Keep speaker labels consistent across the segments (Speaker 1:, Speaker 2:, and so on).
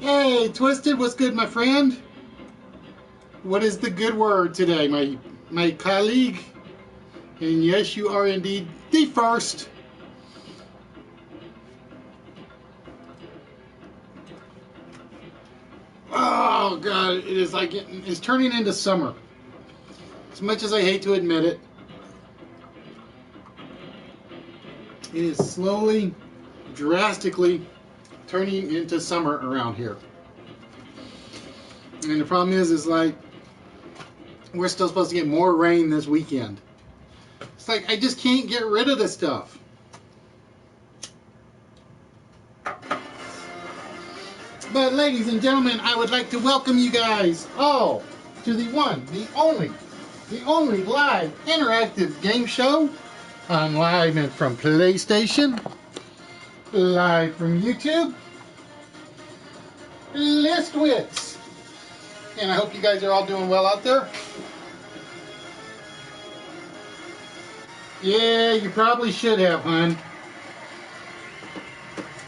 Speaker 1: Hey, Twisted, what's good, my friend? What is the good word today, my colleague? And yes, you are indeed the first. Oh, God, it is like it's turning into summer. As much as I hate to admit it, it is slowly, drastically turning into summer around here. And the problem is like, we're still supposed to get more rain this weekend. It's like, I just can't get rid of this stuff. But ladies and gentlemen, I would like to welcome you guys all to the one, the only live interactive game show on live and from PlayStation, live from YouTube, List Wits. And I hope you guys are all doing well out there. Yeah, you probably should have, hon.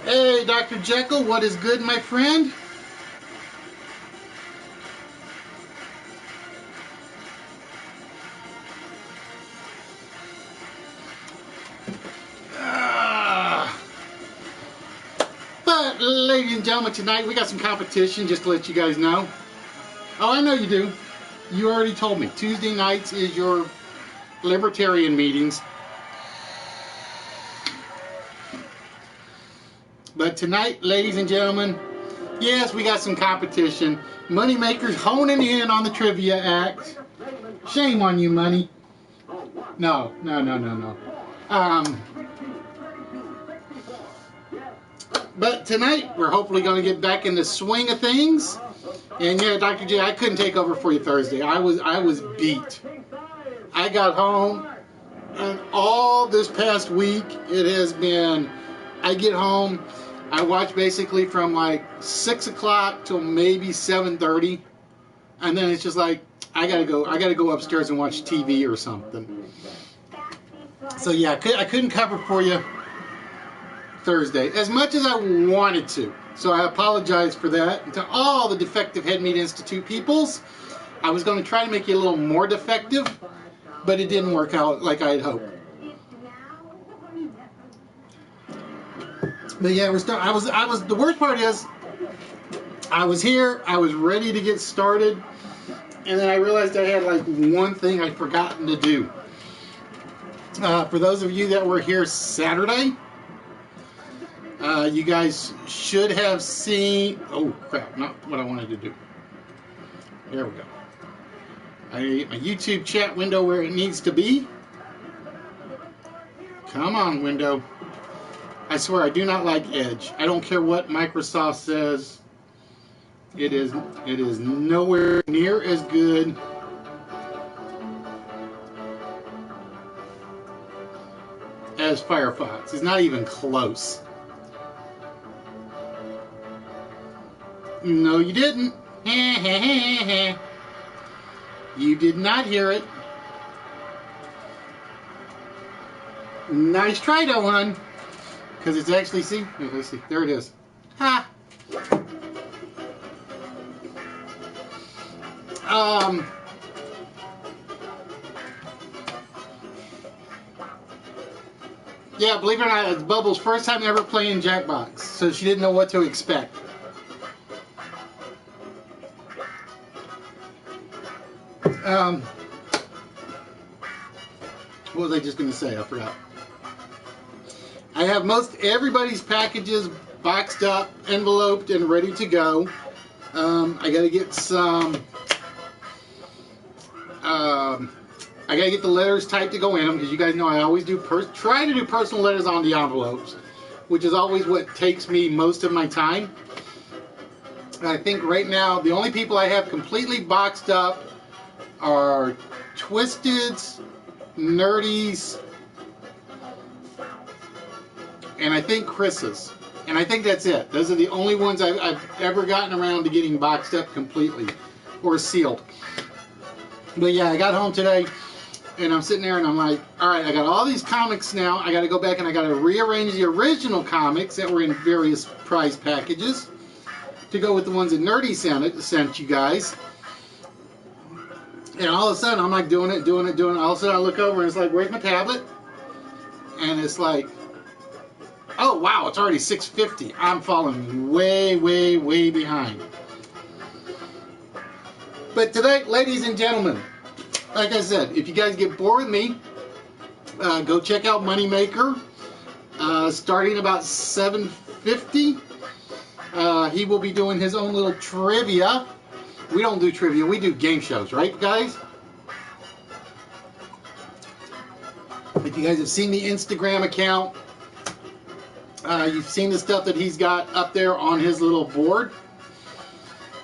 Speaker 1: Hey, Dr. Jekyll, what is good, my friend? But, ladies and gentlemen, tonight we got some competition, just to let you guys know. Oh, I know you do. You already told me. Tuesday nights is your libertarian meetings. But tonight, ladies and gentlemen, yes, we got some competition. Moneymakers honing in on the Trivia Act. Shame on you, Money. No. But tonight, we're hopefully going to get back in the swing of things. And yeah, Dr. J, I couldn't take over for you Thursday. I was beat. I got home, and all this past week, it has been, I get home, I watch basically from like 6 o'clock till maybe 7:30, and then it's just like, I gotta go upstairs and watch TV or something. So yeah, I couldn't cover for you Thursday as much as I wanted to. So I apologize for that. And to all the Defective Head Meat Institute peoples, I was going to try to make you a little more defective, but it didn't work out like I had hoped. But yeah, the worst part is, I was here, I was ready to get started, and then I realized I had like one thing I'd forgotten to do. For those of you that were here Saturday, you guys should have seen, oh crap, not what I wanted to do. There we go. I get my YouTube chat window where it needs to be. Come on, window. I swear I do not like Edge. I don't care what Microsoft says. It is nowhere near as good as Firefox. It's not even close. No, you didn't. You did not hear it. Nice try, though, hon. Because it's actually, see? Let's see. There it is. Ha! Yeah, believe it or not, it's Bubble's first time ever playing Jackbox. So she didn't know what to expect. What was I just going to say? I forgot. I have most everybody's packages boxed up, enveloped, and ready to go. I got to get some. I got to get the letters typed to go in them, because you guys know I always do try to do personal letters on the envelopes, which is always what takes me most of my time. And I think right now the only people I have completely boxed up are Twisteds, Nerdies, and I think Chris's. And I think that's it. Those are the only ones I've ever gotten around to getting boxed up completely or sealed. But yeah, I got home today and I'm sitting there and I'm like, alright, I got all these comics now. I got to go back and I got to rearrange the original comics that were in various prize packages to go with the ones that Nerdy sent you guys. And all of a sudden, I'm like doing it. All of a sudden, I look over and it's like, where's my tablet? And it's like, oh wow, it's already 6:50. I'm falling way, way, way behind. But today, ladies and gentlemen, like I said, if you guys get bored with me, go check out Moneymaker. Starting about 7:50, he will be doing his own little trivia. We don't do trivia, we do game shows, right guys? If you guys have seen the Instagram account, you've seen the stuff that he's got up there on his little board.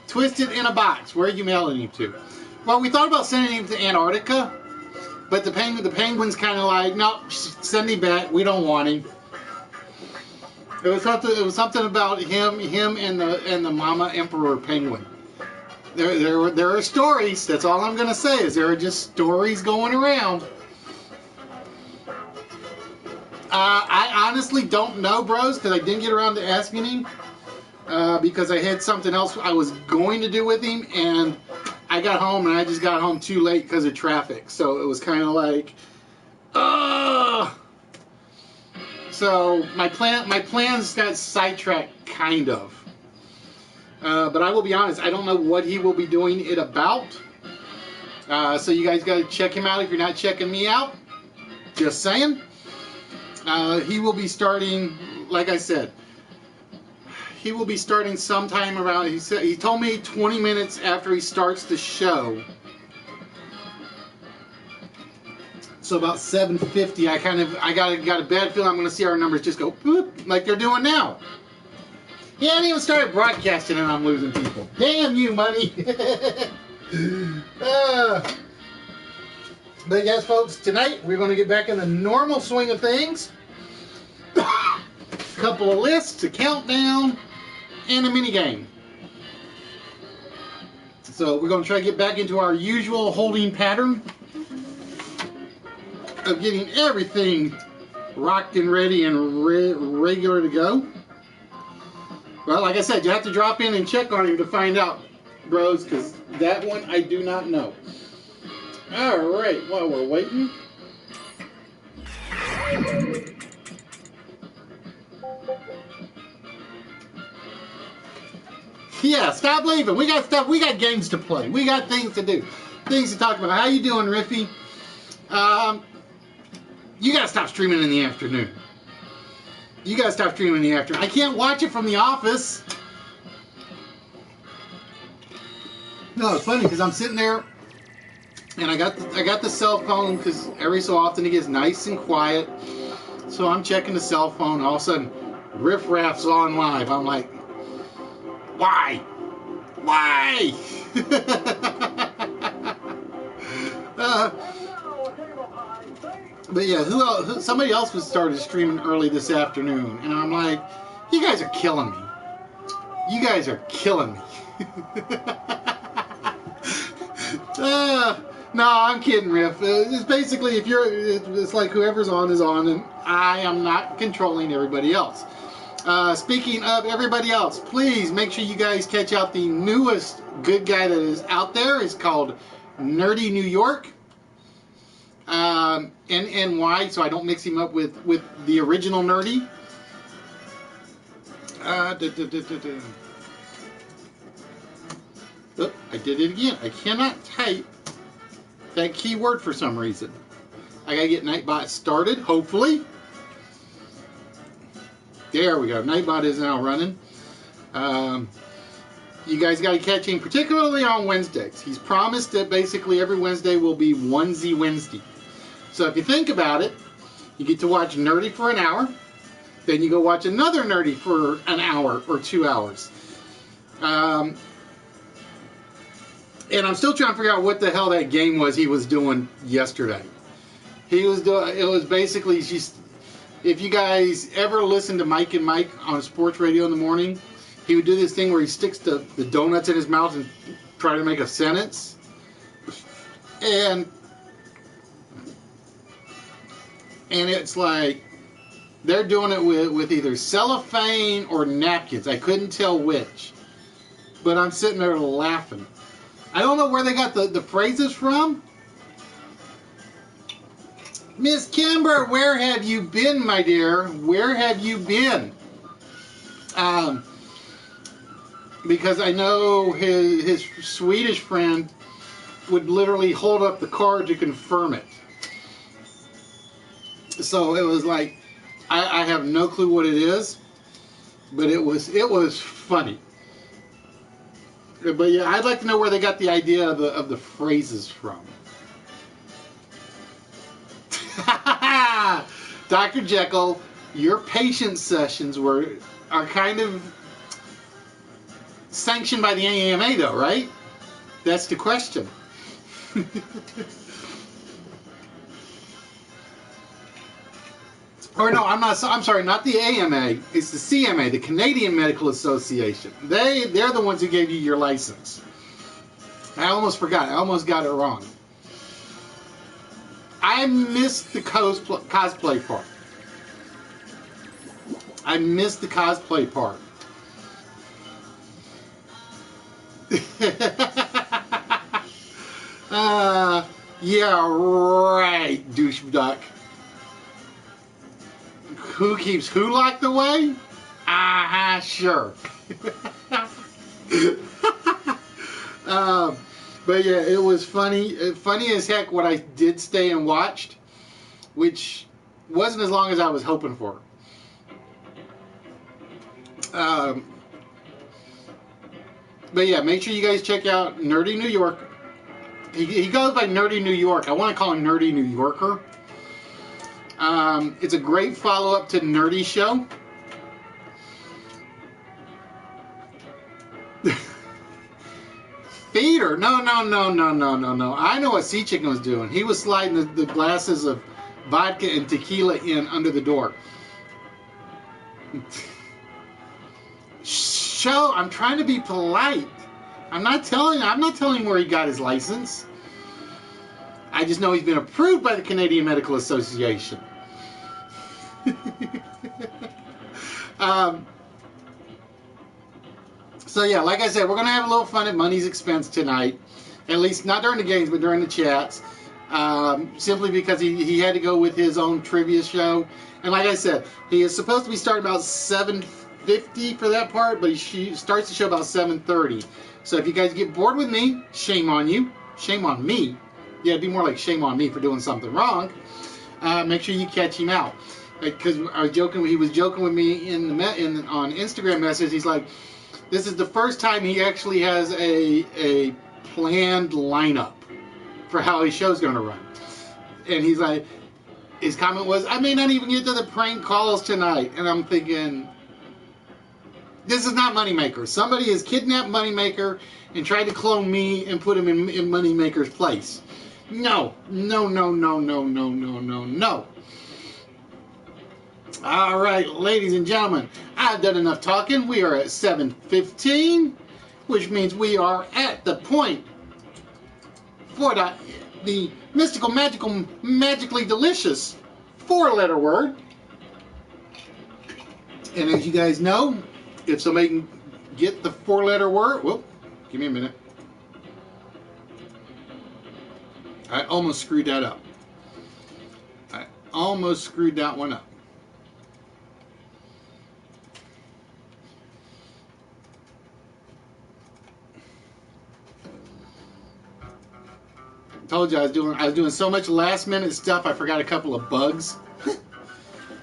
Speaker 1: Twisted in a box. Where are you mailing him to? Well, we thought about sending him to Antarctica, but the penguin's kind of like, no, send him back. We don't want him. It was something about him and the mama emperor penguin. There are stories. That's all I'm gonna say. Is there are just stories going around. I honestly don't know, bros, because I didn't get around to asking him. Because I had something else I was going to do with him, and I got home, and I just got home too late because of traffic. So it was kind of like, so my plans got sidetracked, kind of. But I will be honest, I don't know what he will be doing it about. So you guys got to check him out if you're not checking me out. Just saying. He will be starting, like I said, he will be starting sometime around, he told me 20 minutes after he starts the show. So about 7:50, I got a bad feeling I'm going to see our numbers just go boop, like they're doing now. He hadn't even started broadcasting and I'm losing people. Damn you, money. But yes, folks, tonight we're going to get back in the normal swing of things. Couple of lists, a countdown, and a mini game. So we're going to try to get back into our usual holding pattern of getting everything rocked and ready and regular to go. Well, like I said, you have to drop in and check on him to find out, bros, because that one I do not know. All right, while we're waiting. Yeah, stop leaving. We got stuff. We got games to play. We got things to do. Things to talk about. How you doing, Riffy? You got to stop streaming in the afternoon. You got to stop streaming in the afternoon. I can't watch it from the office. No, it's funny because I'm sitting there and I got the cell phone because every so often it gets nice and quiet. So I'm checking the cell phone. All of a sudden, Riff Raff's on live. I'm like, why? Why? But yeah, somebody else was started streaming early this afternoon, and I'm like, you guys are killing me. You guys are killing me. No, I'm kidding, Riff. It's basically it's like whoever's on is on, and I am not controlling everybody else. Speaking of everybody else, please make sure you guys catch out the newest good guy that is out there. It's called Nerdy New York. NNY, so I don't mix him up with the original Nerdy. Oh, I did it again. I cannot type that keyword for some reason. I gotta get Nightbot started, hopefully. There we go. Nightbot is now running. You guys got to catch him, particularly on Wednesdays. He's promised that basically every Wednesday will be Onesie Wednesday. So if you think about it, you get to watch Nerdy for an hour. Then you go watch another Nerdy for an hour or 2 hours. And I'm still trying to figure out what the hell that game was he was doing yesterday. He was doing, it was basically just, if you guys ever listen to Mike and Mike on sports radio in the morning, he would do this thing where he sticks the donuts in his mouth and try to make a sentence. And it's like they're doing it with either cellophane or napkins. I couldn't tell which. but I'm sitting there laughing. I don't know where they got the phrases from. Miss Kimber, where have you been, my dear? Where have you been? Because I know his Swedish friend would literally hold up the card to confirm it. So it was like, I have no clue what it is, but it was funny. But yeah, I'd like to know where they got the idea of the phrases from. Dr. Jekyll, your patient sessions are kind of sanctioned by the AMA, though, right? That's the question. Or no, I'm sorry, not the AMA. It's the CMA, the Canadian Medical Association. They're the ones who gave you your license. I almost forgot. I almost got it wrong. I missed the cosplay part. I missed the cosplay part. Yeah, right, douche duck. Who keeps who locked away? Sure. But yeah, it was funny. Funny as heck what I did stay and watched, which wasn't as long as I was hoping for. But yeah, make sure you guys check out Nerdy New York. He goes by Nerdy New York. I want to call him Nerdy New Yorker. It's a great follow-up to Nerdy Show. Feeder? No. I know what Sea Chicken was doing. He was sliding the glasses of vodka and tequila in under the door. Show, I'm trying to be polite. I'm not telling where he got his license. I just know he's been approved by the Canadian Medical Association. So yeah, like I said, we're going to have a little fun at Money's expense tonight. At least not during the games, but during the chats. Simply because he had to go with his own trivia show. And like I said, he is supposed to be starting about 7:50 for that part, but he starts the show about 7:30. So if you guys get bored with me, shame on you. Shame on me. Yeah, it'd be more like shame on me for doing something wrong. Make sure you catch him out. Because I was joking, he was joking with me on Instagram message. He's like, this is the first time he actually has a planned lineup for how his show's going to run. And he's like, his comment was, I may not even get to the prank calls tonight. And I'm thinking, this is not Moneymaker. Somebody has kidnapped Moneymaker and tried to clone me and put him in Moneymaker's place. No. All right, ladies and gentlemen, I've done enough talking. We are at 7:15, which means we are at the point for the mystical, magical, magically delicious 4-letter word. And as you guys know, if somebody can get the 4-letter word, whoop, give me a minute. I almost screwed that up. I almost screwed that one up. Told you I was doing so much last minute stuff. I forgot a couple of bugs. It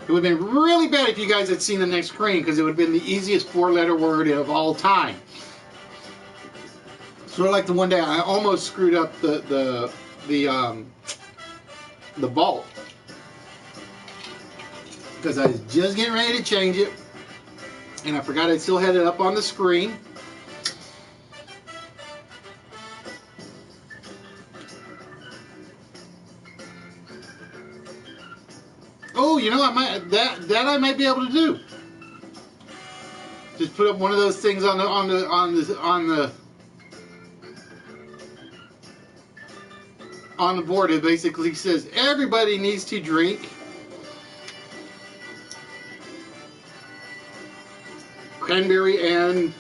Speaker 1: would have been really bad if you guys had seen the next screen, because it would have been the easiest 4-letter word of all time. Sort of like the one day I almost screwed up the vault, because I was just getting ready to change it, and I forgot I still had it up on the screen. Oh, you know, I might be able to do. Just put up one of those things on the board. It basically says everybody needs to drink cranberry and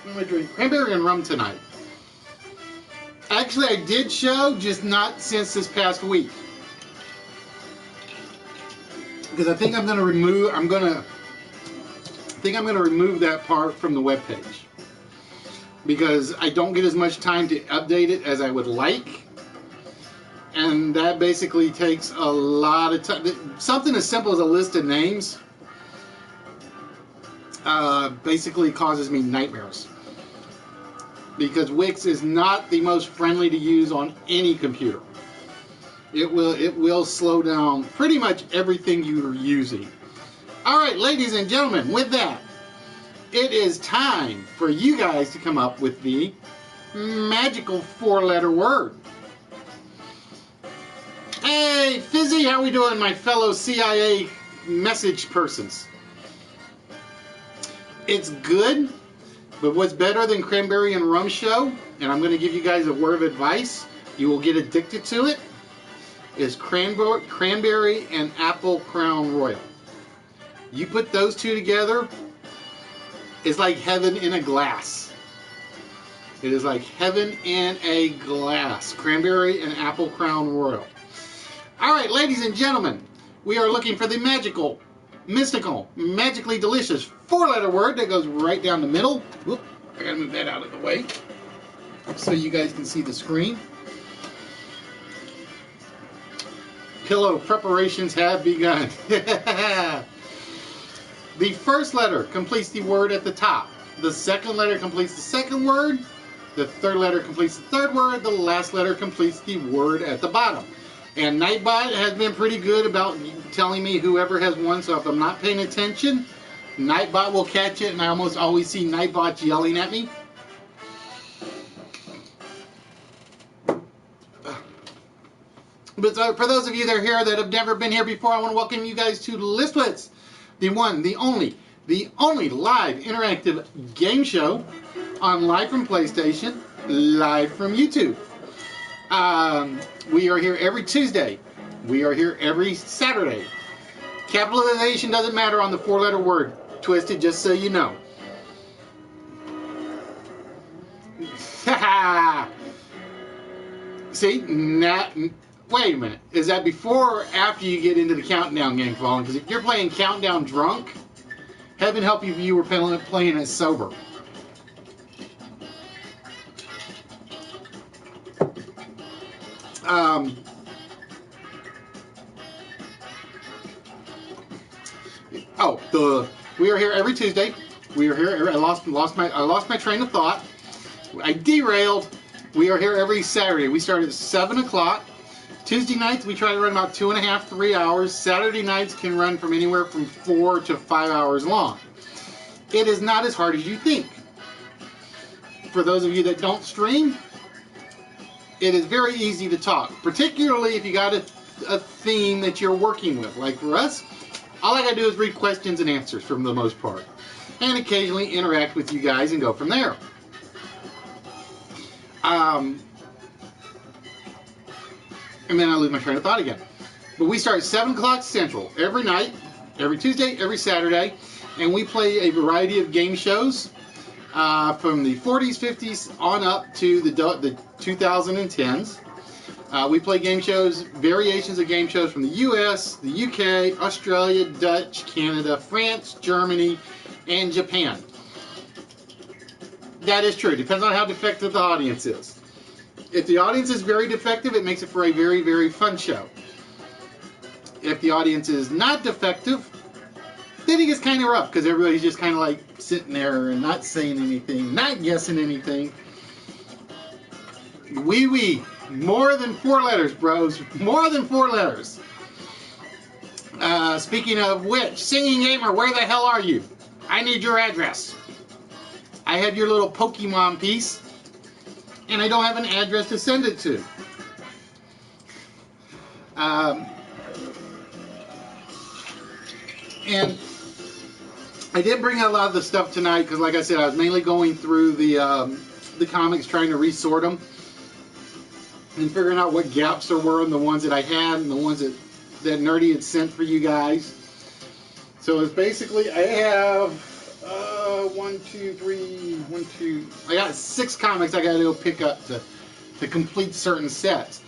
Speaker 1: I'm going to drink cranberry and rum tonight. Actually, I did show, just not since this past week. Because I think I'm going to remove, remove that part from the webpage. Because I don't get as much time to update it as I would like. And that basically takes a lot of time. Something as simple as a list of names basically causes me nightmares. Because Wix is not the most friendly to use on any computer. It will slow down pretty much everything you're using. Alright, ladies and gentlemen, with that, it is time for you guys to come up with the magical 4-letter word. Hey, Fizzy, how we doing, my fellow CIA message persons? It's good, but what's better than cranberry and rum show, and I'm going to give you guys a word of advice, you will get addicted to it, is cranberry and apple crown royal. You put those two together, it's like heaven in a glass. It is like heaven in a glass. Cranberry and apple crown royal. Alright, ladies and gentlemen, we are looking for the magical, mystical, magically delicious 4-letter word that goes right down the middle. Whoop, I gotta move that out of the way so you guys can see the screen. Pillow preparations have begun. The first letter completes the word at the top. The second letter completes the second word. The third letter completes the third word. The last letter completes the word at the bottom. And Nightbot has been pretty good about telling me whoever has won, so if I'm not paying attention, Nightbot will catch it, and I almost always see Nightbot yelling at me. But for those of you that are here that have never been here before, I want to welcome you guys to Listwits, the one, the only live interactive game show on live from PlayStation, live from YouTube. We are here every Tuesday. We are here every Saturday. Capitalization doesn't matter on the 4-letter word. Twisted, just so you know. See, wait a minute. Is that before or after you get into the countdown game, Fallen? Because if you're playing countdown drunk, heaven help you if you were playing it sober. We are here every Tuesday. We are here. I lost my train of thought. I derailed. We are here every Saturday. We start at 7 o'clock. Tuesday nights we try to run about 2.5 to 3 hours. Saturday nights can run from anywhere from 4 to 5 hours long. It is not as hard as you think. For those of you that don't stream, it is very easy to talk, particularly if you got a theme that you're working with. Like for us, all I gotta do is read questions and answers for the most part, and occasionally interact with you guys and go from there. And then I lose my train of thought again. But we start at 7 o'clock Central every night, every Tuesday, every Saturday, and we play a variety of game shows from the 40s, 50s on up to the 2010s. We play game shows, variations of game shows from the US, the UK, Australia, Dutch, Canada, France, Germany, and Japan. That is true. Depends on how defective the audience is. If the audience is very defective, it makes it for a very, very fun show. If the audience is not defective, then it gets kind of rough because everybody's just kind of like sitting there and not saying anything, not guessing anything. Wee. More than 4 letters, bros. More than 4 letters. Speaking of which, Singing Gamer, where the hell are you? I need your address. I have your little Pokemon piece, and I don't have an address to send it to. And I did bring out a lot of the stuff tonight because, like I said, I was mainly going through the comics, trying to resort them and figuring out what gaps there were in the ones that I had and the ones that Nerdy had sent for you guys. So it's basically, I have 1, 2, 3, 1, 2. I got 6 comics I gotta go pick up to complete certain sets.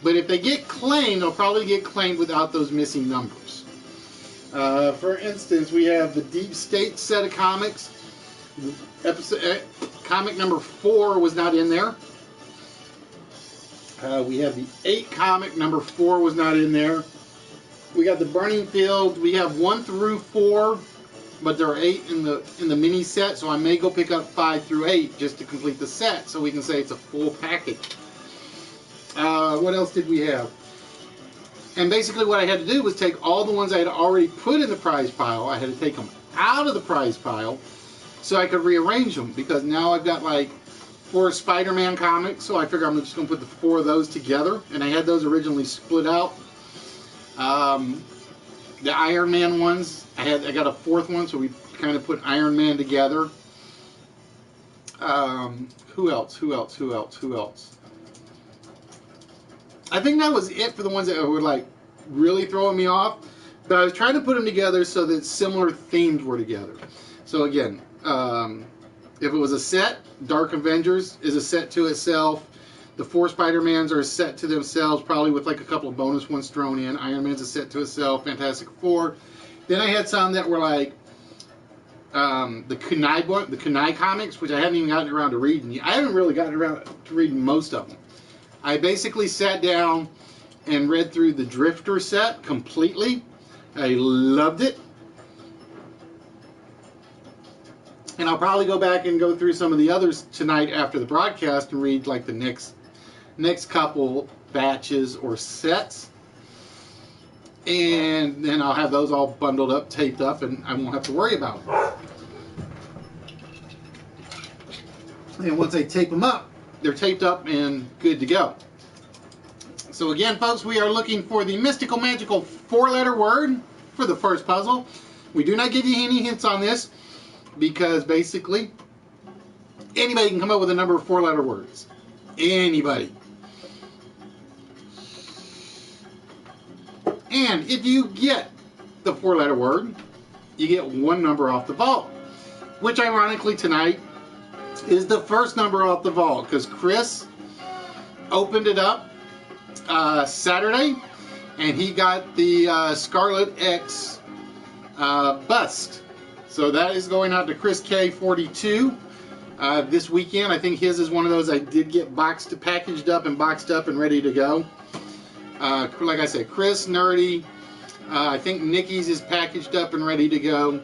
Speaker 1: But if they get claimed, they'll probably get claimed without those missing numbers. For instance, we have the Deep State set of comics. Comic number 4 was not in there. We have the 8 comic number 4 was not in there. We got the Burning Field. We have 1 through 4, but there are 8 in the mini set, so I may go pick up 5 through 8 just to complete the set, so we can say it's a full package. What else did we have? And basically what I had to do was take all the ones I had already put in the prize pile. I had to take them out of the prize pile so I could rearrange them, because now I've got like 4 Spider-Man comics, so I figure I'm just going to put the 4 of those together, and I had those originally split out. The Iron Man ones, I got a 4th one, so we kind of put Iron Man together. Who else? I think that was it for the ones that were like really throwing me off. But I was trying to put them together so that similar themes were together. So again, if it was a set, Dark Avengers is a set to itself. The 4 Spider-Mans are a set to themselves, probably with like a couple of bonus ones thrown in. Iron Man's a set to itself. Fantastic Four. Then I had some that were like the Kunai comics, which I haven't even gotten around to reading. I haven't really gotten around to reading most of them. I basically sat down and read through the Drifter set completely. I loved it. And I'll probably go back and go through some of the others tonight after the broadcast and read like the next couple batches or sets. And then I'll have those all bundled up, taped up, and I won't have to worry about them. And once I tape them up, they're taped up and good to go. So again, folks, we are looking for the mystical, magical 4-letter word for the first puzzle. We do not give you any hints on this because basically anybody can come up with a number of 4-letter words. Anybody. And if you get the 4-letter word, you get 1 number off the vault, which ironically tonight is the first number off the vault because Chris opened it up Saturday and he got the Scarlet X bust. So that is going out to Chris K42 this weekend. I think his is one of those I did get packaged up and ready to go. Like I said, Chris, Nerdy. I think Nikki's is packaged up and ready to go.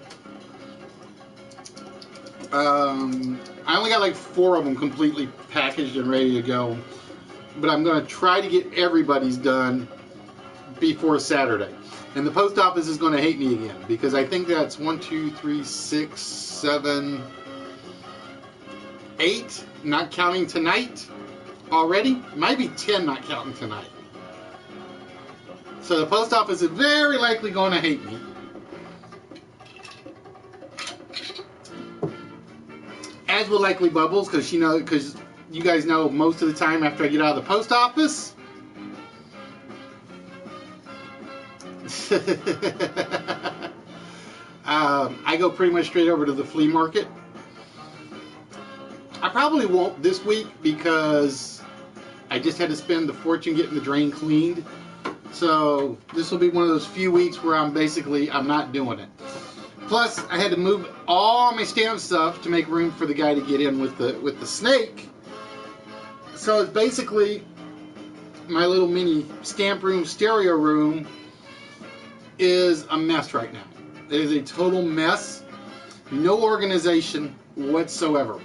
Speaker 1: I only got like 4 of them completely packaged and ready to go. But I'm going to try to get everybody's done before Saturday. And the post office is going to hate me again because I think that's 1, 2, 3, 6, 7, 8, not counting tonight already. Might be 10 not counting tonight. So the post office is very likely going to hate me. As will likely Bubbles, because you guys know most of the time after I get out of the post office, I go pretty much straight over to the flea market. I probably won't this week because I just had to spend the fortune getting the drain cleaned. So this will be one of those few weeks where I'm not doing it. Plus, I had to move all my stamp stuff to make room for the guy to get in with the snake. So it's basically my little mini stamp room, stereo room is a mess right now. It is a total mess. No organization whatsoever.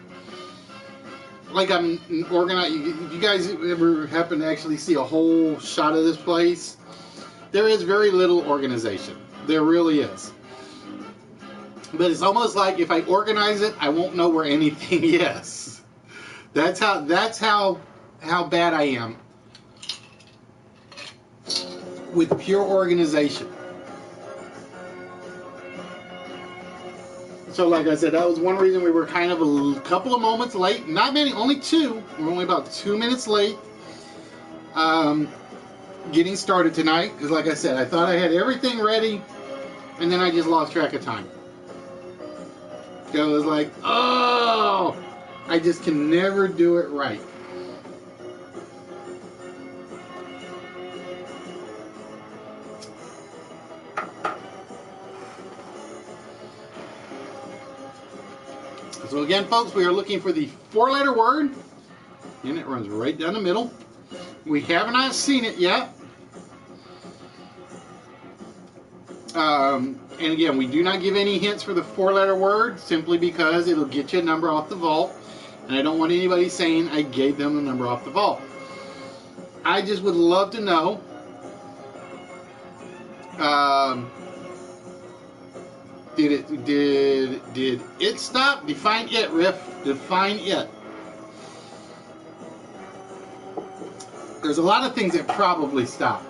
Speaker 1: Like I'm organized. If you guys ever happen to actually see a whole shot of this place, there is very little organization. There really is. But it's almost like if I organize it, I won't know where anything is. That's how bad I am with pure organization. So like I said, that was one reason we were kind of a couple of moments late. Not many, only 2. We're only about 2 minutes late getting started tonight. Because like I said, I thought I had everything ready, and then I just lost track of time. It was like, oh, I just can never do it right. So again, folks, we are looking for the 4-letter word, and it runs right down the middle. We have not seen it yet. And again, we do not give any hints for the 4-letter word, simply because it'll get you a number off the vault, and I don't want anybody saying I gave them the number off the vault. I just would love to know did it stop? Define it, Riff. Define it. There's a lot of things that probably stopped.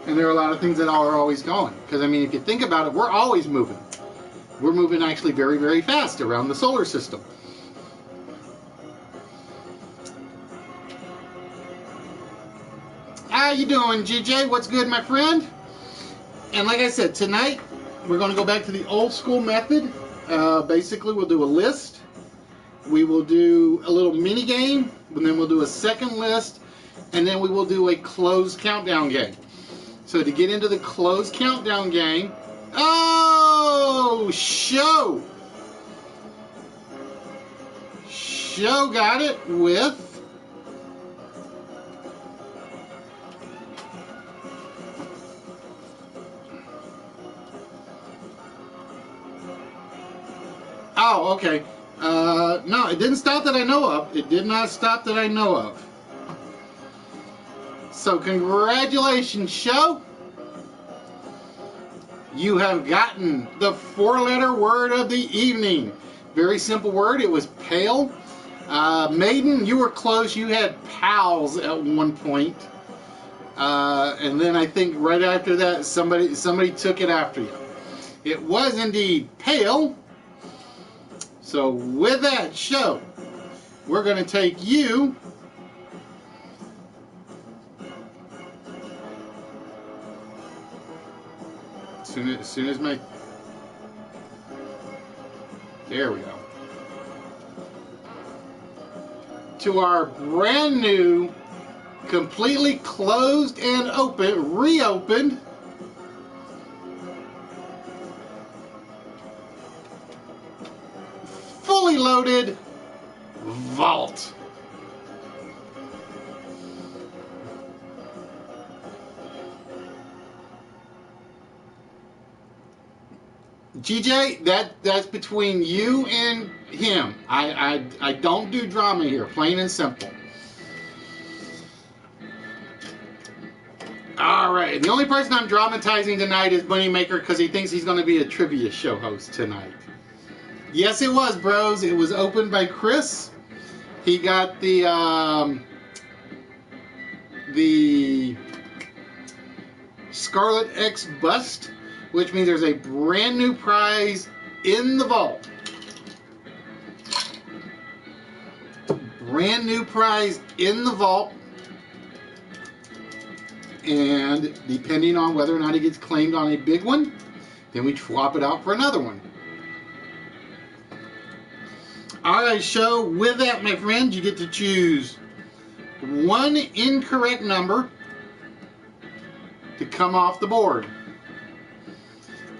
Speaker 1: And there are a lot of things that are always going. Because, I mean, if you think about it, we're always moving. We're moving actually very, very fast around the solar system. How you doing, GJ? What's good, my friend? And like I said, tonight, we're going to go back to the old school method. Basically, we'll do a list. We will do a little mini game. And then we'll do a second list. And then we will do a closed countdown game. So to get into the closed countdown game, oh, Show got it with oh, okay. No, it didn't stop that I know of. It did not stop that I know of. So congratulations, Show. You have gotten the 4-letter word of the evening. Very simple word. It was pale. Maiden, you were close. You had pals at one point. And then I think right after that, somebody took it after you. It was indeed pale. So with that, Show, we're going to take you as soon as my, there we go, to our brand new, completely closed and reopened fully loaded vault. GJ, that's between you and him. I don't do drama here, plain and simple. All right, the only person I'm dramatizing tonight is Moneymaker because he thinks he's going to be a trivia show host tonight. Yes, it was, bros. It was opened by Chris. He got the Scarlet X bust, which means there's a brand new prize in the vault. Brand new prize in the vault. And depending on whether or not it gets claimed on a big one, then we swap it out for another one. Alright, Show, with that, my friend, you get to choose one incorrect number to come off the board.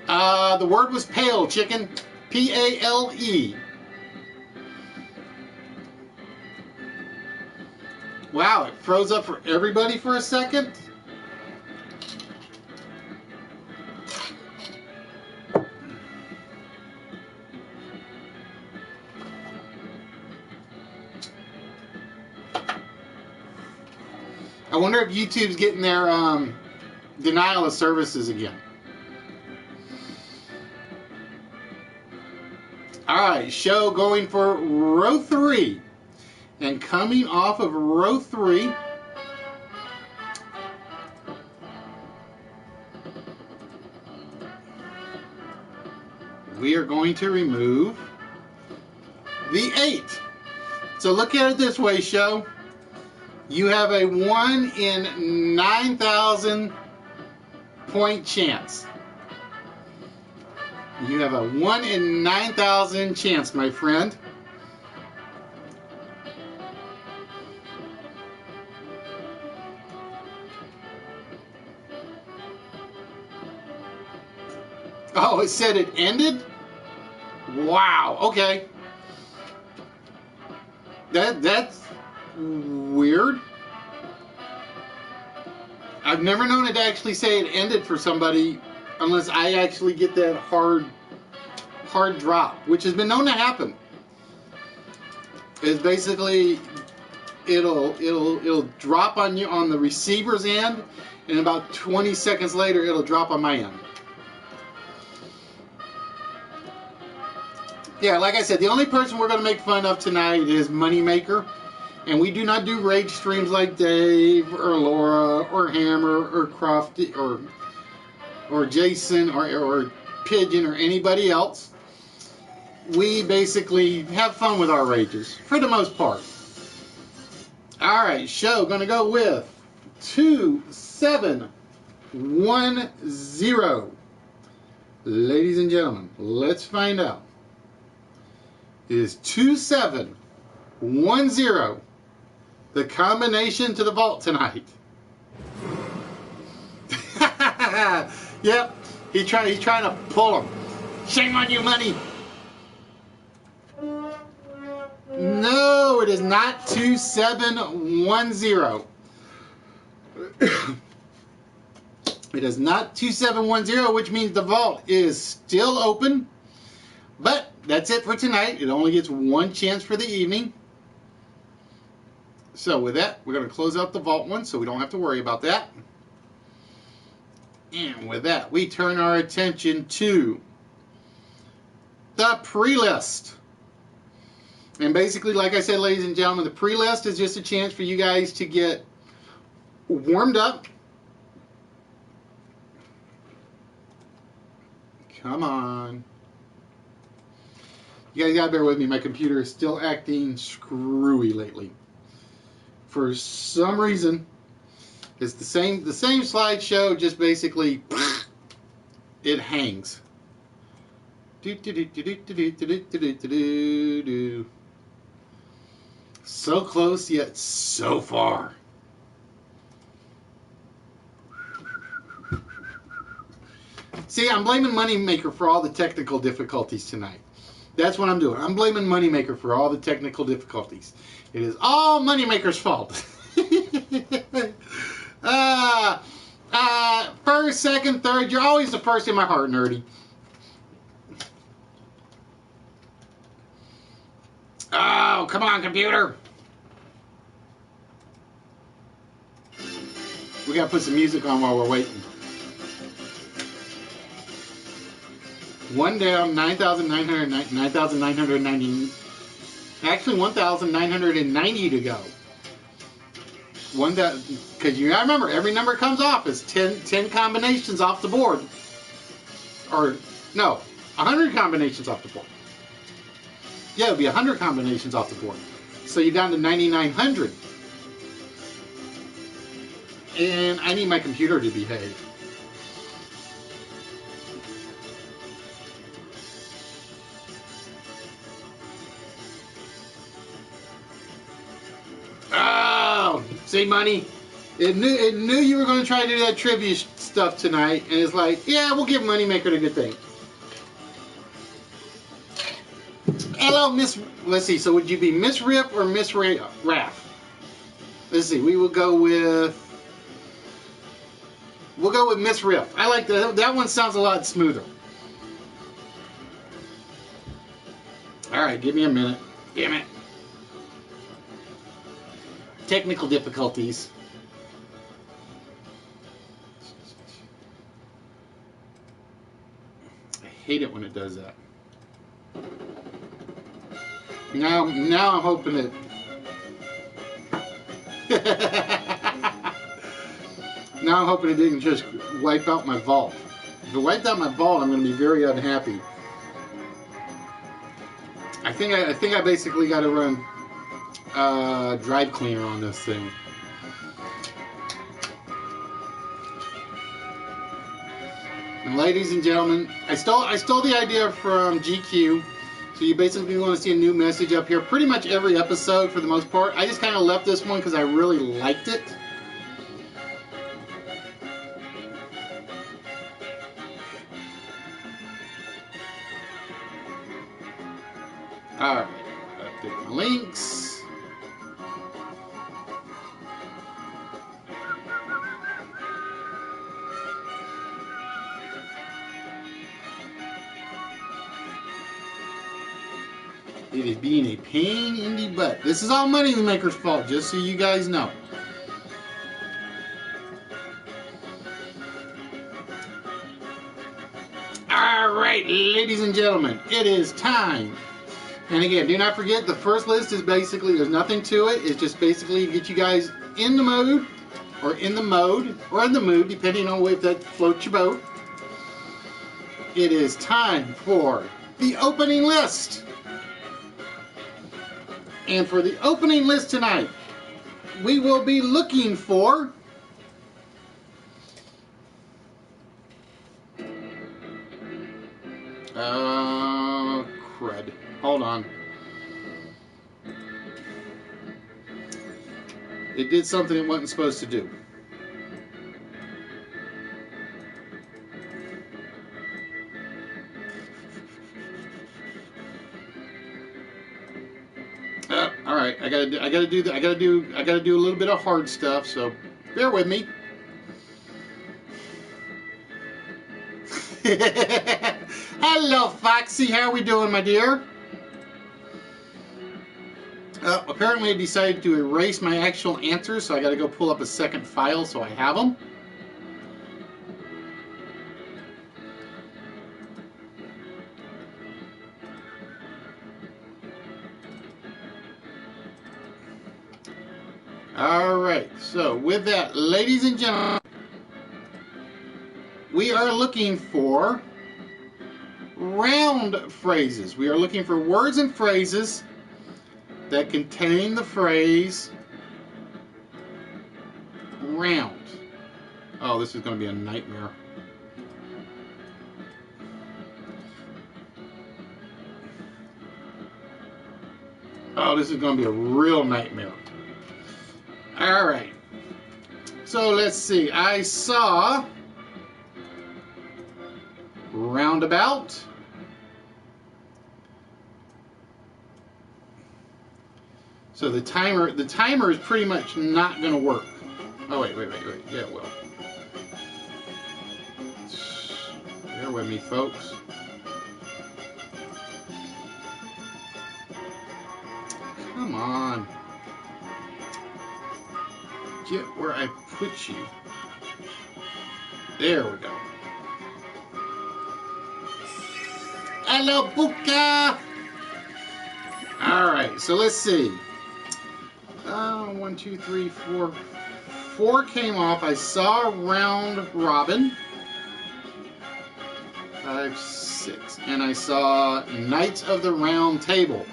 Speaker 1: The word was pale, chicken. P-A-L-E. Wow, it froze up for everybody for a second. I wonder if YouTube's getting their denial of services again. Alright, Show going for row 3. And coming off of row 3, we are going to remove the 8. So look at it this way, Show. You have a 1 in 9,000 point chance. You have a 1 in 9,000 chance, my friend. Oh, it said it ended? Wow, okay. That's weird. I've never known it to actually say it ended for somebody unless I actually get that hard drop, which has been known to happen. It's basically it'll drop on you on the receiver's end, and about 20 seconds later it'll drop on my end. Yeah, like I said, the only person we're going to make fun of tonight is Moneymaker. And we do not do rage streams like Dave or Laura or Hammer or Crofty or Jason or Pigeon or anybody else. We basically have fun with our rages for the most part. Alright, show going to go with 2710. Ladies and gentlemen, let's find out. Is 2710 the combination to the vault tonight? Yep, he's trying to pull him. Shame on you, money. No, it is not 2710. It is not 2710, which means the vault is still open. But that's it for tonight. It only gets one chance for the evening. So with that, we're going to close out the vault one so we don't have to worry about that. And with that, we turn our attention to the pre-list. And basically, like I said, ladies and gentlemen, the pre-list is just a chance for you guys to get warmed up. Come on. You guys gotta bear with me. My computer is still acting screwy lately. For some reason, it's the same slideshow, just basically it hangs. So close yet so far. See, I'm blaming Moneymaker for all the technical difficulties tonight. That's what I'm doing. I'm blaming Moneymaker for all the technical difficulties. It is all Moneymaker's fault. First, second, third, you're always the first in my heart, nerdy. Oh, come on, computer. We gotta put some music on while we're waiting. One down, 9,990. Actually, 1,990 to go. Because you gotta remember, every number comes off as 10 combinations off the board. Or, no, 100 combinations off the board. Yeah, it would be 100 combinations off the board. So you're down to 9,900. And I need my computer to behave. Oh, see, money. It knew you were going to try to do that trivia stuff tonight, and it's like, yeah, we'll give Moneymaker a good thing. Hello, Miss. Let's see. So would you be Miss Rip or Miss Raff? Let's see. We will go with. We'll go with Miss Riff. I like that. That one sounds a lot smoother. All right, give me a minute. Damn it. Technical difficulties. I hate it when it does that. Now I'm hoping it. Now I'm hoping it didn't just wipe out my vault. If it wiped out my vault, I'm going to be very unhappy. I think I basically got to run drive cleaner on this thing. And ladies and gentlemen, I stole the idea from GQ. So you basically want to see a new message up here pretty much every episode for the most part. I just kind of left this one because I really liked it. Alright, update my links. It is being a pain in the butt. This is all Moneymaker's fault, just so you guys know. Alright, ladies and gentlemen, it is time. And again, do not forget, the first list is basically, there's nothing to it. It's just basically to get you guys in the mood, or in the mode, or in the mood, depending on if that floats your boat. It is time for the opening list. And for the opening list tonight, we will be looking for crud. Hold on. It did something it wasn't supposed to do. All right, I gotta do a little bit of hard stuff, so bear with me. Hello, Foxy. How are we doing, my dear? Apparently, I decided to erase my actual answers, so I got to go pull up a second file so I have them. Alright, so with that, ladies and gentlemen, we are looking for round phrases. We are looking for words and phrases that contain the phrase round. Oh, this is going to be a nightmare. Oh, this is going to be a real nightmare. Alright, so let's see. I saw roundabout, so the timer is pretty much not going to work. Oh, wait, yeah, it will. Bear with me, folks. Come on. Get where I put you. There we go. Hello, Buka! Alright, so let's see. 1, 2, 3, 4. 4 came off. I saw round robin. 5, 6. And I saw Knights of the Round Table.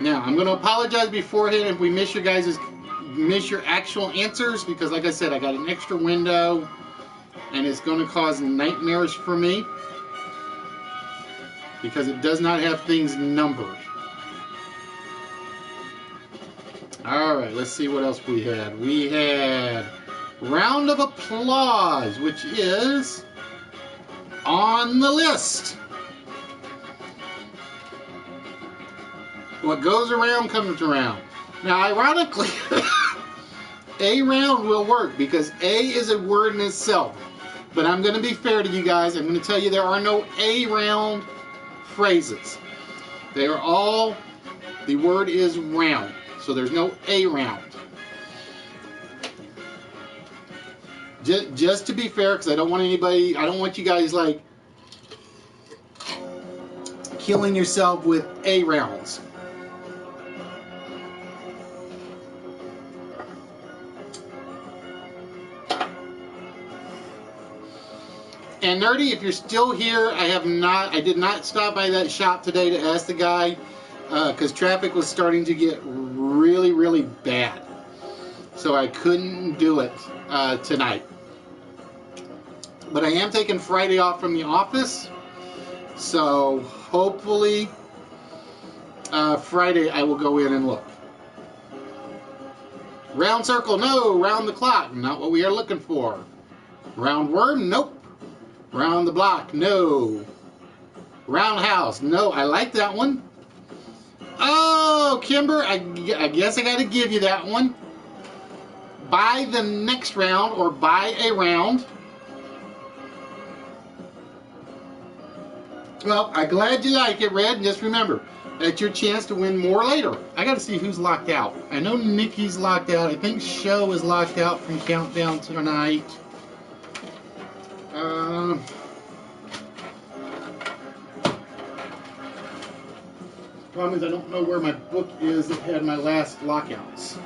Speaker 1: Now, I'm going to apologize beforehand if we miss your actual answers, because like I said, I got an extra window and it's going to cause nightmares for me because it does not have things numbered. Alright, let's see what else we had. We had Round of Applause, which is on the list. What goes around comes around. Now, ironically, a round will work because A is a word in itself. But I'm going to be fair to you guys. I'm going to tell you there are no A round phrases. They are all, the word is round. So there's no A round. Just to be fair, because I don't want you guys like killing yourself with A rounds. And Nerdy, if you're still here, I did not stop by that shop today to ask the guy, because traffic was starting to get really, really bad. So I couldn't do it tonight. But I am taking Friday off from the office. So hopefully Friday I will go in and look. Round circle, no. Round the clock, not what we are looking for. Round worm, nope. Round the block, no. Round house, no. I like that one. Oh, Kimber, I guess I got to give you that one. Buy the next round or buy a round. Well, I'm glad you like it, Red. And just remember, that's your chance to win more later. I got to see who's locked out. I know Nikki's locked out. I think Show is locked out from Countdown tonight. Problem is I don't know where my book is that had my last lockouts.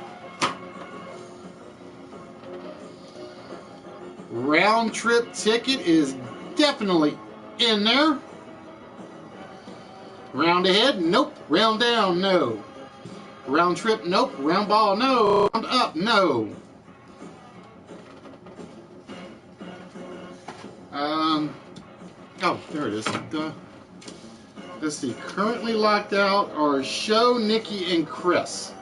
Speaker 1: Round trip ticket is definitely in there. Round ahead, nope. Round down, no. Round trip, nope. Round ball, no. Round up, no. Oh, there it is. Let's see. Currently locked out are Show, Nikki, and Chris.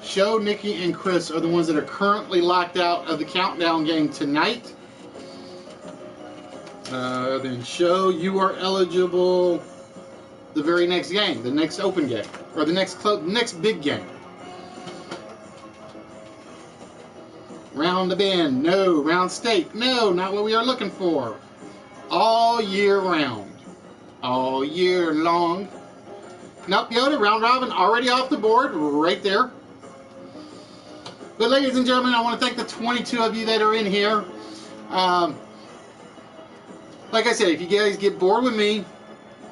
Speaker 1: Show, Nikki, and Chris are the ones that are currently locked out of the countdown game tonight. Then Show, you are eligible the very next game, the next open game, or the next big game. Round the bend, no. Round stake, no. Not what we are looking for. All year round. All year long. Nope, Yoda, round robin already off the board, right there. But ladies and gentlemen, I want to thank the 22 of you that are in here. Like I said, if you guys get bored with me,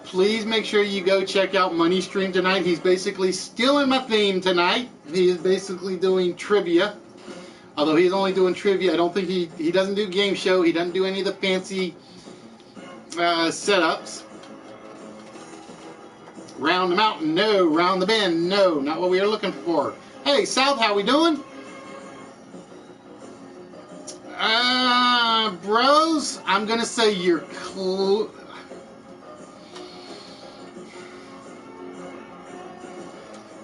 Speaker 1: please make sure you go check out Money's stream tonight. He's basically stealing my theme tonight. He is basically doing trivia. Although he's only doing trivia, I don't think he doesn't do game show. He doesn't do any of the fancy setups. Round the mountain, no. Round the bend, no. Not what we are looking for. Hey, South, how we doing? Bros, I'm going to say you're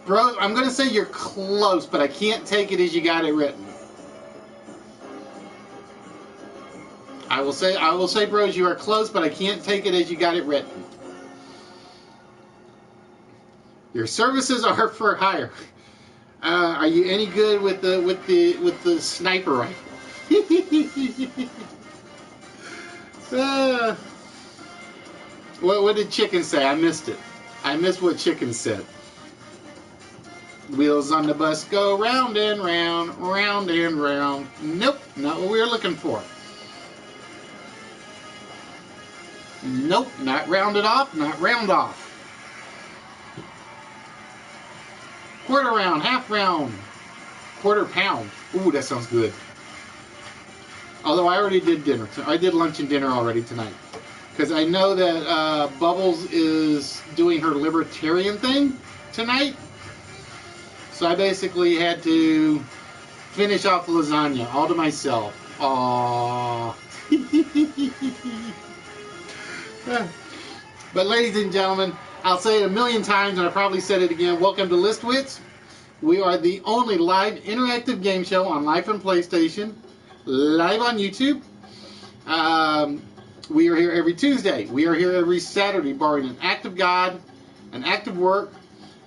Speaker 1: Bros, I'm going to say you're close, but I can't take it as you got it written. I will say, bros, you are close, but I can't take it as you got it written. Your services are for hire. Are you any good with the sniper rifle? What did Chicken say? I missed it. I missed what Chicken said. Wheels on the bus go round and round, round and round. Nope, not what we were looking for. Nope, not rounded off, not round off. Quarter round, half round, quarter pound. Ooh, that sounds good. Although I already did dinner. I did lunch and dinner already tonight. Because I know that Bubbles is doing her libertarian thing tonight. So I basically had to finish off the lasagna all to myself. Aww. But ladies and gentlemen, I'll say it a million times, and I probably said it again. Welcome to List Wits. We are the only live interactive game show on Life and PlayStation, live on YouTube. We are here every Tuesday. We are here every Saturday, barring an act of God, an act of work,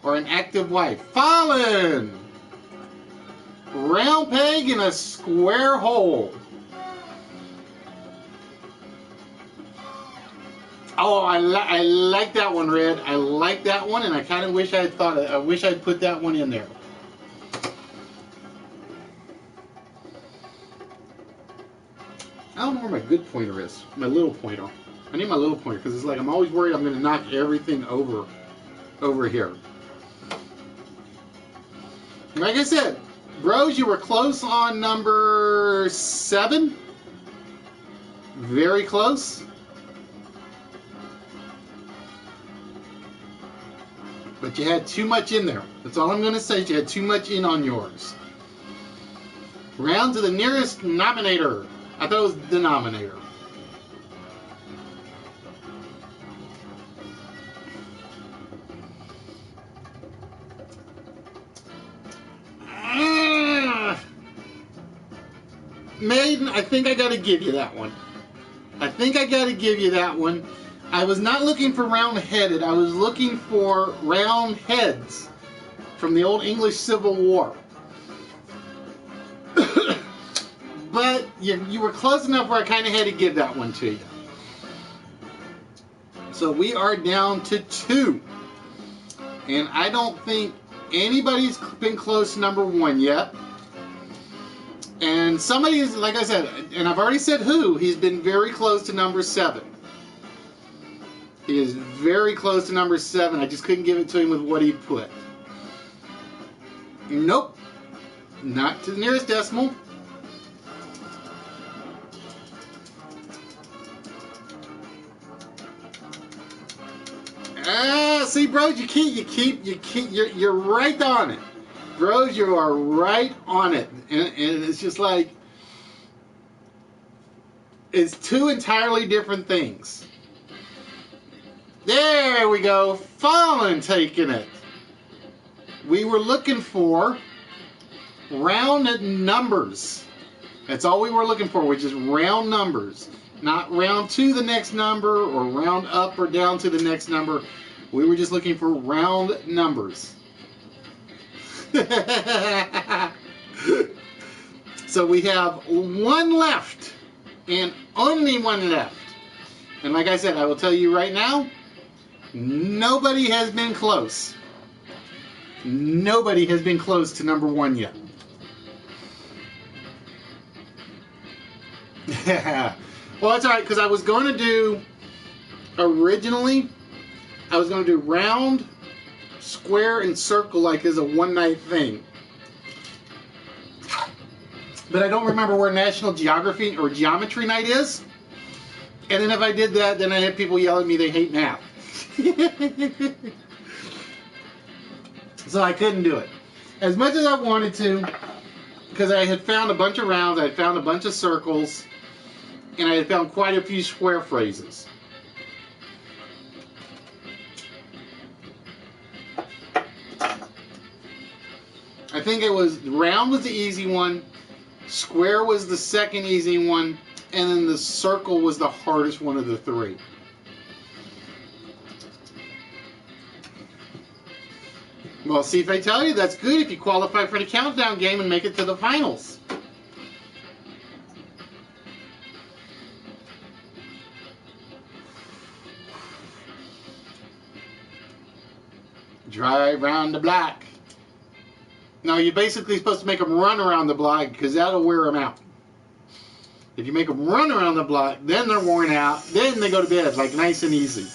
Speaker 1: or an active wife. Fallen! Round peg in a square hole. Oh, I like that one, Red. I like that one, and I kind of wish I wish I'd put that one in there. I don't know where my good pointer is. My little pointer. I need my little pointer because it's like I'm always worried I'm going to knock everything over here. Like I said, bros, you were close on number 7. Very close. But you had too much in there. That's all I'm going to say. You had too much in on yours. Round to the nearest nominator. I thought it was denominator. Maiden, I think I got to give you that one. I think I got to give you that one. I was not looking for round-headed. I was looking for round heads from the old English Civil War. But you were close enough where I kind of had to give that one to you. So we are down to 2. And I don't think anybody's been close to number 1 yet. And somebody is, like I said, and I've already said who, he's been very close to number 7. He is very close to number 7. I just couldn't give it to him with what he put. Nope. Not to the nearest decimal. See, bros, you're right on it. Bros, you are right on it. And it's just like, it's 2 entirely different things. There we go. Fallen taking it. We were looking for round numbers. That's all we were looking for, which is round numbers. Not round to the next number or round up or down to the next number. We were just looking for round numbers. So we have 1 left and only 1 left. And like I said, I will tell you right now, nobody has been close. Nobody has been close to number 1 yet. Well, that's alright, because I was going to do, originally, I was going to do round, square, and circle like as a one-night thing. But I don't remember where National Geography or Geometry Night is. And then if I did that, then I had people yell at me they hate math. So I couldn't do it. As much as I wanted to, because I had found a bunch of rounds, I had found a bunch of circles, and I had found quite a few square phrases. I think it was, round was the easy one, square was the second easy one, and then the circle was the hardest one of the 3. Well, see if I tell you, that's good if you qualify for the countdown game and make it to the finals. Drive round the block. No, you're basically supposed to make them run around the block because that'll wear them out. If you make them run around the block, then they're worn out. Then they go to bed, like nice and easy.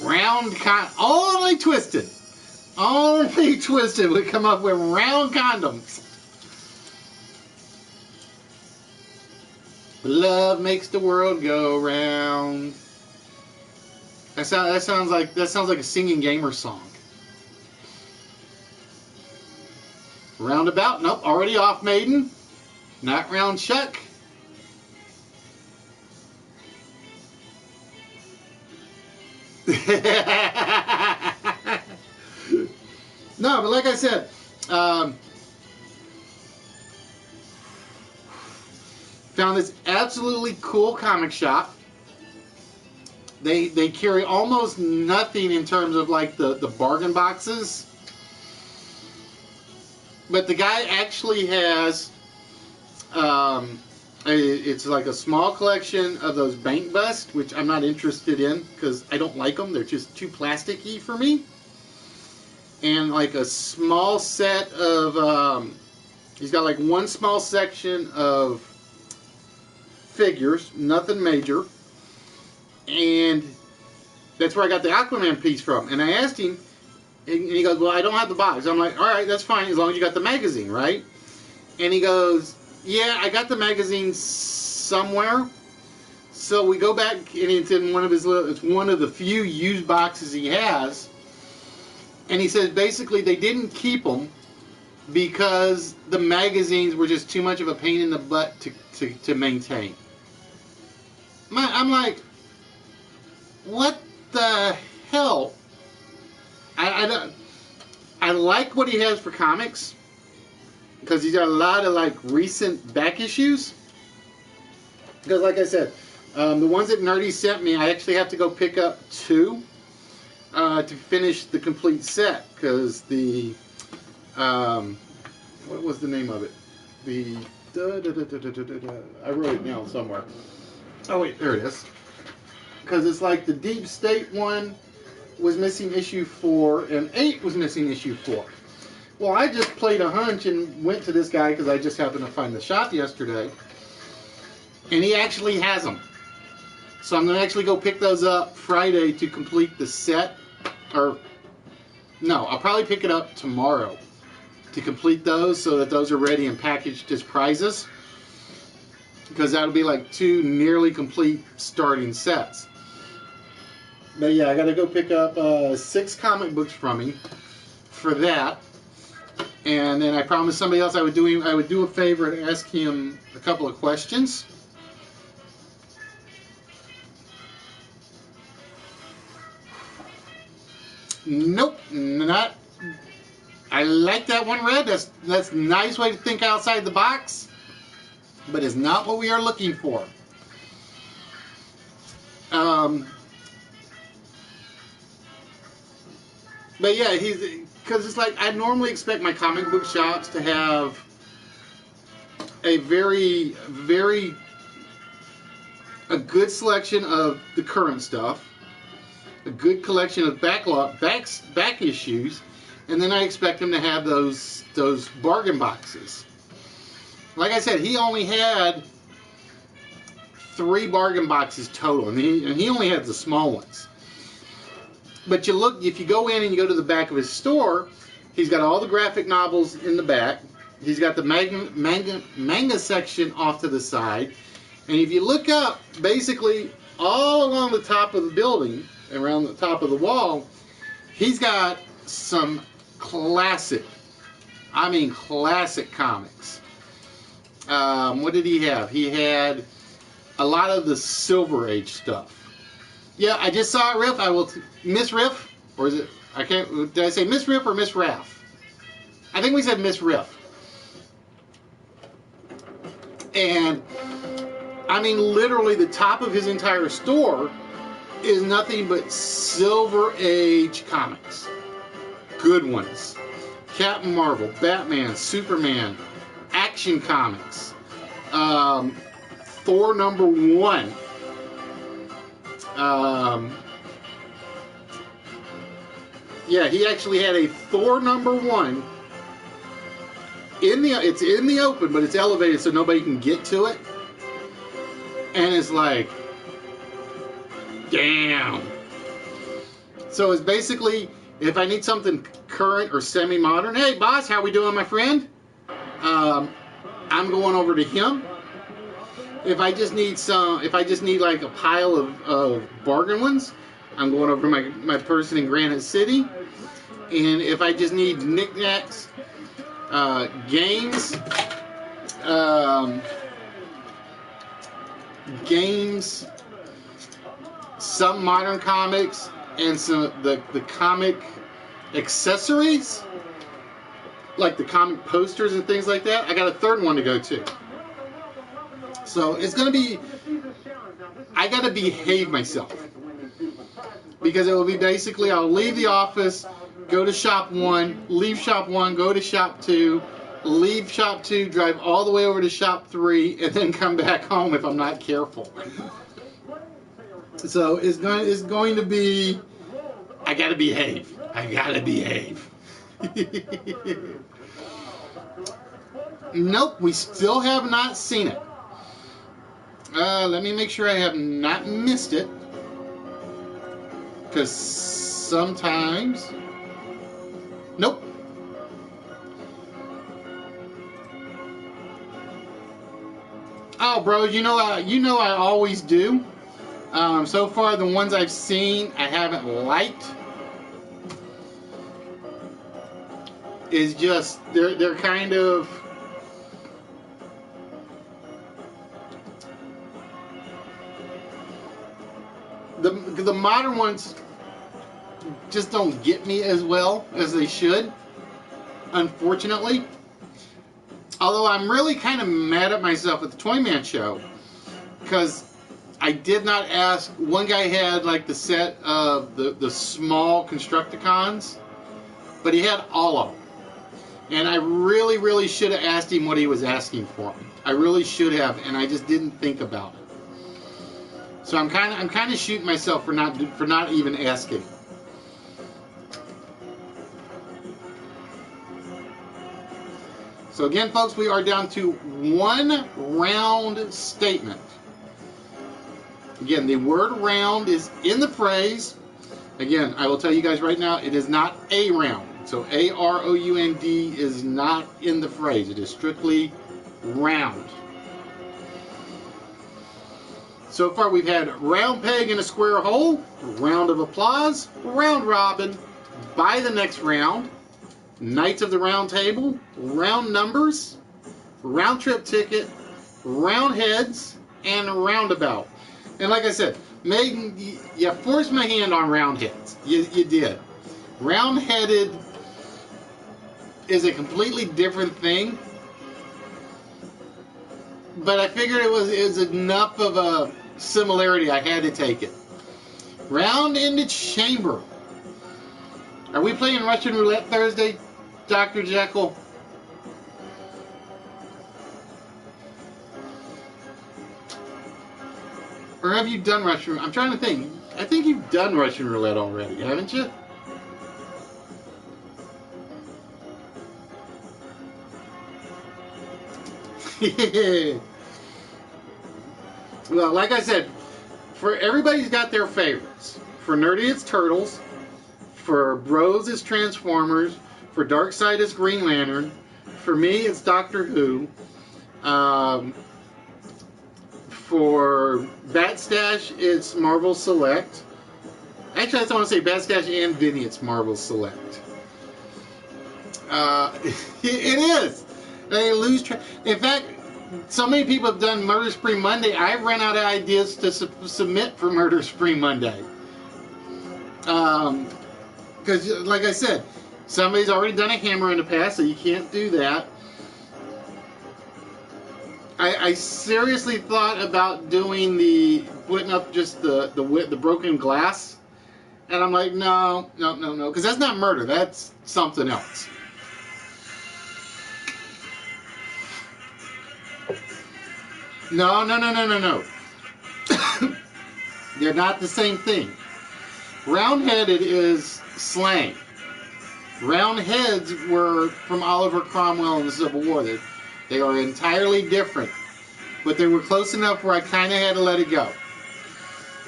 Speaker 1: Round only Twisted. Only Twisted would come up with round condoms. Love makes the world go round. That sounds like a singing gamer song. Roundabout, nope, already off, Maiden. Not round Chuck. No, but like I said, found this absolutely cool comic shop. They carry almost nothing in terms of like the bargain boxes. But the guy actually has, it's like a small collection of those bank busts, which I'm not interested in because I don't like them. They're just too plasticky for me. And like a small set of, he's got like one small section of figures, nothing major. And that's where I got the Aquaman piece from. And I asked him, and he goes, well, I don't have the box. I'm like, all right, that's fine, as long as you got the magazine, right? And he goes, yeah, I got the magazine somewhere. So we go back, and it's in one of his little, it's one of the few used boxes he has. And he says, basically, they didn't keep them because the magazines were just too much of a pain in the butt to maintain. I'm like, what the hell? I like what he has for comics. because he's got a lot of like recent back issues. Because like I said, the ones that Nerdy sent me, I actually have to go pick up 2 to finish the complete set. Because the what was the name of it? The I wrote it down somewhere. Oh wait, there it is. Because it's like the Deep State one was missing issue 4 and 8 was missing issue 4. Well, I just played a hunch and went to this guy because I just happened to find the shop yesterday, and he actually has them. So I'm gonna actually go pick those up Friday to complete the set. Or no, I'll probably pick it up tomorrow to complete those so that those are ready and packaged as prizes, because that'll be like 2 nearly complete starting sets. But yeah, I gotta go pick up 6 comic books from him for that, and then I promised somebody else I would do a favor and ask him a couple of questions. Nope, not. I like that one, Red. That's a nice way to think outside the box, but it's not what we are looking for. But yeah, because it's like I normally expect my comic book shops to have a very, very a good selection of the current stuff, a good collection of back issues, and then I expect them to have those bargain boxes. Like I said, he only had 3 bargain boxes total, and he only had the small ones. But you look, if you go in and you go to the back of his store, he's got all the graphic novels in the back. He's got the manga section off to the side. And if you look up, basically all along the top of the building, around the top of the wall, he's got some classic, I mean classic comics. What did he have? He had a lot of the Silver Age stuff. Yeah, I just saw it, Riff. Miss Riff, or is it? I can't. Did I say Miss Riff or Miss Raff? I think we said Miss Riff. And I mean, literally, the top of his entire store is nothing but Silver Age comics. Good ones. Captain Marvel, Batman, Superman, Action Comics, Thor #1. Yeah, he actually had a Thor #1 it's in the open, but it's elevated so nobody can get to it. And it's like, damn. So it's basically, if I need something current or semi-modern, hey boss, how we doing, my friend? I'm going over to him. If I just need like a pile of bargain ones, I'm going over to my person in Granite City. And if I just need knickknacks, games, some modern comics, and some the comic accessories, like the comic posters and things like that, I got a third one to go to. So it's going to be, I got to behave myself. Because it will be basically, I'll leave the office, go to shop 1, leave shop 1, go to shop 2, leave shop 2, drive all the way over to shop 3, and then come back home if I'm not careful. So it's going to be, I got to behave. I got to behave. Nope, we still have not seen it. Let me make sure I have not missed it. Because sometimes... Nope. Oh, bro, you know I always do. So far, the ones I've seen, I haven't liked. Is just, they're kind of... The modern ones just don't get me as well as they should, unfortunately. Although I'm really kind of mad at myself at the Toy Man show because I did not ask. One guy had like the set of the small Constructicons, but he had all of them. And I really, really should have asked him what he was asking for. I really should have, and I just didn't think about it. So I'm kind of shooting myself for not even asking. So again, folks, we are down to one round statement. Again, the word round is in the phrase. Again, I will tell you guys right now, it is not a round. So A-R-O-U-N-D is not in the phrase. It is strictly round. So far we've had round peg in a square hole, round of applause, round robin, by the next round, Knights of the Round Table, round numbers, round trip ticket, round heads, and roundabout. And like I said, Megan, you forced my hand on round heads. You did. Round-headed is a completely different thing. But I figured it was enough of a similarity, I had to take it. Round-ended chamber. Are we playing Russian roulette Thursday, Dr. Jekyll? Or have you done Russian roulette? I'm trying to think. I think you've done Russian roulette already, haven't you? Well, like I said, for everybody's got their favorites. For Nerdy, it's Turtles. For Bros, it's Transformers. For Darkseid, it's Green Lantern. For me, it's Doctor Who. For Bat Stash, it's Marvel Select. Actually, I just want to say Bat Stash and Vinny, it's Marvel Select. It is. They lose track. In fact, so many people have done Murder Spree Monday, I've run out of ideas to submit for Murder Spree Monday. Because, like I said, somebody's already done a hammer in the past, so you can't do that. I seriously thought about doing putting up just the broken glass, and I'm like, no, because that's not murder, that's something else. No. They're not the same thing. Round-headed is slang. Round heads were from Oliver Cromwell in the Civil War. They are entirely different. But they were close enough where I kind of had to let it go.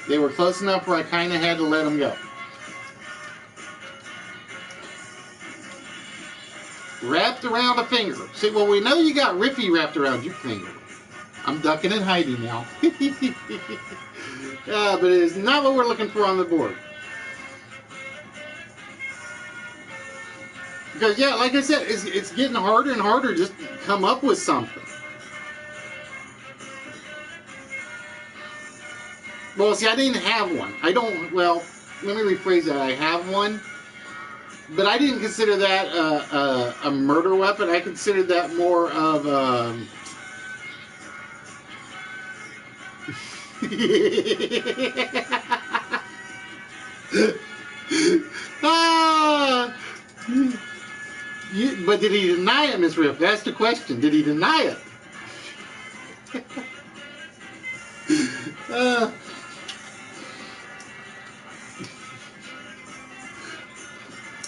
Speaker 1: They were close enough where I kind of had to let them go. Wrapped around a finger. See, well, we know you got Riffy wrapped around your finger. I'm ducking and hiding now. But it is not what we're looking for on the board. Because, yeah, like I said, it's getting harder and harder just to come up with something. Well, see, I didn't have one. Well, let me rephrase that. I have one. But I didn't consider that a murder weapon. I considered that more of but did he deny it, Miss Riff? That's the question. Did he deny it?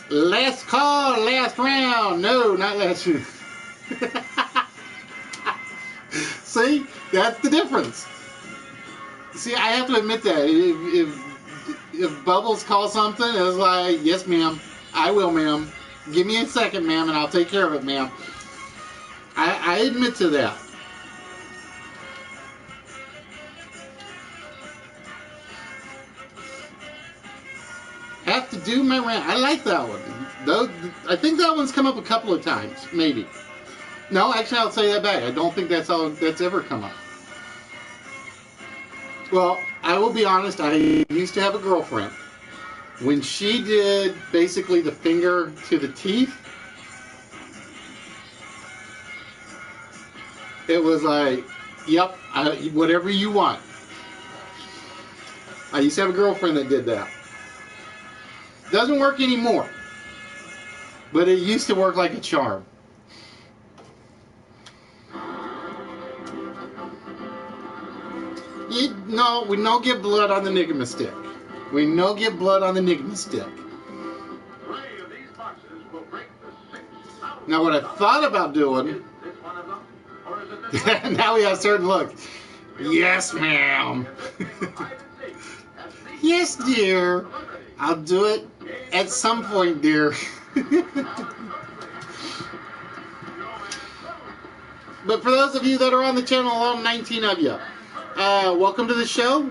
Speaker 1: Last call, last round. No, not last round. See, that's the difference. See, I have to admit that if Bubbles calls something, it's like, yes, ma'am, I will, ma'am. Give me a second, ma'am, and I'll take care of it, ma'am. I admit to that. Have to do my round. I like that one. Though I think that one's come up a couple of times, maybe. No, actually, I'll say that back. I don't think that's ever come up. Well, I will be honest. I used to have a girlfriend. When she did basically the finger to the teeth, It was like, yep, whatever you want. I used to have a girlfriend that did that. Doesn't work anymore, but it used to work like a charm. No, we no get blood on the Enigma stick. We no get blood on the Enigma stick. Now what I thought about doing, now we have a certain look. Yes, ma'am. Yes, dear. I'll do it at some point, dear. But for those of you that are on the channel, all 19 of you, welcome to the show.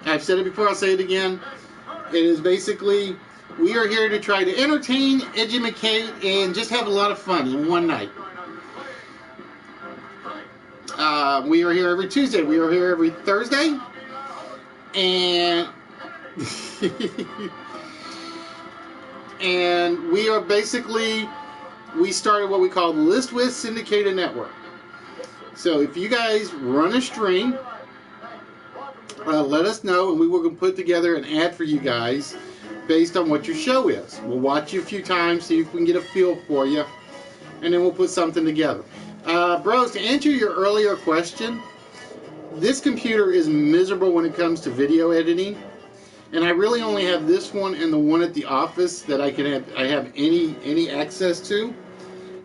Speaker 1: I've said it before, I'll say it again. It is basically, we are here to try to entertain, educate, and just have a lot of fun in one night. We are here every Tuesday. We are here every Thursday. And and we are basically, we started what we call the List With Syndicated Network. So if you guys run a stream, let us know, and we will put together an ad for you guys based on what your show is. We'll watch you a few times, see if we can get a feel for you, and then we'll put something together. Bros, to answer your earlier question, this computer is miserable when it comes to video editing, and I really only have this one and the one at the office that I have any access to.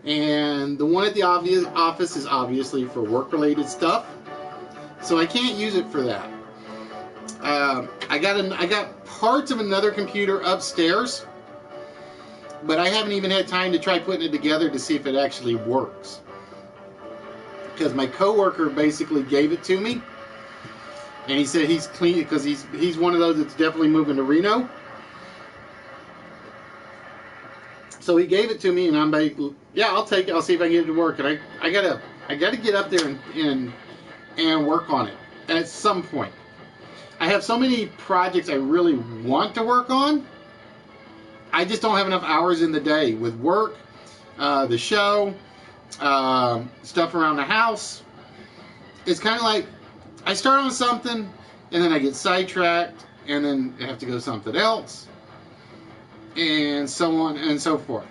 Speaker 1: And the one at the office is obviously for work-related stuff, so I can't use it for that. I got parts of another computer upstairs, but I haven't even had time to try putting it together to see if it actually works. Because my coworker basically gave it to me, and he said he's clean because he's one of those that's definitely moving to Reno. So he gave it to me, and I'm like, yeah, I'll take it. I'll see if I can get it to work. And I gotta get up there and work on it at some point. I have so many projects I really want to work on. I just don't have enough hours in the day with work, the show, stuff around the house. It's kind of like I start on something, and then I get sidetracked, and then I have to go to something else, and so on and so forth.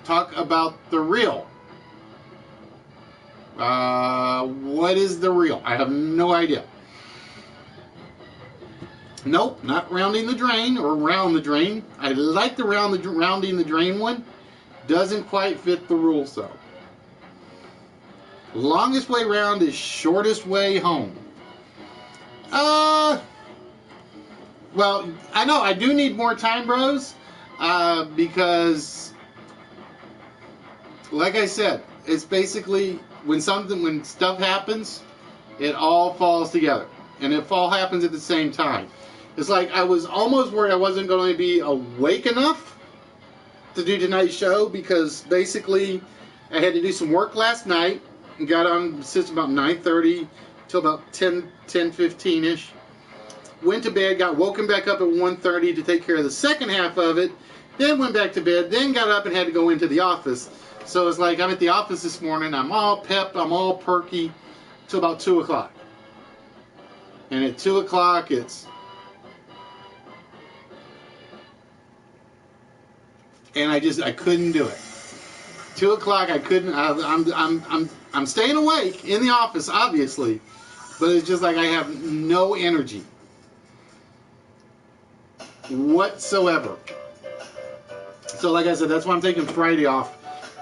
Speaker 1: Talk about the real. What is the real? I have no idea. Nope, not rounding the drain or round the drain. I like the rounding the drain one. Doesn't quite fit the rules though. Longest way round is shortest way home. Well, I know I do need more time, bros, because, like I said, it's basically when stuff happens, it all falls together, and it all happens at the same time. It's like I was almost worried I wasn't going to be awake enough to do tonight's show, because basically I had to do some work last night and got on the system about 9:30 till about 10:15ish. Went to bed, got woken back up at 1:30 to take care of the second half of it, then went back to bed, then got up and had to go into the office. So it's like I'm at the office this morning, I'm all pepped, I'm all perky, till about 2 o'clock. And at 2 o'clock it's... And I couldn't do it. 2 o'clock I couldn't, I'm staying awake in the office, obviously, but it's just like I have no energy whatsoever. So like I said, that's why I'm taking Friday off,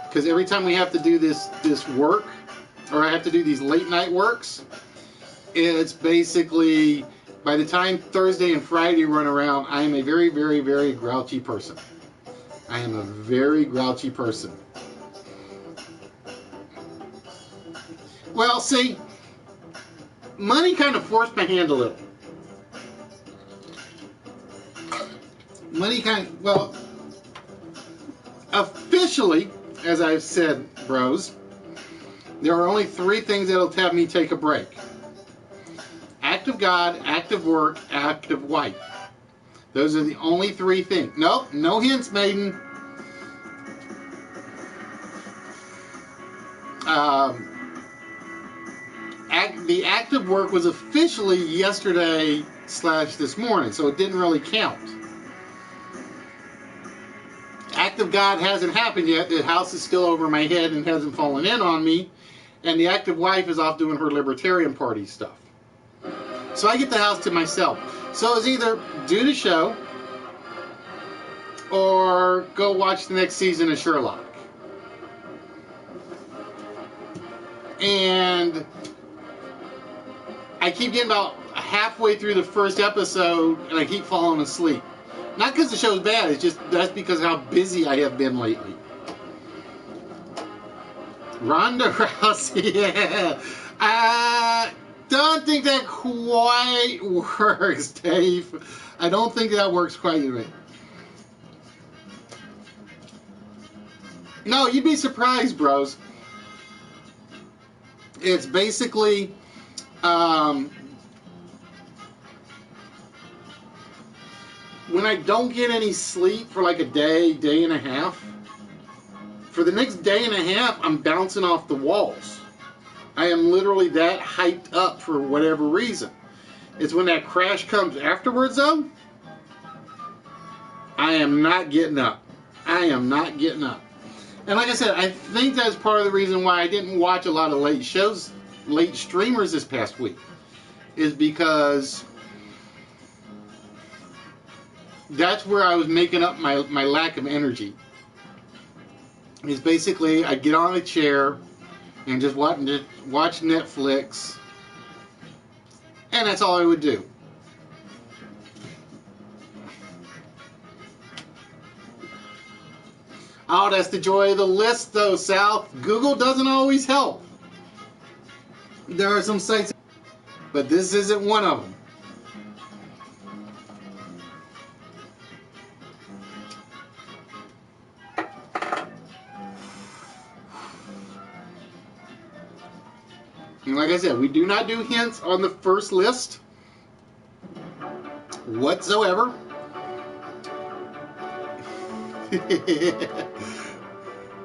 Speaker 1: because every time we have to do this work, or I have to do these late night works, it's basically, by the time Thursday and Friday run around, I am a very, very, very grouchy person. I am a very grouchy person. Well, see, money kind of forced my hand a little. Well, officially, as I've said, bros, there are only 3 things that'll have me take a break. Act of God, act of work, act of wife. Those are the only 3 things. Nope, no hints, maiden. The active work was officially yesterday / this morning, so it didn't really count. Active God hasn't happened yet. The house is still over my head and hasn't fallen in on me. And the active wife is off doing her libertarian party stuff. So I get the house to myself. So it's either do the show or go watch the next season of Sherlock. And I keep getting about halfway through the first episode and I keep falling asleep. Not because the show's bad, it's just that's because of how busy I have been lately. Ronda Rousey, yeah. I don't think that quite works, Dave. I don't think that works quite right. No, you'd be surprised, bros. It's basically when I don't get any sleep for like a day and a half, for the next day and a half, I'm bouncing off the walls. I am literally that hyped up for whatever reason. It's when that crash comes afterwards, though, I am not getting up. I am not getting up. And like I said, I think that's part of the reason why I didn't watch a lot of late streamers this past week, is because that's where I was making up my lack of energy. Is basically I'd get on a chair and just watch Netflix, and that's all I would do. Oh, that's the joy of the list, though, Sal. Google doesn't always help. There are some sites, but this isn't one of them. And like I said, we do not do hints on the first list whatsoever.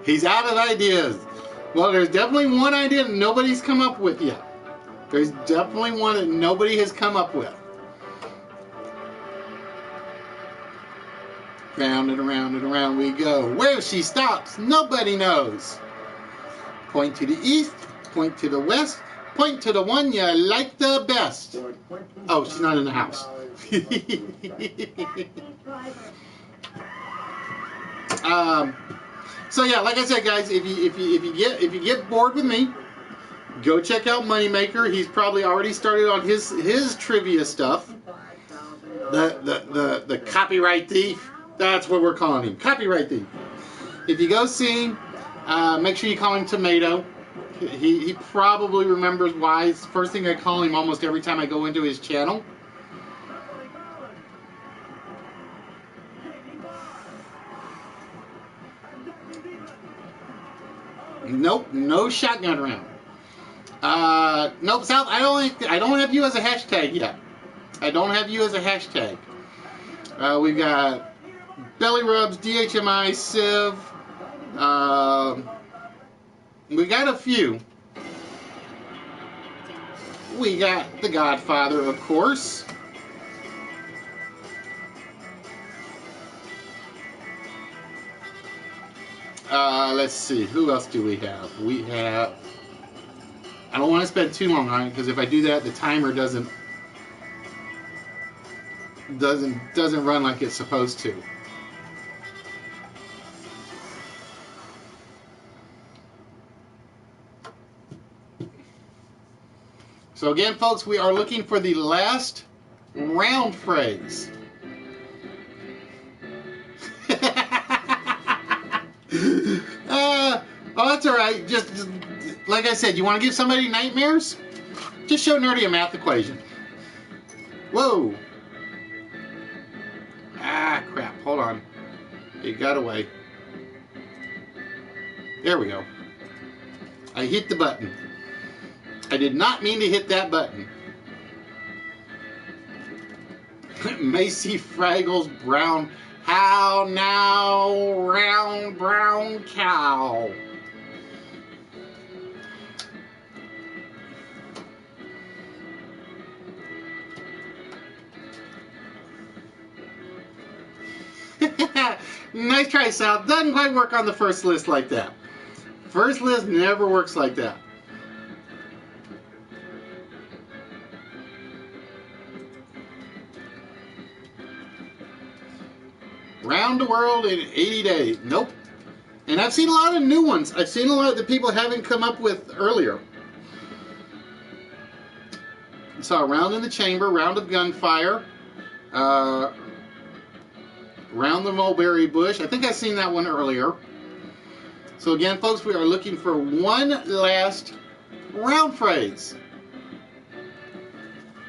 Speaker 1: He's out of ideas. Well, there's definitely one idea that nobody's come up with yet. There's definitely one that nobody has come up with. Round and around we go. Where she stops, nobody knows. Point to the east, point to the west, point to the one you like the best. Oh, she's not in the house. So yeah, like I said, guys, if you get bored with me, go check out Moneymaker. He's probably already started on his trivia stuff. The copyright thief. That's what we're calling him, copyright thief. If you go see him, make sure you call him Tomato. He probably remembers why. It's the first thing I call him almost every time I go into his channel. Nope, no shotgun round. Nope, South. I don't have you as a hashtag yet. I don't have you as a hashtag. We've got Belly Rubs, DHMI, Civ. We got a few. We got The Godfather, of course. Let's see, who else do we have? We have, I don't want to spend too long on it, because if I do that, the timer doesn't run like it's supposed to. So again, folks, we are looking for the last round phrase. Oh, that's all right. Just like I said, you want to give somebody nightmares? Just show Nerdy a math equation. Whoa. Ah, crap. Hold on. It got away. There we go. I hit the button. I did not mean to hit that button. Macy Fraggles Brown. How now, round brown cow. Nice try, Sal. Doesn't quite work on the first list like that. First list never works like that. Round the world in 80 days. Nope. And I've seen a lot of new ones. I've seen a lot that people haven't come up with earlier. So round in the chamber, round of gunfire, round the mulberry bush. I think I've seen that one earlier. So again, folks, we are looking for one last round phrase.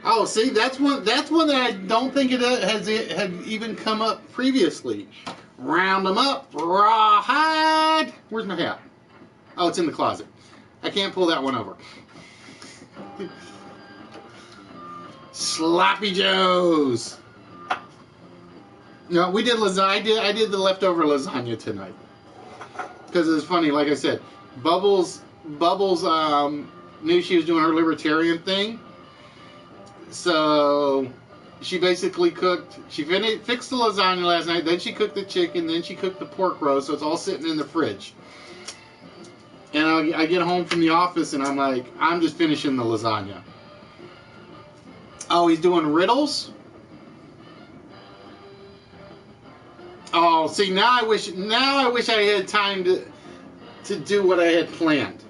Speaker 1: Oh, see, that's one that I don't think it had even come up previously. Round them up, rawhide. Where's my hat? Oh, it's in the closet. I can't pull that one over. Sloppy Joes. No, we did lasagna. I did the leftover lasagna tonight because it's funny. Like I said, Bubbles knew she was doing her libertarian thing. So she basically cooked, fixed the lasagna last night, then she cooked the chicken, then she cooked the pork roast, so it's all sitting in the fridge. And I get home from the office and I'm like, I'm just finishing the lasagna. Oh, he's doing riddles? Oh, see, now I wish I had time to do what I had planned.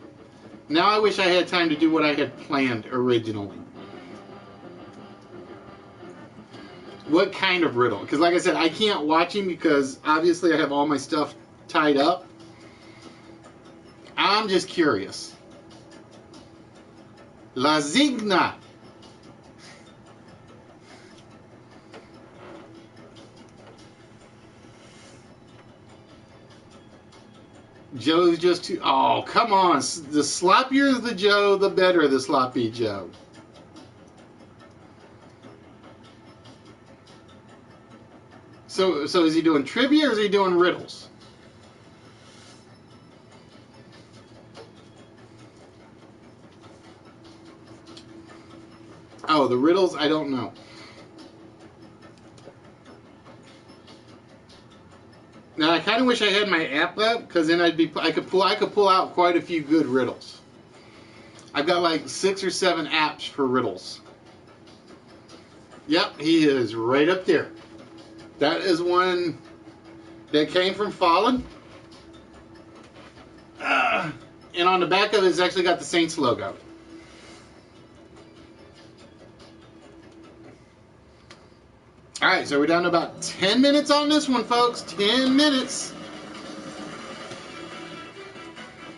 Speaker 1: Now I wish I had time to do what I had planned originally. What kind of riddle? Because like I said, I can't watch him because obviously I have all my stuff tied up. I'm just curious. Lasagna. Joe's just too... Oh, come on. The sloppier the Joe, the better the sloppy Joe. So is he doing trivia or is he doing riddles? Oh, the riddles, I don't know. Now I kind of wish I had my app up because then I could pull out quite a few good riddles. I've got like 6 or 7 apps for riddles. Yep, he is right up there. That is one that came from Fallen. And on the back of it, it's actually got the Saints logo. Alright, so we're down to about 10 minutes on this one, folks. 10 minutes.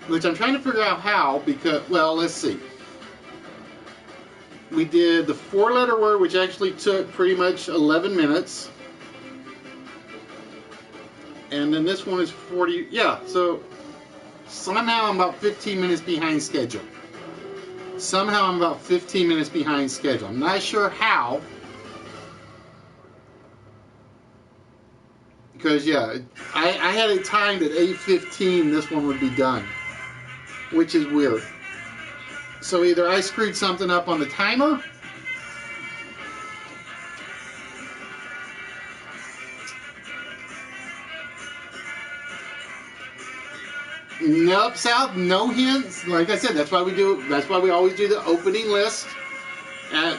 Speaker 1: Which I'm trying to figure out how, because, well, let's see. We did the 4-letter word, which actually took pretty much 11 minutes. And then this one is 40, yeah, so somehow I'm about 15 minutes behind schedule. Somehow I'm about 15 minutes behind schedule. I'm not sure how. Because, yeah, I had it timed at 8:15 this one would be done. Which is weird. So either I screwed something up on the timer, nope, South, no hints. Like I said, that's why we always do the opening list.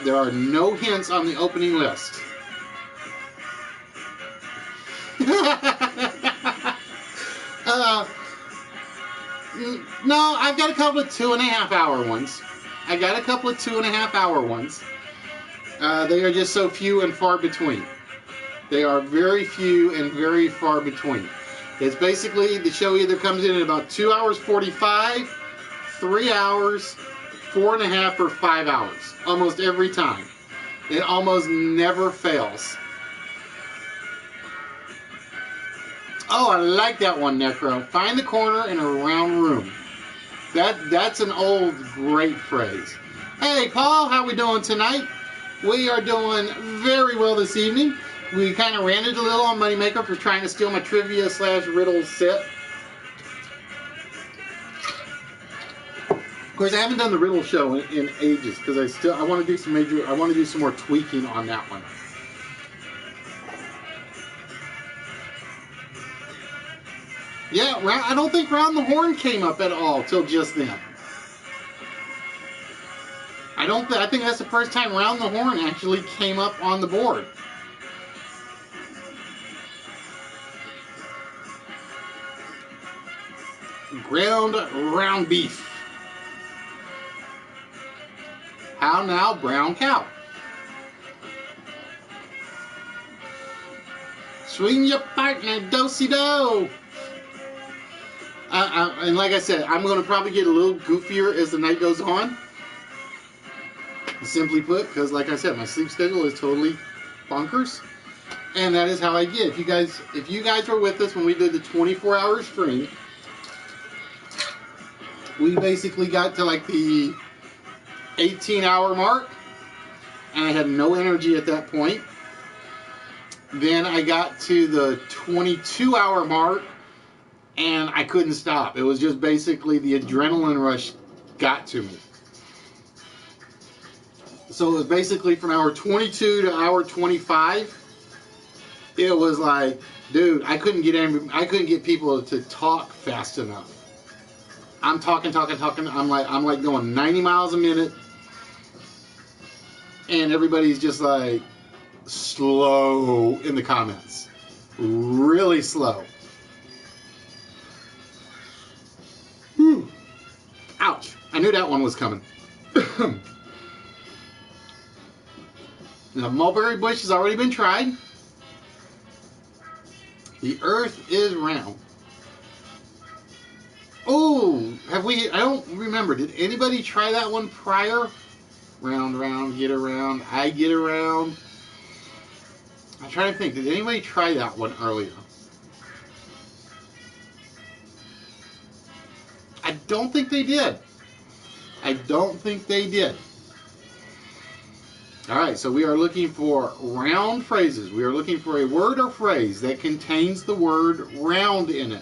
Speaker 1: There are no hints on the opening list. No, I've got a couple of 2.5-hour ones. They are just so few and far between. They are very few and very far between. It's basically, the show either comes in at about 2 hours 45, 3 hours, 4.5, or 5 hours. Almost every time. It almost never fails. Oh, I like that one, Necro. Find the corner in a round room. That's an old, great phrase. Hey, Paul, how we doing tonight? We are doing very well this evening. We kind of ranted a little on Moneymaker for trying to steal my trivia / riddle set. Of course, I haven't done the riddle show in ages because I want to do some more tweaking on that one. Yeah, I don't think Round the Horn came up at all till just then. I think that's the first time Round the Horn actually came up on the board. Ground beef. How now, brown cow? Swing your partner, do-si-do. And like I said, I'm going to probably get a little goofier as the night goes on. Simply put, because like I said, my sleep schedule is totally bonkers. And that is how I get. If you guys were with us when we did the 24-hour stream, we basically got to like the 18-hour mark, and I had no energy at that point. Then I got to the 22-hour mark, and I couldn't stop. It was just basically the adrenaline rush got to me. So it was basically from hour 22 to hour 25. It was like, dude, I couldn't get people to talk fast enough. I'm talking. I'm like going 90 miles a minute, and everybody's just like slow in the comments, really slow. Whew. Ouch! I knew that one was coming. Now, mulberry bush has already been tried. The earth is round. Oh, have we? I don't remember. Did anybody try that one prior? Round, round, get around. I get around. I'm trying to think. Did anybody try that one earlier? I don't think they did. All right, so we are looking for round phrases. We are looking for a word or phrase that contains the word round in it.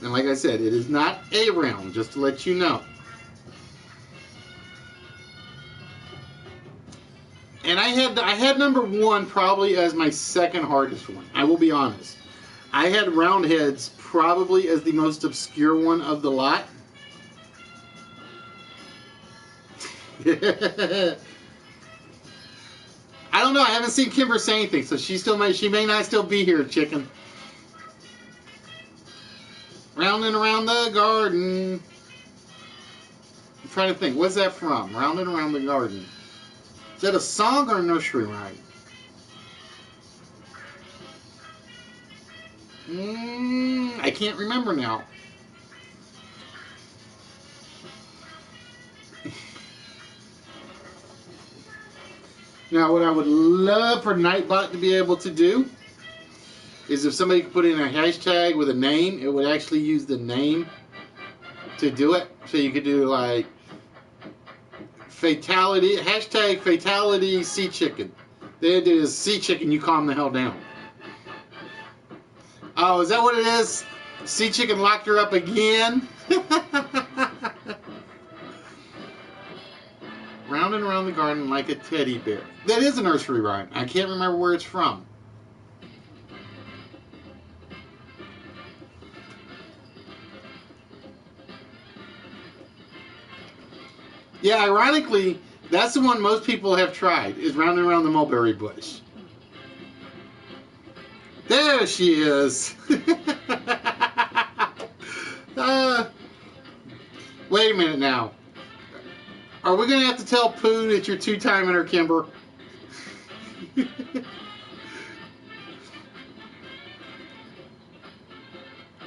Speaker 1: And like I said, it is not a round, just to let you know. And I had number one probably as my second hardest one. I will be honest. I had roundheads probably as the most obscure one of the lot. I don't know. I haven't seen Kimber say anything, so she may not still be here, chicken. Round and around the garden. I'm trying to think. What's that from? Round and around the garden. Is that a song or a nursery rhyme? I can't remember now. Now, what I would love for Nightbot to be able to do is if somebody could put in a hashtag with a name, it would actually use the name to do it. So you could do like fatality, hashtag fatality sea chicken. Then it is sea chicken, you calm the hell down. Oh, is that what it is? Sea chicken locked her up again? Round and around the garden like a teddy bear. That is a nursery rhyme. I can't remember where it's from. Yeah, ironically, that's the one most people have tried, is round and around the mulberry bush. There she is. Wait a minute now. Are we going to have to tell Pooh that you're two-timing her, Kimber?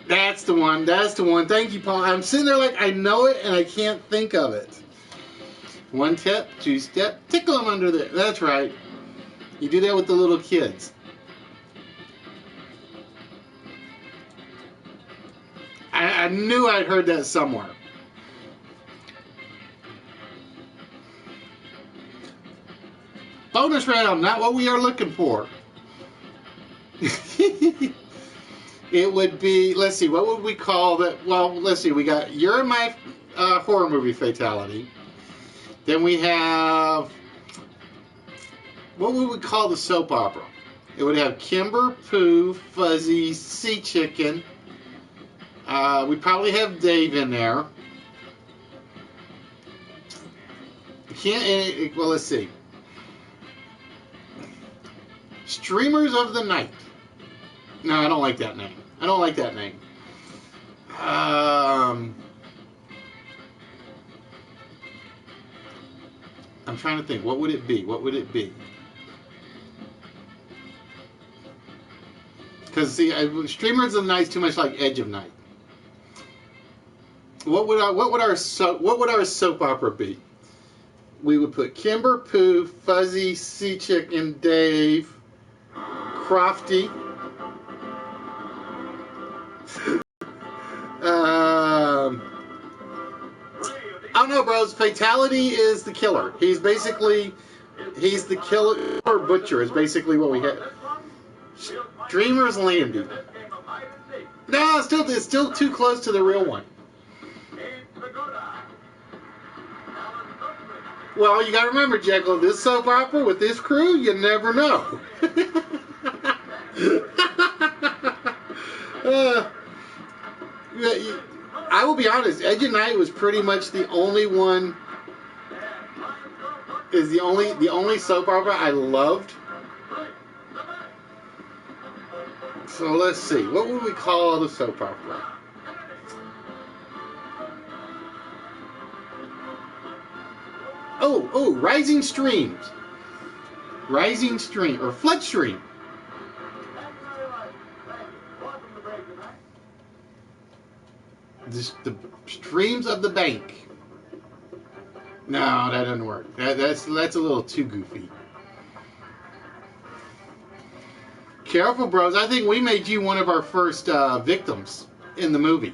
Speaker 1: That's the one. That's the one. Thank you, Paul. I'm sitting there like I know it and I can't think of it. One step, two step, tickle them under there. That's right. You do that with the little kids. I knew I'd heard that somewhere. Bonus round, not what we are looking for. It would be, let's see, what would we call that? Well, let's see, we got You're in My Horror Movie Fatality. Then we have, what would we call the soap opera? It would have Kimber, Pooh, Fuzzy, Sea Chicken, We probably have Dave in there. Well, let's see. Streamers of the Night. No, I don't like that name. I don't like that name. I'm trying to think. What would it be? What would it be? Because see, Streamers of the Night is too much like Edge of Night. What would our soap opera be? We would put Kimber, Pooh, Fuzzy, Sea-Chick, and Dave, Crofty. I don't know, bros. Fatality is the killer. He's the killer or butcher is basically what we have. Dreamer's Landing. No, it's still too close to the real one. Well, you got to remember, Jekyll, this soap opera with this crew, you never know. I will be honest, Edge of Night was pretty much the only one, is the only soap opera I loved. So let's see, what would we call the soap opera? Oh, Rising Streams. Rising Stream, or Flood Stream. The Streams of the Bank. No, that doesn't work. That's a little too goofy. Careful, bros. I think we made you one of our first victims in the movie.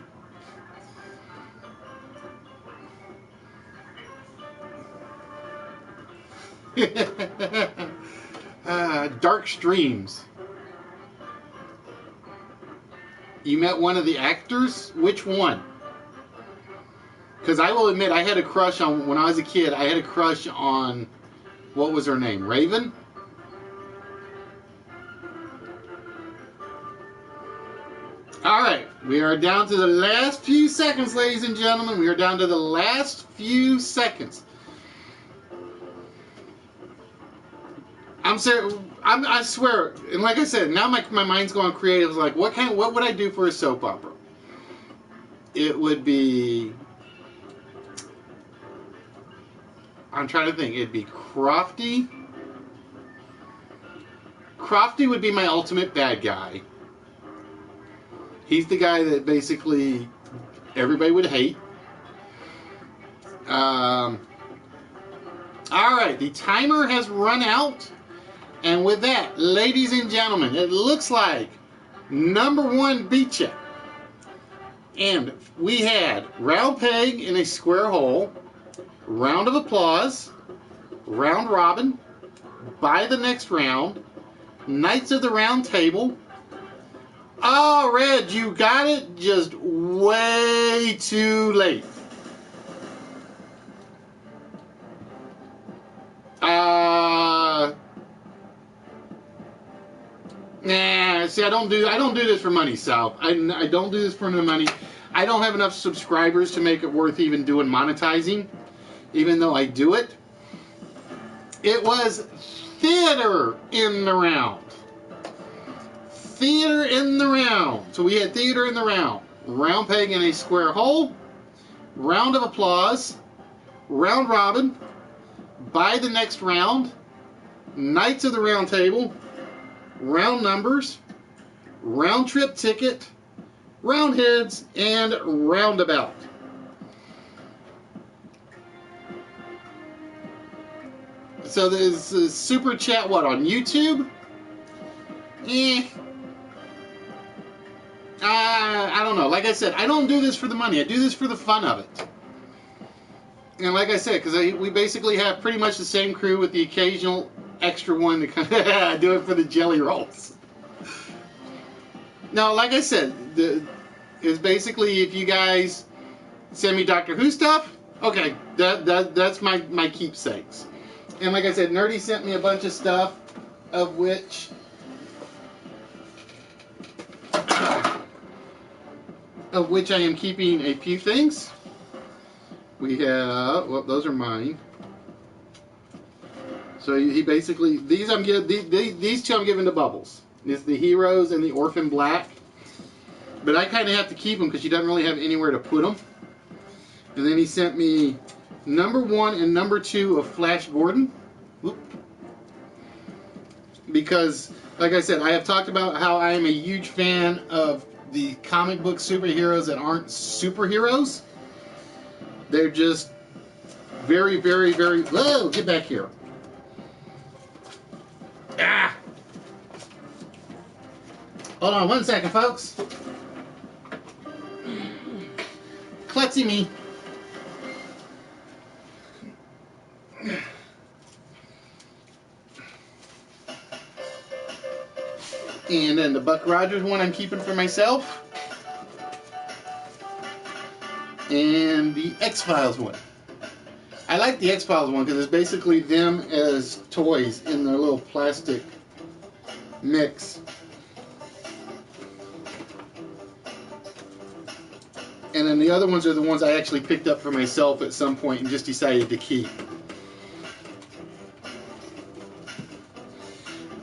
Speaker 1: Dark Streams. You met one of the actors? Which one? Because I will admit, I had a crush on, when I was a kid, I had a crush on, what was her name? Raven? Alright, we are down to the last few seconds, ladies and gentlemen. We are down to the last few seconds. I swear, and like I said, now my mind's going creative. Like, what would I do for a soap opera? It would be, I'm trying to think. It'd be Crofty. Crofty would be my ultimate bad guy. He's the guy that basically everybody would hate. All right, the timer has run out. And with that, ladies and gentlemen, it looks like number one beat ya. And we had round peg in a square hole, round of applause, round robin, by the next round, Knights of the Round Table. Oh, Red, you got it just way too late. Nah, see, I don't do this for money, Sal. I don't do this for the money. I don't have enough subscribers to make it worth even doing monetizing, even though I do it. It was theater in the round. Theater in the round. So we had theater in the round. Round peg in a square hole. Round of applause. Round robin. By the next round. Knights of the Round Table. Round numbers. Round trip ticket. Round heads. And roundabout. So there's a super chat, what, on YouTube? I don't know. Like I said, I don't do this for the money. I do this for the fun of it. And like I said, because we basically have pretty much the same crew with the occasional extra one to kind of do it for the jelly rolls. No, like I said, is basically if you guys send me Doctor Who stuff, okay, that's my keepsakes. And like I said, Nerdy sent me a bunch of stuff, of which of which I am keeping a few things. We have, well, those are mine. So he basically, these I'm giving, these two I'm giving to Bubbles. It's the Heroes and the Orphan Black. But I kind of have to keep them because she doesn't really have anywhere to put them. And then he sent me number 1 and number 2 of Flash Gordon. Whoop. Because, like I said, I have talked about how I am a huge fan of the comic book superheroes that aren't superheroes. They're just very, very, very... Whoa, get back here. Ah! Hold on 1 second, folks. Klutzy me. And then the Buck Rogers one I'm keeping for myself. And the X-Files one. I like the X-Files one because it's basically them as toys in their little plastic mix. And then the other ones are the ones I actually picked up for myself at some point and just decided to keep.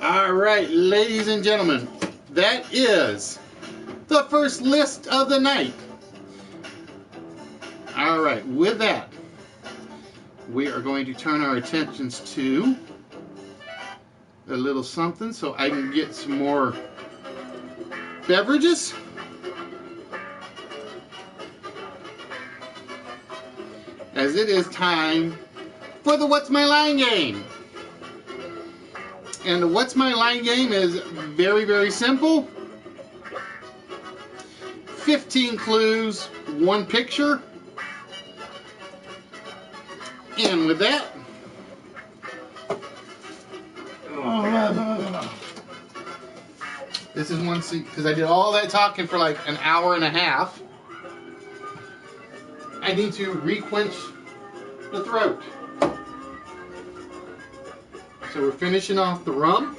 Speaker 1: Alright, ladies and gentlemen, that is the first list of the night. Alright, with that, we are going to turn our attentions to a little something so I can get some more beverages. As it is time for the What's My Line game. And the What's My Line game is very, very simple. 15 clues, 1 picture. And with that, this is one seat, because I did all that talking for like an hour and a half. I need to re-quench the throat. So we're finishing off the rum.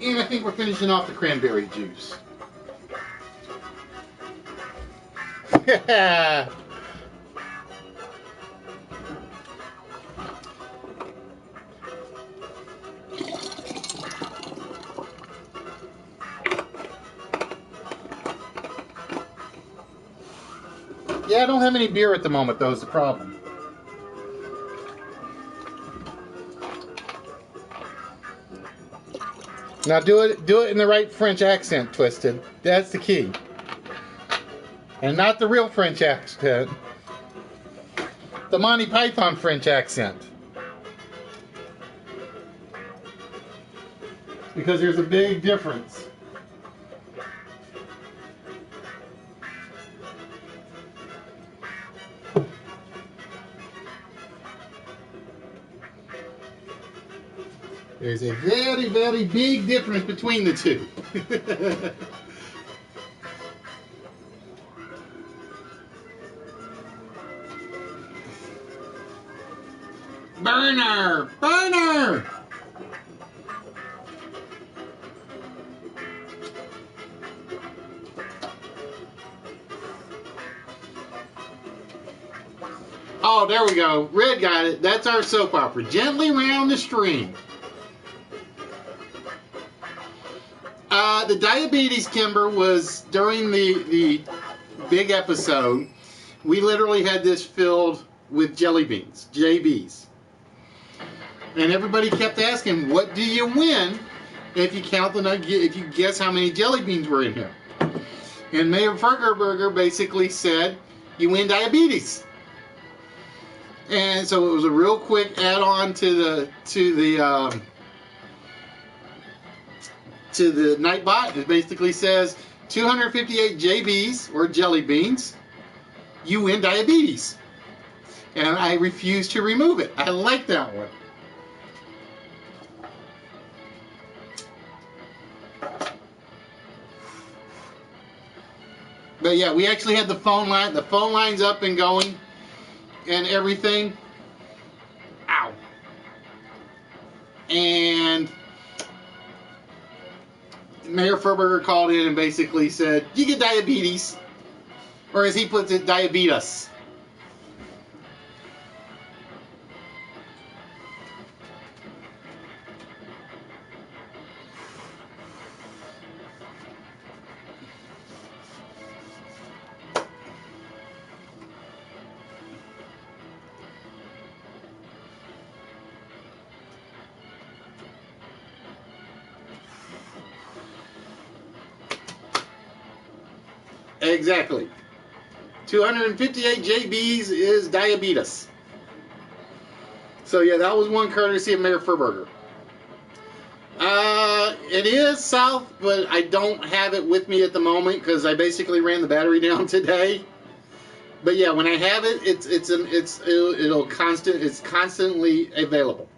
Speaker 1: And I think we're finishing off the cranberry juice. Yeah, I don't have any beer at the moment, though, is the problem. Now do it in the right French accent, Twisted. That's the key. And not the real French accent. The Monty Python French accent. Because there's a big difference. There's a very, very big difference between the two. Burner! Burner! Oh, there we go. Red got it. That's our soap opera. Gently Round the Stream. The diabetes, Kimber, was during the big episode. We literally had this filled with jelly beans, JBs. And everybody kept asking, what do you win if you count if you guess how many jelly beans were in here? And Mayor Fergerberger basically said, you win diabetes. And so it was a real quick add-on to the Nightbot. It basically says 258 JBs or jelly beans, you win diabetes. And I refuse to remove it. I like that one. But yeah, we actually had the phone line. The phone line's up and going and everything. Ow. And Mayor Furberger called in and basically said, you get diabetes. Or as he puts it, diabetes. Exactly. 258 JBs is diabetes. So yeah, that was one courtesy of Mayor Furberger. It is south, but I don't have it with me at the moment because I basically ran the battery down today. But yeah, when I have it, it's constantly available.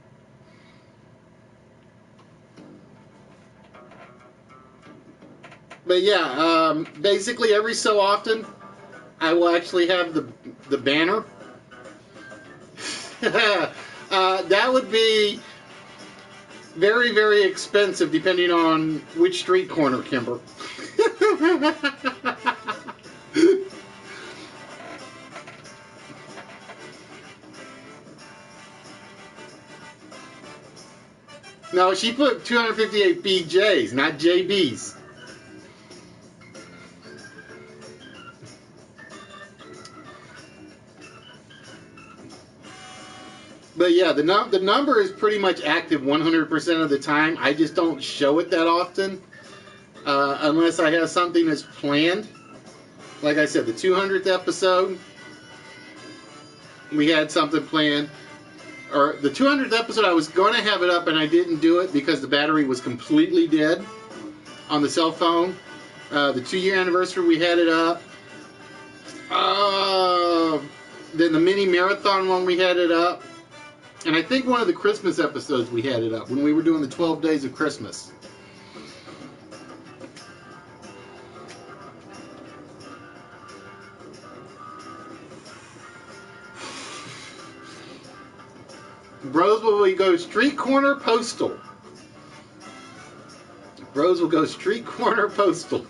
Speaker 1: But yeah, basically every so often, I will actually have the banner. That would be very, very expensive depending on which street corner, Kimber. No, she put 258 BJs, not JBs. But yeah, the number is pretty much active 100% of the time. I just don't show it that often unless I have something that's planned. Like I said, the 200th episode, we had something planned. Or the 200th episode, I was going to have it up and I didn't do it because the battery was completely dead on the cell phone. The 2-year anniversary, we had it up. Then the mini marathon one, we had it up. And I think one of the Christmas episodes we had it up when we were doing the 12 days of Christmas. Bros will go street corner postal. Bros will go street corner postal.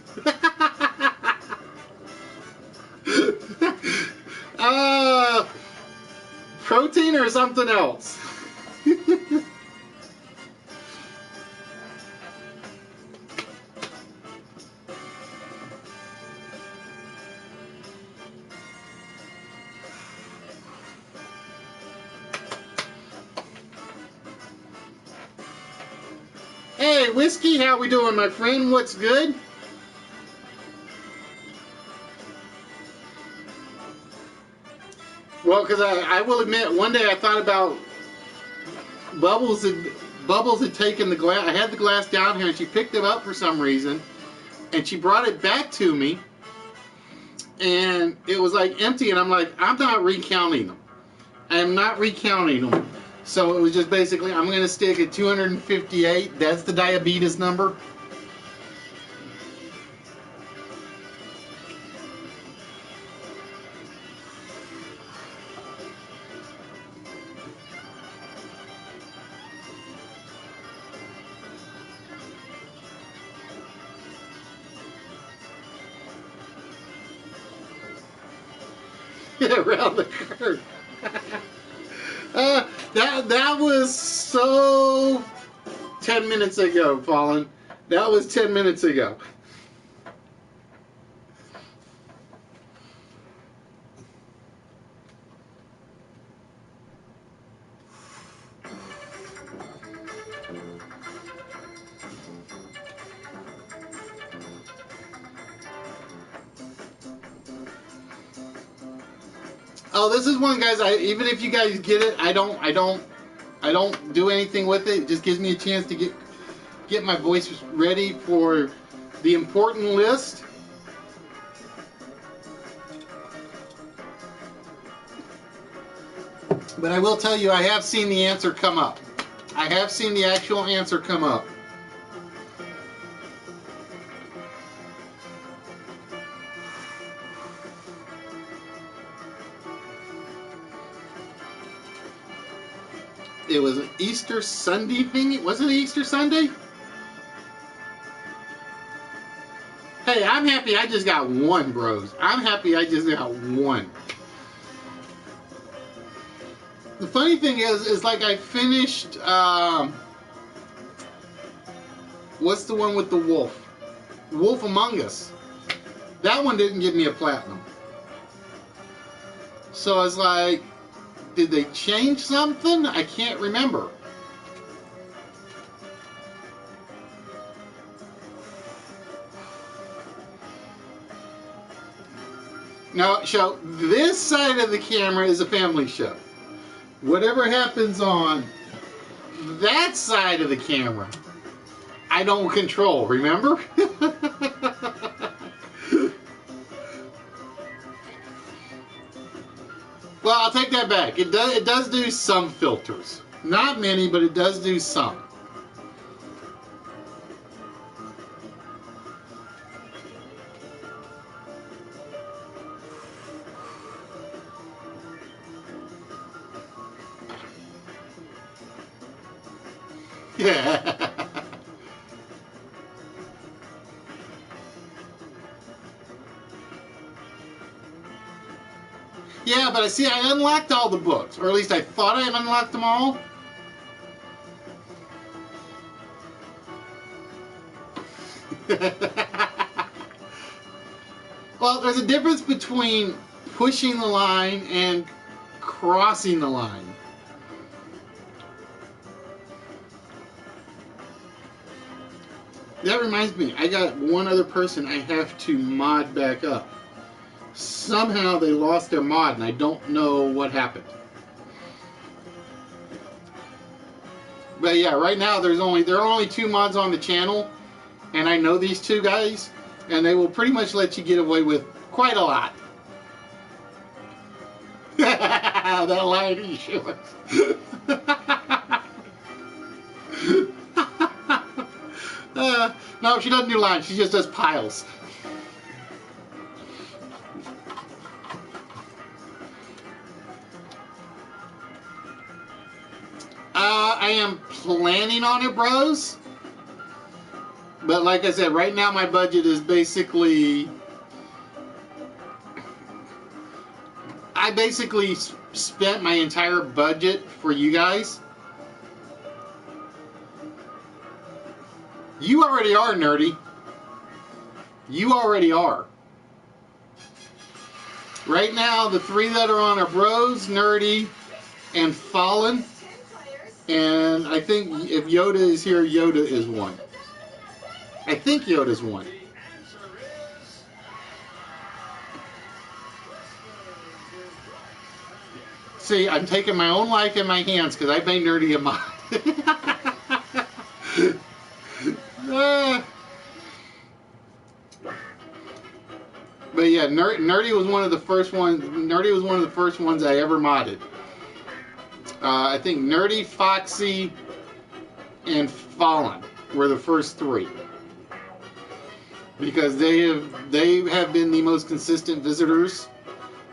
Speaker 1: Protein or something else? Hey, Whiskey, how we doing, my friend? What's good? Well, because I will admit, one day I thought about Bubbles had taken the glass. I had the glass down here, and she picked it up for some reason, and she brought it back to me, and it was like empty, and I'm like, I'm not recounting them. I am not recounting them. So it was just basically, I'm going to stick at 258. That's the diabetes number. Around the curve. That was so 10 minutes ago, Fallen. That was 10 minutes ago. Oh, this is one, guys. Even if you guys get it, I don't do anything with it. It just gives me a chance to get my voice ready for the important list. But I will tell you, I have seen the answer come up. I have seen the actual answer come up. it was an Easter Sunday thing. Wasn't it Easter Sunday? Hey, I'm happy I just got one, bros. I'm happy I just got one. The funny thing is like I finished, what's the one with the wolf? Wolf Among Us. That one didn't give me a platinum. So I was like, did they change something? I can't remember. Now, show this side of the camera is a family show. Whatever happens on that side of the camera, I don't control, remember? Well, I'll take that back. It does do some filters. Not many, but it does do some. Yeah. Yeah, but I see I unlocked all the books, or at least I thought I had unlocked them all. Well, there's a difference between pushing the line and crossing the line. That reminds me, I got one other person I have to mod back up. Somehow they lost their mod and I don't know what happened. But yeah, right now there are only 2 mods on the channel, and I know these 2 guys, and they will pretty much let you get away with quite a lot. That line he shows. No, she doesn't do lines. She just does piles. I am planning on it, bros. But like I said, right now my budget is basically... I basically spent my entire budget for you guys. You already are, Nerdy. You already are. Right now, the 3 that are on are Bros, Nerdy, and Fallen. And I think if Yoda is here, Yoda is 1. I think Yoda's 1. See, I'm taking my own life in my hands because I made Nerdy a mod. But yeah, Nerdy was one of the first ones. Nerdy was one of the first ones I ever modded. I think Nerdy, Foxy, and Fallen were the first 3 because they have been the most consistent visitors.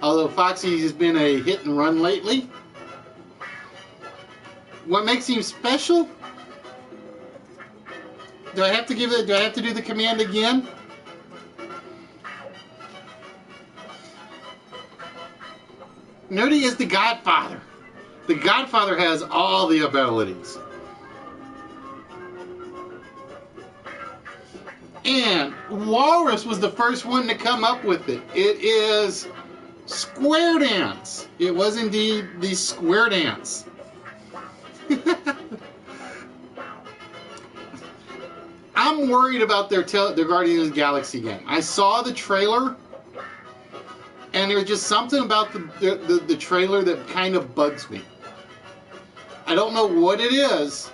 Speaker 1: Although Foxy has been a hit and run lately. What makes him special? Do I have to give it? Do I have to do the command again? Nerdy is the Godfather. The Godfather has all the abilities. And Walrus was the first one to come up with it. It is Square Dance. It was indeed the Square Dance. I'm worried about their Guardians of the Galaxy game. I saw the trailer, and there's just something about the trailer that kind of bugs me. I don't know what it is,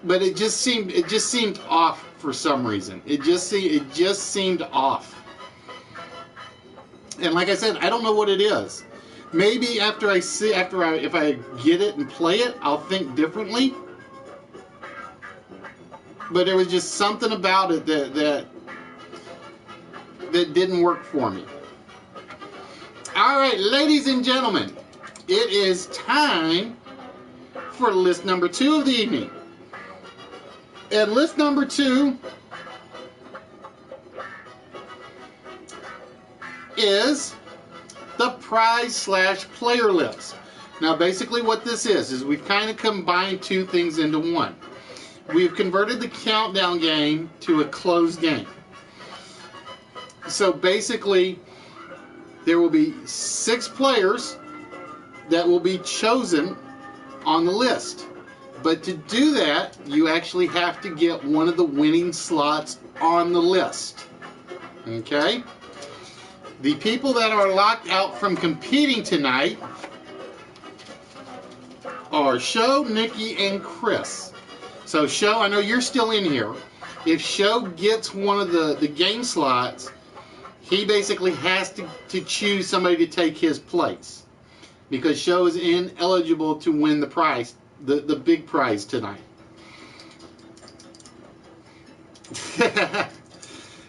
Speaker 1: but it just seemed off for some reason. It just seemed off. And like I said, I don't know what it is. Maybe if I get it and play it, I'll think differently. But there was just something about it that didn't work for me. All right, ladies and gentlemen, it is time for list number 2 of the evening. And list number 2 is the prize/player list. Now basically what this is we've kind of combined two things into one. We've converted the countdown game to a closed game. So basically there will be 6 players that will be chosen on the list. But to do that, you actually have to get one of the winning slots on the list. Okay? The people that are locked out from competing tonight are Sho, Nikki, and Chris. So Sho, I know you're still in here. If Sho gets one of the game slots, he basically has to choose somebody to take his place, because Sho is ineligible to win the prize, the big prize tonight.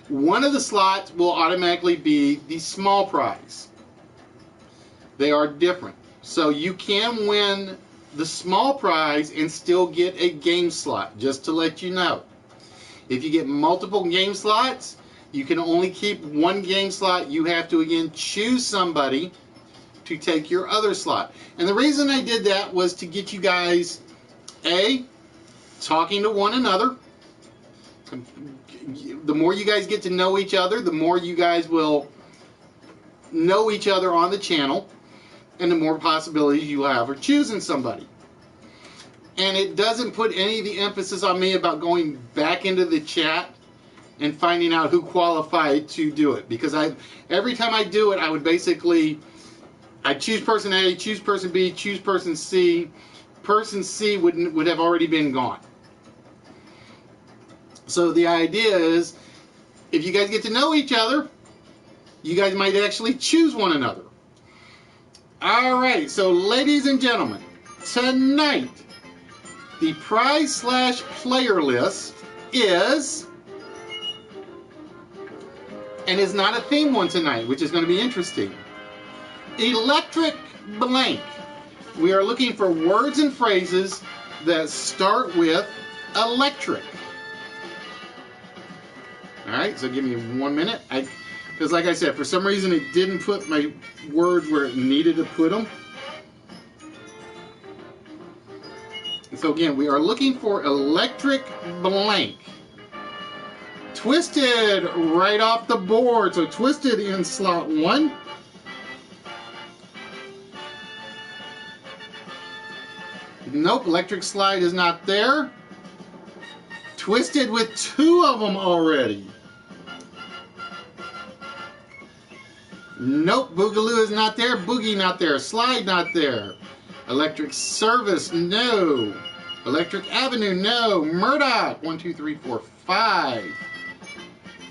Speaker 1: One of the slots will automatically be the small prize. They are different. So you can win the small prize and still get a game slot, just to let you know. If you get multiple game slots, you can only keep one game slot. You have to again choose somebody to take your other slot. And the reason I did that was to get you guys talking to one another. The more you guys get to know each other, the more you guys will know each other on the channel, and the more possibilities you have of choosing somebody. And it doesn't put any of the emphasis on me about going back into the chat and finding out who qualified to do it, because every time I do it, I would basically choose person A, choose person B, choose person C. Person C would have already been gone. So the idea is, if you guys get to know each other, you guys might actually choose one another. Alright, so ladies and gentlemen, tonight, the prize/player list is, and is not a theme one tonight, which is going to be interesting, electric blank. We are looking for words and phrases that start with electric. Alright, so give me 1 minute. Because like I said, for some reason it didn't put my words where it needed to put them. So again, we are looking for electric blank. Twisted right off the board. So Twisted in slot 1. Nope, electric slide is not there. Twisted with 2 of them already. Nope, Boogaloo is not there. Boogie not there. Slide not there. Electric Service, no. Electric Avenue, no. Murdoch, 1, 2, 3, 4, 5.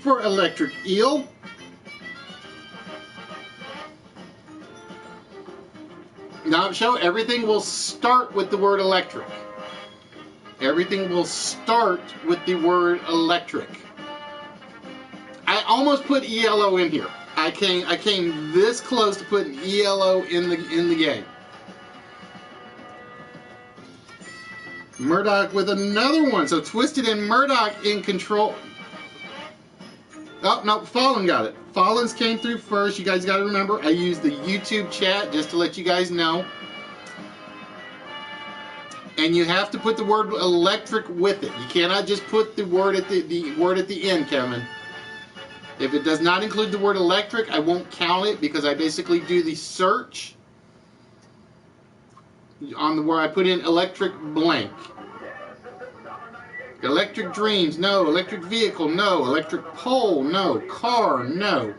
Speaker 1: For Electric Eel. Now, Show, everything will start with the word electric. Everything will start with the word electric. I almost put ELO in here. I came this close to putting ELO in the game. Murdoch with another one. So Twisted and Murdoch in control. Oh, no, Fallen got it. Fallens came through first. You guys got to remember, I used the YouTube chat just to let you guys know. And you have to put the word electric with it. You cannot just put the word at the word at the end, Kevin. If it does not include the word electric, I won't count it, because I basically do the search on the where I put in electric blank. Electric Dreams, no. Electric Vehicle, no. Electric Pole, no. Car, no.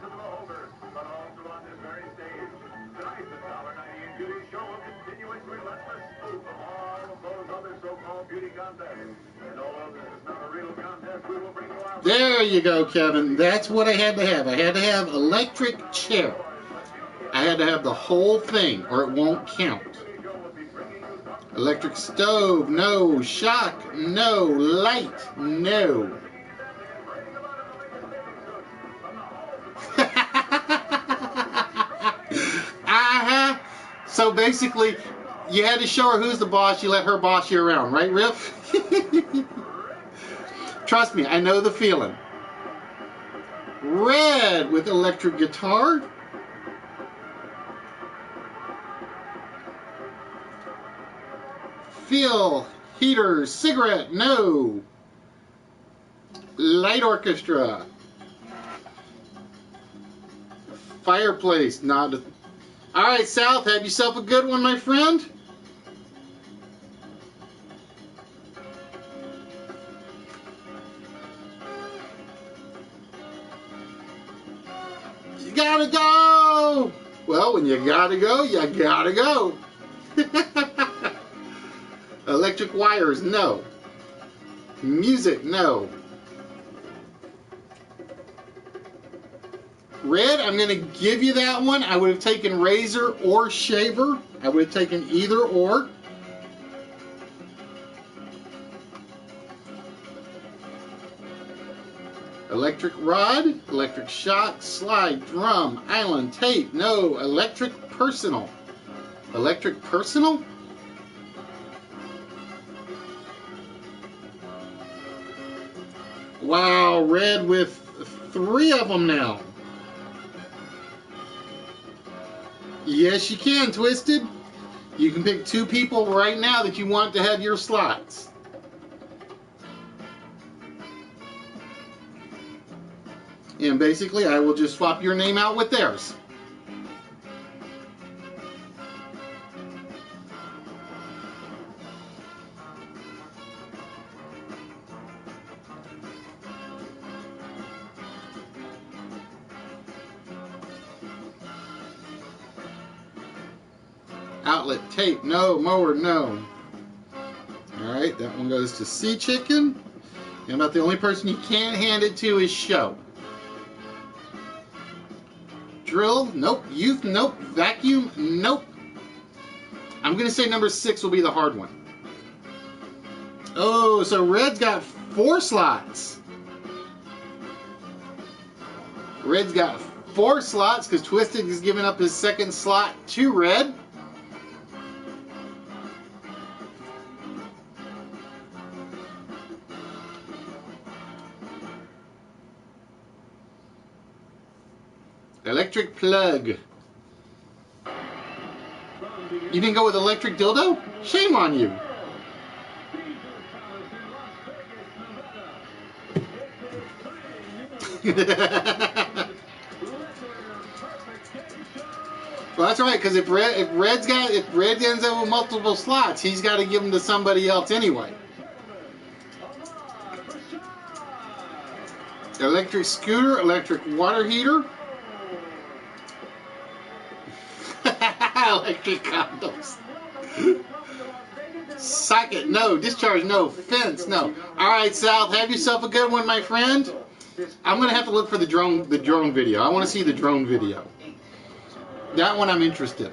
Speaker 1: There you go, Kevin. That's what I had to have. I had to have electric chair. I had to have the whole thing, or it won't count. Electric stove, no. Shock, no. Light, no. So basically, you had to show her who's the boss. You let her boss you around, right, Riff? Trust me, I know the feeling. Red with electric guitar. Feel, heater, cigarette, no. Light orchestra. Fireplace, not. All right, South, have yourself a good one, my friend. You gotta go. Well, when you gotta go, you gotta go. Electric wires, no. Music, no. Red, I'm going to give you that one. I would have taken razor or shaver. I would have taken either or. Electric rod, electric shot, slide, drum, island, tape, no. Electric personal. Electric personal? Wow, red with 3 of them now. Yes, you can, Twisted. You can pick 2 people right now that you want to have your slots. And basically, I will just swap your name out with theirs. Outlet, tape, no. Mower, no. Alright, that one goes to Sea Chicken. And about the only person you can't hand it to is Show. Drill, nope. Youth, nope. Vacuum, nope. I'm going to say number 6 will be the hard one. Oh, so Red's got 4 slots. Red's got 4 slots because Twisted is giving up his 2nd slot to Red. Electric plug. You didn't go with electric dildo? Shame on you. Well, that's right, because if Red ends up with multiple slots, he's got to give them to somebody else anyway. Electric scooter, electric water heater. Electric condoms. Socket, no. Discharge, no. Fence, no. Alright, South, have yourself a good one, my friend. I'm going to have to look for the drone video. I want to see the drone video. That one I'm interested.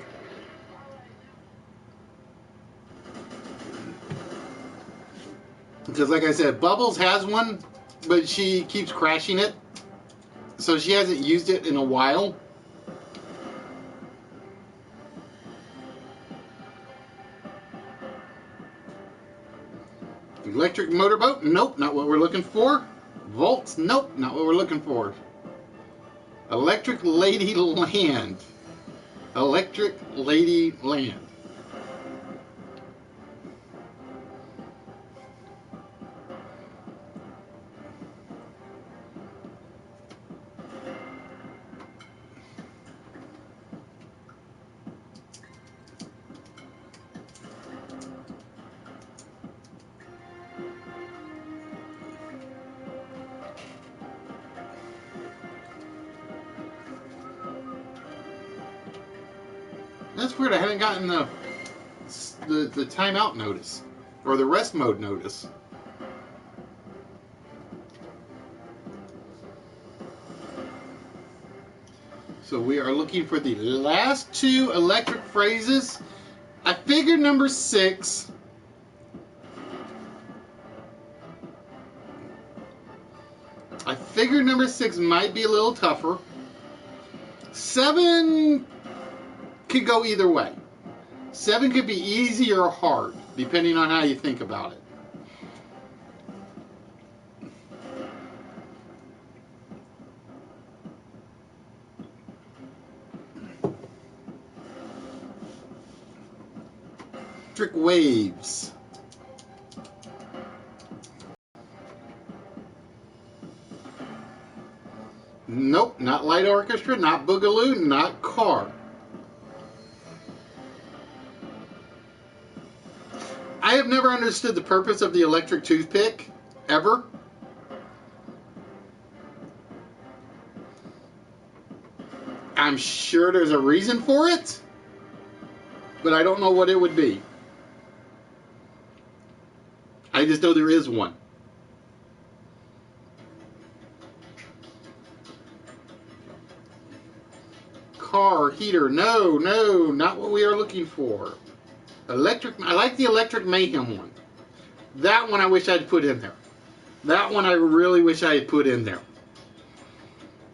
Speaker 1: Because like I said, Bubbles has one, but she keeps crashing it. So she hasn't used it in a while. Electric motorboat? Nope, not what we're looking for. Volts? Nope, not what we're looking for. Electric Lady Land. Electric Lady Land. That's weird. I haven't gotten the timeout notice or the rest mode notice. So we are looking for the last 2 electric phrases. I figured number 6. I figured number 6 might be a little tougher. 7 could go either way. 7 could be easy or hard, depending on how you think about it. Electric waves. Nope, not light orchestra, not boogaloo, not car. I have never understood the purpose of the electric toothpick, ever. I'm sure there's a reason for it, but I don't know what it would be. I just know there is one. Car, heater, no, not what we are looking for. Electric, I like the electric mayhem one. That one I wish I'd put in there. That one I really wish I had put in there.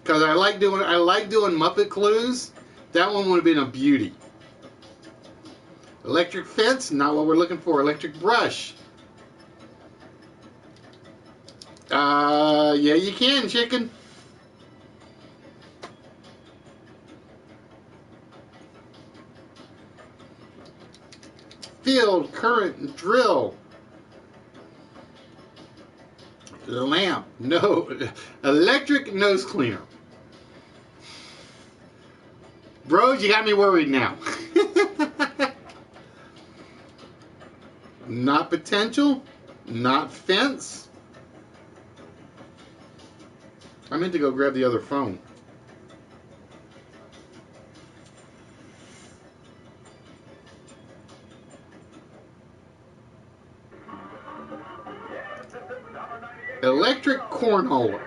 Speaker 1: Because I like doing Muppet clues. That one would have been a beauty. Electric fence, not what we're looking for. Electric brush. Yeah, you can, chicken. Field, current, drill. Lamp, no. Electric nose cleaner. Bros, you got me worried now. Not potential, not fence. I meant to go grab the other phone. Electric cornhole.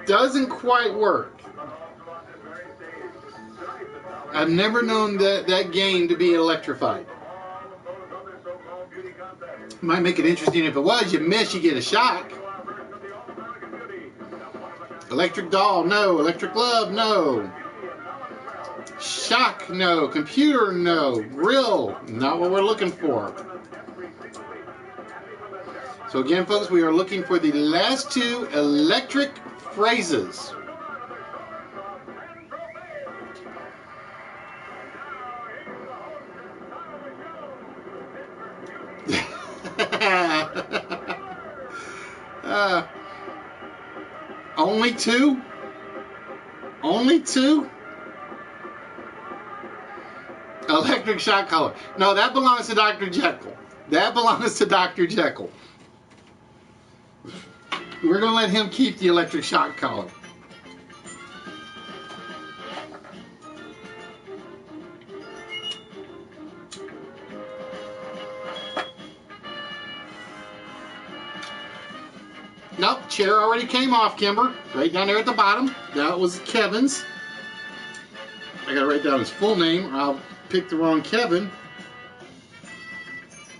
Speaker 1: Doesn't quite work. I've never known that game to be electrified. Might make it interesting if it was. You miss, you get a shock. Electric doll, no. Electric glove, no. Shock, no. Computer, no. Grill, not what we're looking for. So again, folks, we are looking for the last two electric phrases. Only two? Only two? Electric shock collar. No, that belongs to Dr. Jekyll. That belongs to Dr. Jekyll. We're going to let him keep the electric shock collar. Nope, chair already came off, Kimber. Right down there at the bottom. That was Kevin's. I gotta write down his full name, or I'll pick the wrong Kevin.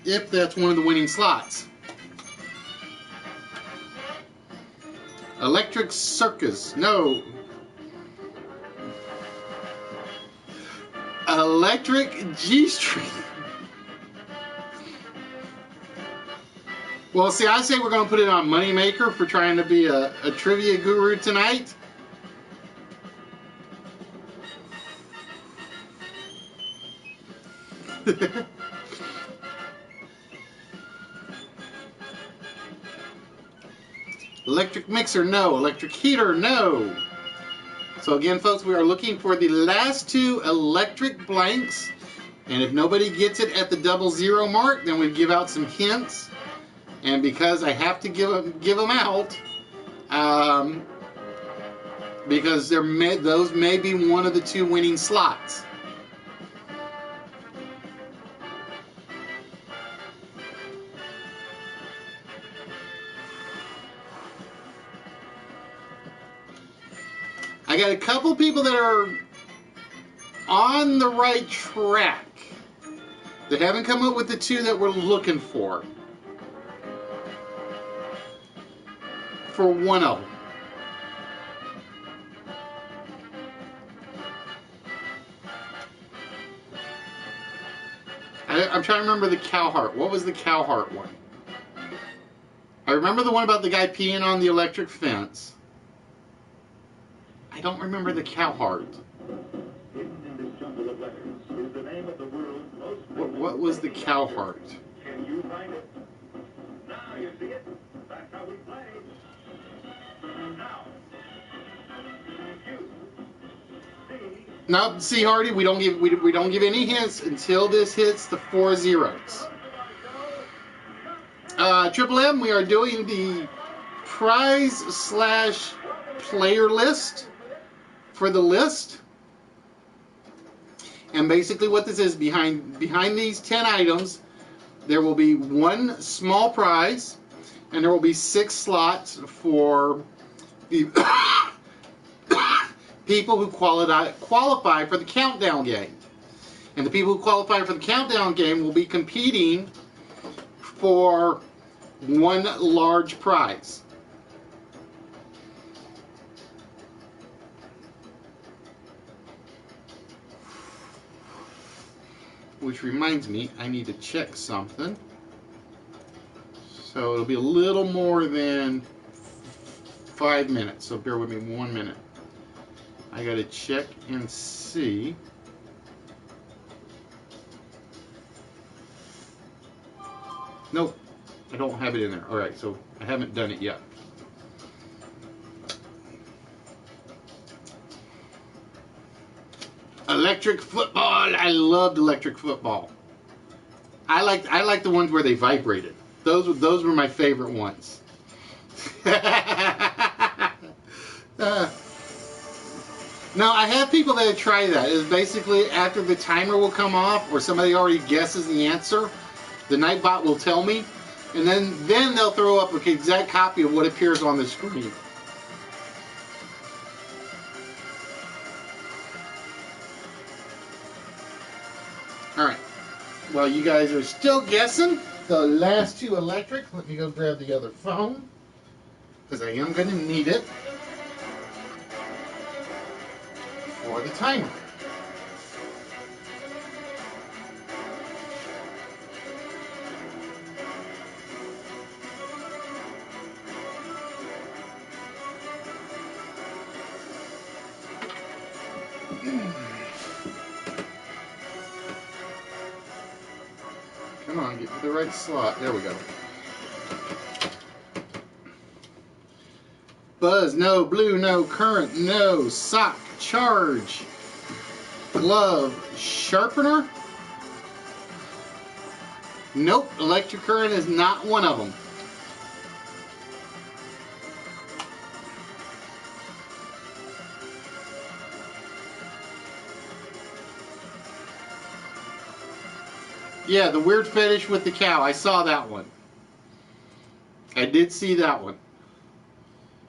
Speaker 1: If that's one of the winning slots. Electric circus. No. Electric G-string. Well, see, I say we're going to put it on Moneymaker for trying to be a trivia guru tonight. Electric mixer, no. Electric heater, no. So again, folks, we are looking for the last two electric blanks. And if nobody gets it at the 00 mark, then we give out some hints. And because I have to give them out, because those may be one of the two winning slots. I got a couple people that are on the right track that haven't come up with the two that we're looking for. For one of them. I'm trying to remember the cow heart. What was the cow heart one? I remember the one about the guy peeing on the electric fence. I don't remember the cow heart. What was the cow heart?
Speaker 2: Can you find it? Now you see it. That's how we play. Now.
Speaker 1: Now, see, Hardy, we don't give any hints until this hits the 4 zeros. Triple M, we are doing the prize/player list for the list. And basically what this is, behind these 10 items, there will be one small prize, and there will be 6 slots for the people who qualify for the countdown game. And the people who qualify for the countdown game will be competing for one large prize. Which reminds me, I need to check something. So it'll be a little more than 5 minutes, so bear with me 1 minute. I gotta check and see. Nope, I don't have it in there. Alright, so I haven't done it yet. Electric football. I loved electric football. I liked the ones where they vibrated. Those were my favorite ones. No, I have people that try that. It's basically after the timer will come off or somebody already guesses the answer, the Nightbot will tell me, and then they'll throw up an exact copy of what appears on the screen. Alright, while you guys are still guessing, the last 2 electric, let me go grab the other phone, because I am going to need it for the timer. Come on, get to the right slot. There we go. Buzz, no. Blue, no. Current, no. Sock, charge. Glove, sharpener. Nope, electric current is not one of them. Yeah, the weird fetish with the cow. I saw that one. I did see that one.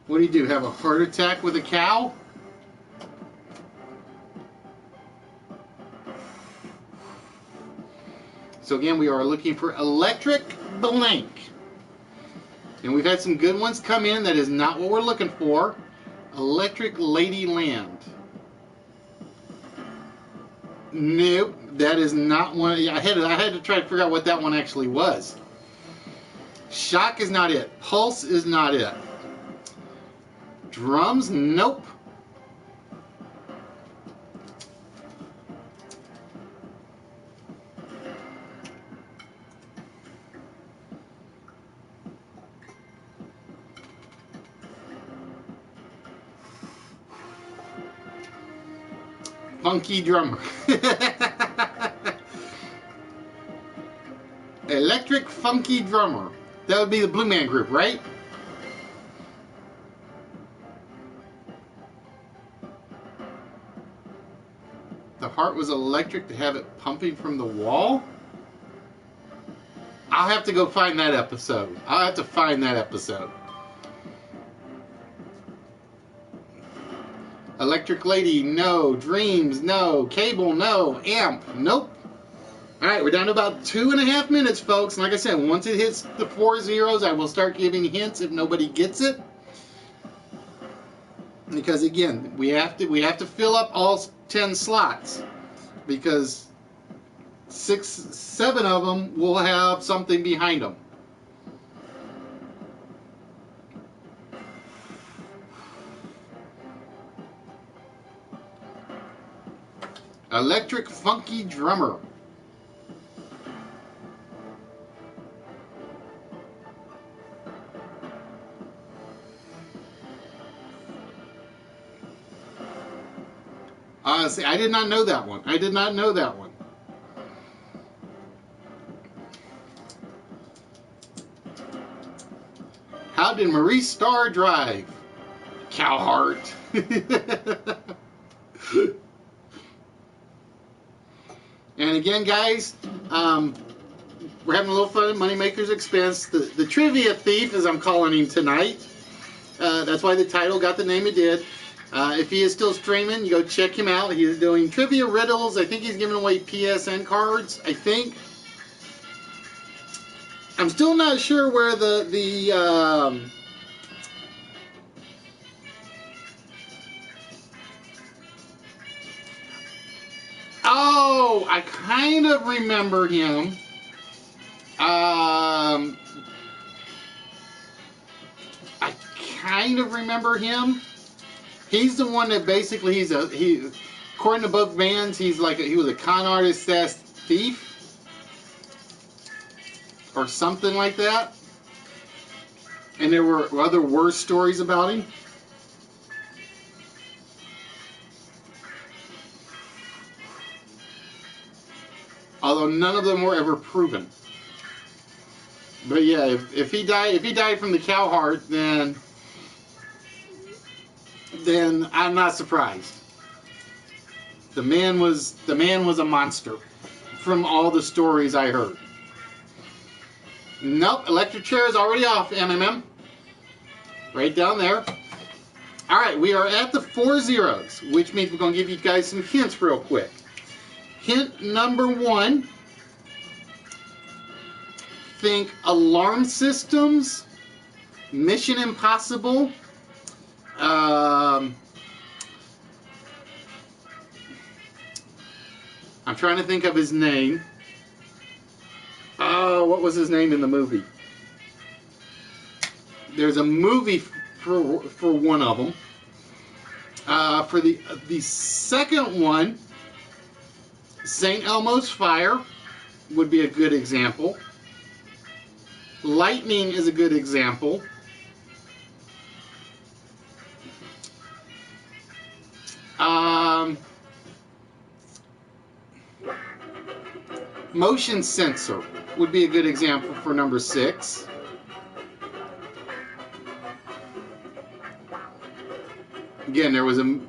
Speaker 1: What do? Have a heart attack with a cow? So again, we are looking for electric blank. And we've had some good ones come in. That is not what we're looking for. Electric Lady Land. Nope, that is not one. I had to try to figure out what that one actually was. Shock is not it. Pulse is not it. Drums, nope. Funky drummer. Electric funky drummer. That would be the Blue Man Group, right? The heart was electric to have it pumping from the wall? I'll have to go find that episode. I'll have to find that episode. Electric Lady, no. Dreams, no. Cable, no. Amp, nope. Alright, we're down to about 2.5 minutes, folks. And like I said, once it hits the 4 zeros, I will start giving hints if nobody gets it. Because again, we have to fill up all 10 slots. Because 6, 7 of them will have something behind them. Electric Funky Drummer. See, I did not know that one. I did not know that one. How did Maurice Starr drive? Cowheart. And again, guys, we're having a little fun at Moneymaker's expense. The Trivia Thief, as I'm calling him tonight. That's why the title got the name it did. If he is still streaming, you go check him out. He is doing trivia riddles. I think he's giving away PSN cards, I think. I'm still not sure where Oh, I kind of remember him. I kind of remember him. He's the one that basically he according to both bands, he was a con artist / thief or something like that. And there were other worse stories about him. Although none of them were ever proven. But yeah, if he died from the Cowheart, then I'm not surprised. The man was a monster from all the stories I heard. Nope, electric chair is already off, MMM. Right down there. All right, we are at the 4 zeros, which means we're going to give you guys some hints real quick. Hint number 1. Think alarm systems, Mission Impossible, I'm trying to think of his name. Oh, what was his name in the movie? There's a movie for one of them. For the second one, St. Elmo's Fire would be a good example. Lightning is a good example. Motion sensor would be a good example for number 6. Again, there was a...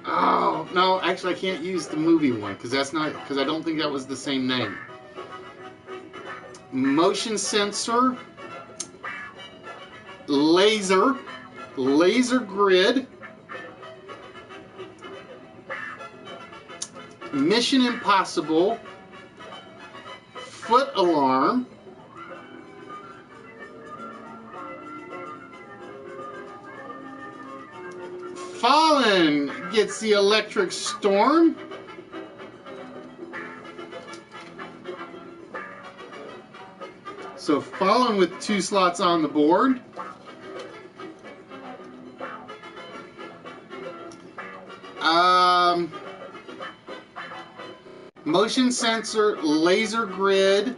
Speaker 1: Oh, no, actually I can't use the movie one because I don't think that was the same name. Motion sensor, laser grid, Mission Impossible, foot alarm, Fallen gets the electric storm, so Fallen with 2 slots on the board. Motion sensor, laser grid,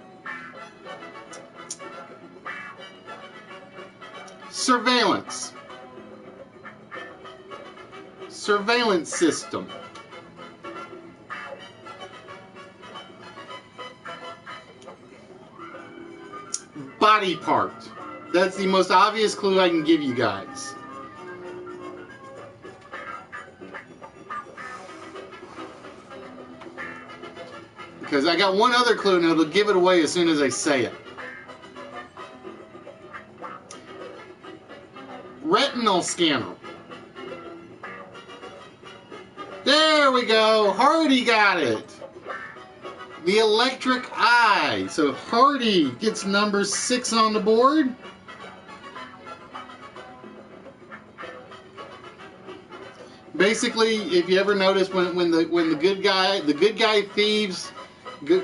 Speaker 1: surveillance system, body part. That's the most obvious clue I can give you guys. Because I got one other clue and it'll give it away as soon as I say it. Retinal scanner. There we go. Hardy got it. The electric eye. So Hardy gets number 6 on the board. Basically, if you ever notice when the good guy thieves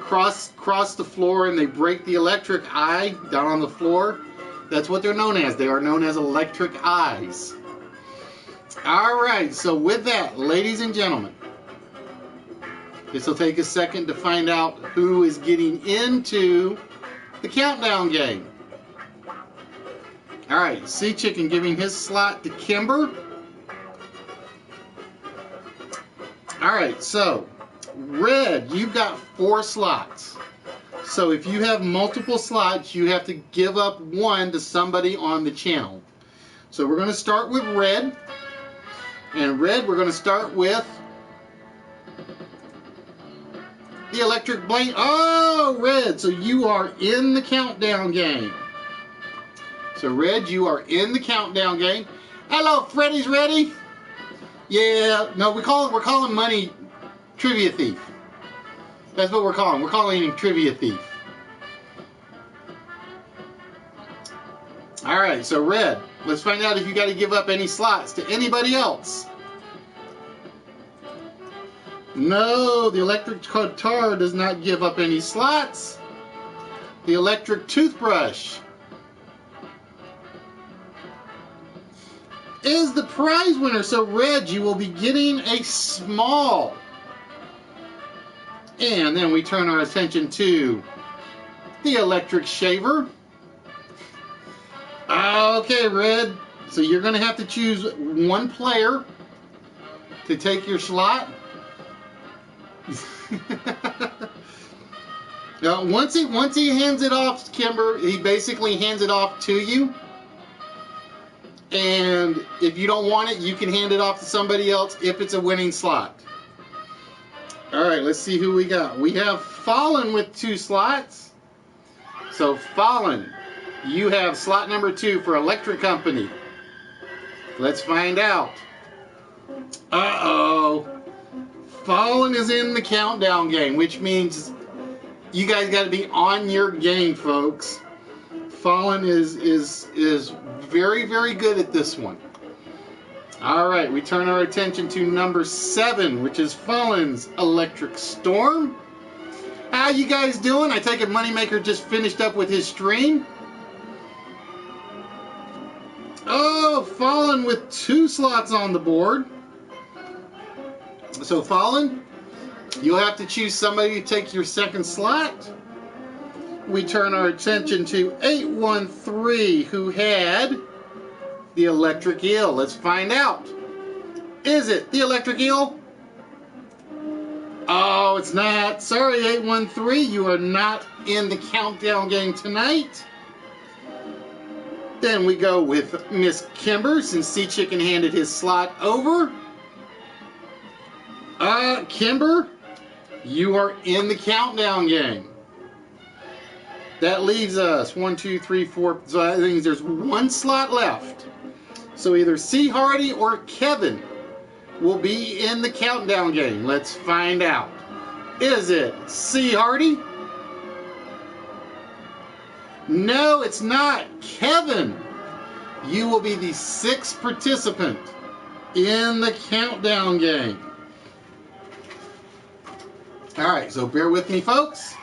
Speaker 1: cross the floor and they break the electric eye down on the floor, that's what they're known as. They are known as electric eyes. All right, so with that, ladies and gentlemen, this will take a second to find out who is getting into the countdown game. All right, Sea Chicken giving his slot to Kimber. All right, so Red, you've got 4 slots. So if you have multiple slots, you have to give up one to somebody on the channel. So we're going to start with Red. And Red, we're going to start with the electric blade. Oh, Red, so you are in the countdown game. So Red, you are in the countdown game. Hello, Freddy's ready? Yeah, no, we're calling money Trivia Thief. That's what we're calling. We're calling him Trivia Thief. All right, so Red, let's find out if you got to give up any slots to anybody else. No, the electric guitar does not give up any slots. The electric toothbrush is the prize winner. So Red, you will be getting a small. And then we turn our attention to the electric shaver. Okay, Red, so you're going to have to choose one player to take your slot. Now, once he hands it off to Kimber, he basically hands it off to you. And if you don't want it, you can hand it off to somebody else if it's a winning slot. All right, let's see who we got. We have Fallen with 2 slots. So Fallen, you have slot number 2 for Electric Company. Let's find out. Uh-oh. Fallen is in the countdown game, which means you guys got to be on your game, folks. Fallen is very, very good at this one. All right, we turn our attention to number 7, which is Fallen's Electric Storm. How you guys doing? I take it Moneymaker just finished up with his stream. Oh, Fallen with 2 slots on the board. So Fallen, you'll have to choose somebody to take your second slot. We turn our attention to 813, who had the Electric Eel. Let's find out. Is it the Electric Eel? Oh, it's not. Sorry, 813, you are not in the countdown game tonight. Then we go with Miss Kimber, since Sea Chicken handed his slot over. Kimber, you are in the countdown game. That leaves us 1, 2, 3, 4. So that means there's 1 slot left. So either C. Hardy or Kevin will be in the countdown game. Let's find out. Is it C. Hardy? No, it's not. Kevin, you will be the 6th participant in the countdown game. All right, so bear with me, folks.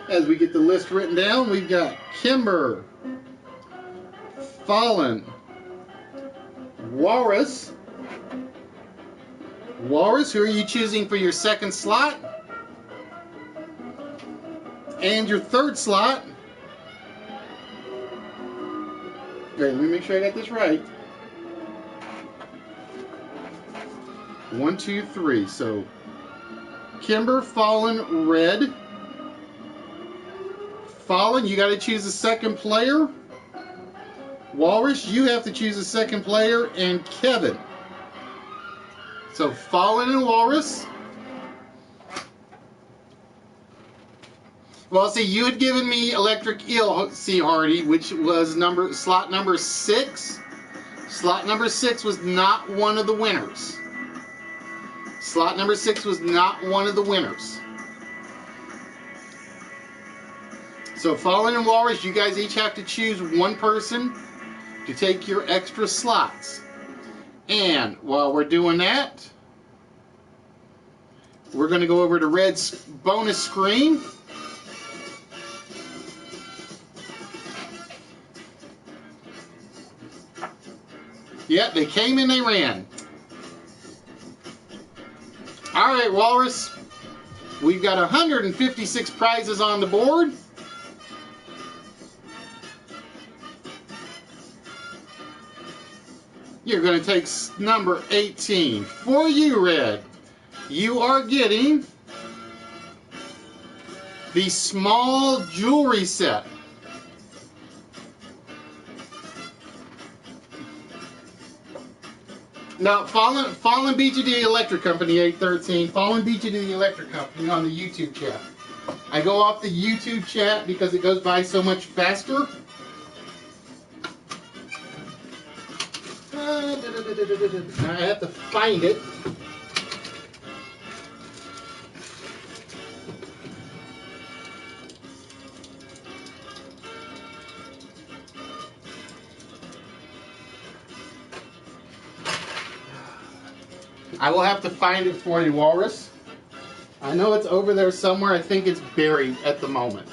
Speaker 1: As we get the list written down, we've got Kimber, Fallen, Walrus. Walrus, who are you choosing for your second slot? And your third slot. Okay, let me make sure I got this right. 1, 2, 3. So Kimber, Fallen, Red. Fallen, you got to choose a second player. Walrus, you have to choose a second player. And Kevin. So Fallen and Walrus. Well, see, you had given me Electric Eel, C. Hardy, which was slot number 6. Slot number 6 was not one of the winners. Slot number 6 was not one of the winners. So Fallen and Walrus, you guys each have to choose one person to take your extra slots. And while we're doing that, we're going to go over to Red's bonus screen. Yep, they came and they ran. All right, Walrus. We've got 156 prizes on the board. You're going to take number 18. For you, Red, you are getting the small jewelry set. Now, Fallen beat you to the Electric Company, 813. Fallen beat you to the Electric Company on the YouTube chat. I go off the YouTube chat because it goes by so much faster. I have to find it. I will have to find it for you, Walrus. I know it's over there somewhere. I think it's buried at the moment.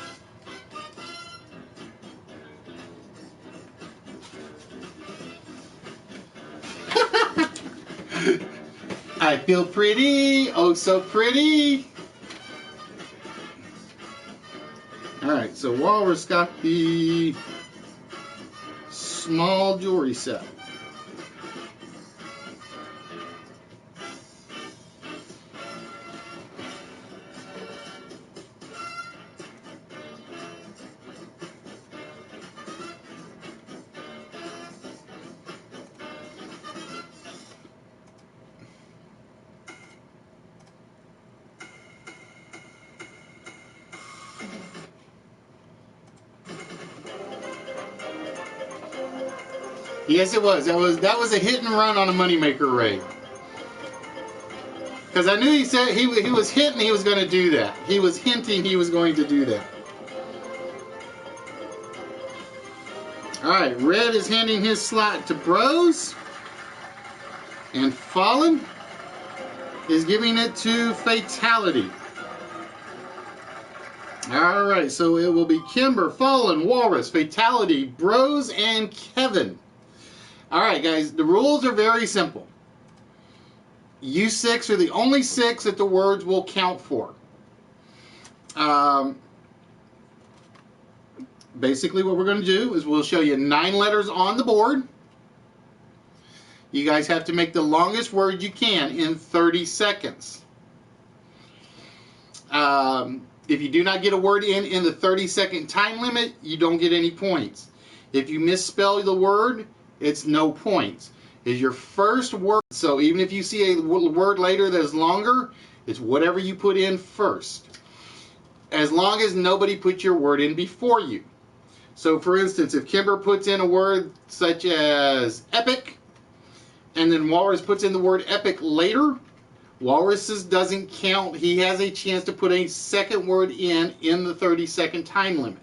Speaker 1: I feel pretty. Oh, so pretty. Alright, so Walrus got the small jewelry set. Yes, it was. That was a hit and run on a moneymaker raid. Because I knew he said he was hinting he was going to do that. He was hinting he was going to do that. All right, Red is handing his slot to Bros, and Fallen is giving it to Fatality. All right, so it will be Kimber, Fallen, Walrus, Fatality, Bros, and Kevin. All right, guys, the rules are very simple. You six are the only six that the words will count for. Basically, what we're going to do is we'll show you 9 letters on the board. You guys have to make the longest word you can in 30 seconds. If you do not get a word in the 30-second time limit, you don't get any points. If you misspell the word, it's no points. It's your first word, so even if you see a word later that is longer, it's whatever you put in first. As long as nobody puts your word in before you. So for instance, if Kimber puts in a word such as epic, and then Walrus puts in the word epic later, Walrus's doesn't count. He has a chance to put a second word in the 30-second time limit.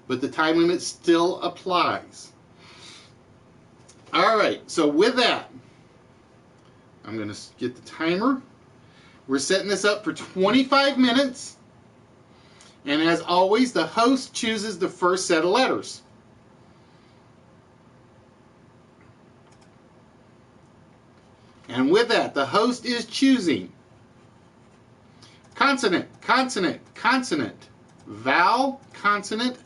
Speaker 1: But the time limit still applies. All right, so with that, I'm going to get the timer. We're setting this up for 25 minutes. And as always, the host chooses the first set of letters. And with that, the host is choosing consonant, consonant, consonant, vowel, consonant,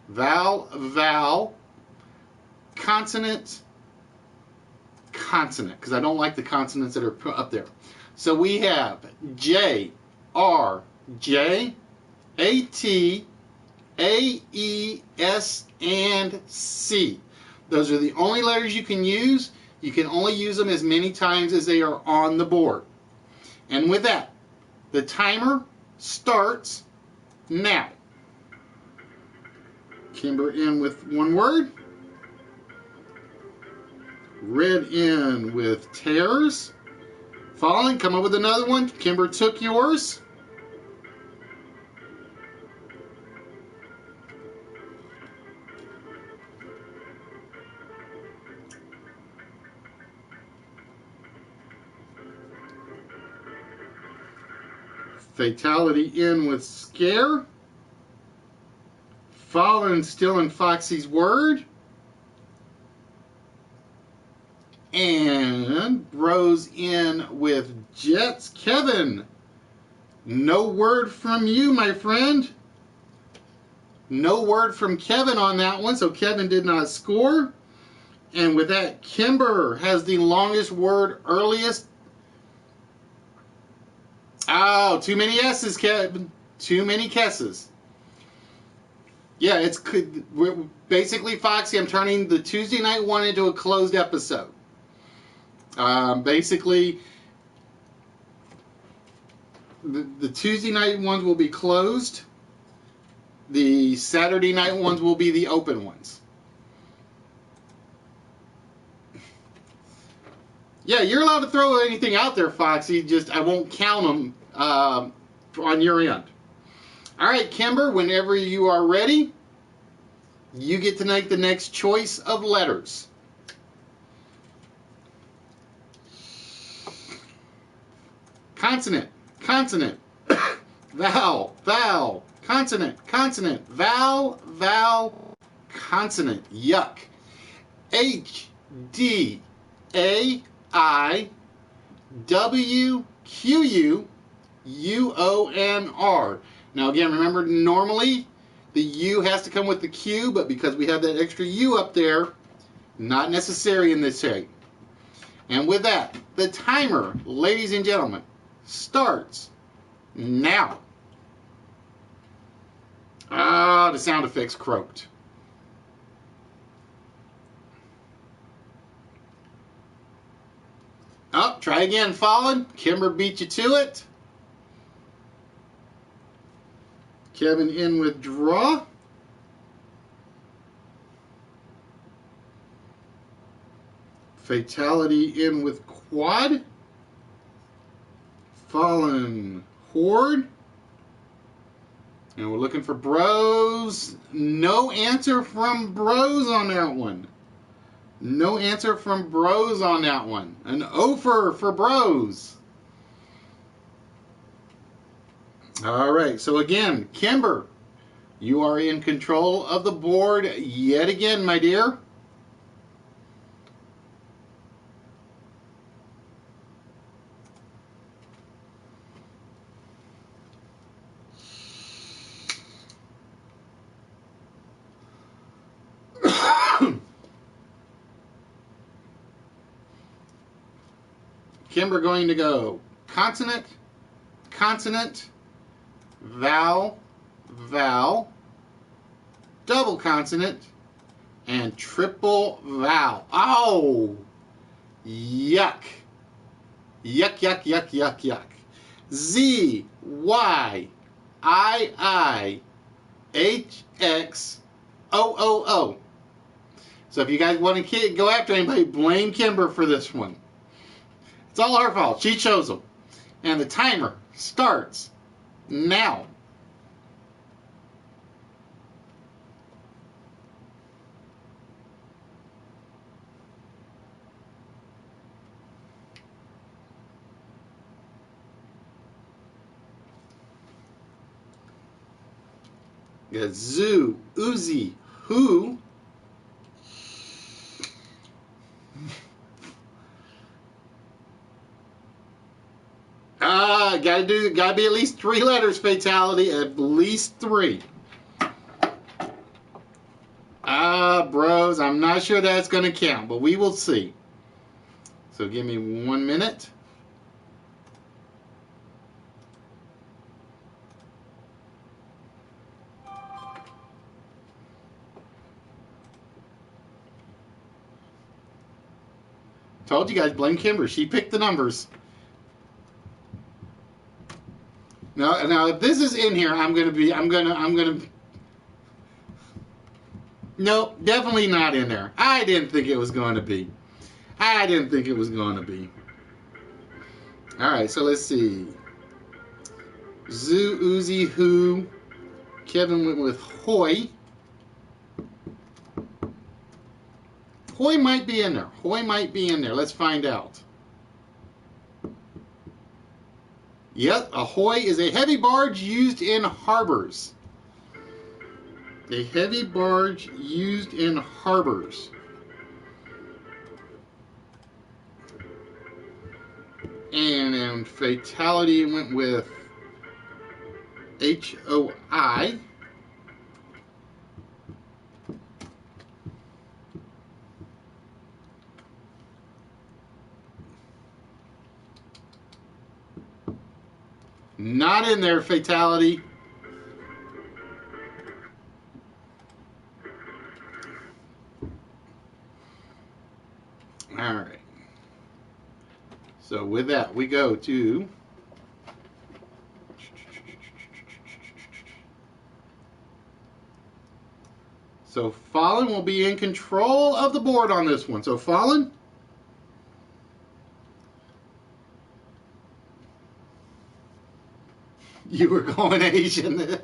Speaker 1: vowel, vowel, consonant, consonant, because I don't like the consonants that are up there. So we have J, R, J, A, T, A, E, S, and C. Those are the only letters you can use. You can only use them as many times as they are on the board. And with that, the timer starts now. Kimber in with one word. Red in with tears. Fallen, come up with another one. Kimber took yours. Fatality in with Scare. Fallen still in Foxy's Word. And Bros in with Jets. Kevin, no word from you, my friend. No word from Kevin on that one, so Kevin did not score. And with that, Kimber has the longest word earliest. Oh, too many S's, Kevin. Too many Kesses. Yeah, it's basically, Foxy, I'm turning the Tuesday night one into a closed episode. Basically, the Tuesday night ones will be closed. The Saturday night ones will be the open ones. Yeah, you're allowed to throw anything out there, Foxy. Just I won't count them on your end. All right, Kimber, whenever you are ready, you get to make the next choice of letters. Consonant, consonant, vowel, vowel, consonant, consonant, vowel, vowel, consonant. Yuck. H, D, A, I, W, Q, U, U, O, N, R. Now again, remember, normally the U has to come with the Q, but because we have that extra U up there, not necessary in this shape. And with that, the timer, ladies and gentlemen, starts now. Ah, the sound effects croaked. Oh, try again, Fallen. Kimber beat you to it. Kevin in with draw. Fatality in with quad. Fallen horde. And we're looking for Bros. No answer from Bros on that one. No answer from Bros on that one. An offer for Bros. All right, so again, Kimber, you are in control of the board yet again, my dear. Kimber going to go consonant, consonant, vowel, vowel, double consonant, and triple vowel. Oh, yuck. Yuck, yuck, yuck, yuck, yuck. Z, Y, I, H, X, O. So if you guys want to go after anybody, blame Kimber for this one. It's all her fault. She chose them. And the timer starts now. You got Zoo, Uzi, Who. Gotta be at least 3 letters, Fatality. At least 3. Bros, I'm not sure that's gonna count, but we will see. So give me 1 minute. Told you guys, blame Kimber. She picked the numbers. Now, if this is in here, I'm gonna. No, definitely not in there. I didn't think it was going to be. I didn't think it was going to be. All right, so let's see. Zoo, Uzi, Who. Kevin went with Hoy. Hoy might be in there. Hoy might be in there. Let's find out. Yep, a hoy is a heavy barge used in harbors. A heavy barge used in harbors. And in fatality went with HOI. Not in there, fatality. All right. So with that, we go to so Fallen will be in control of the board on this one. So Fallen, you were going Asian.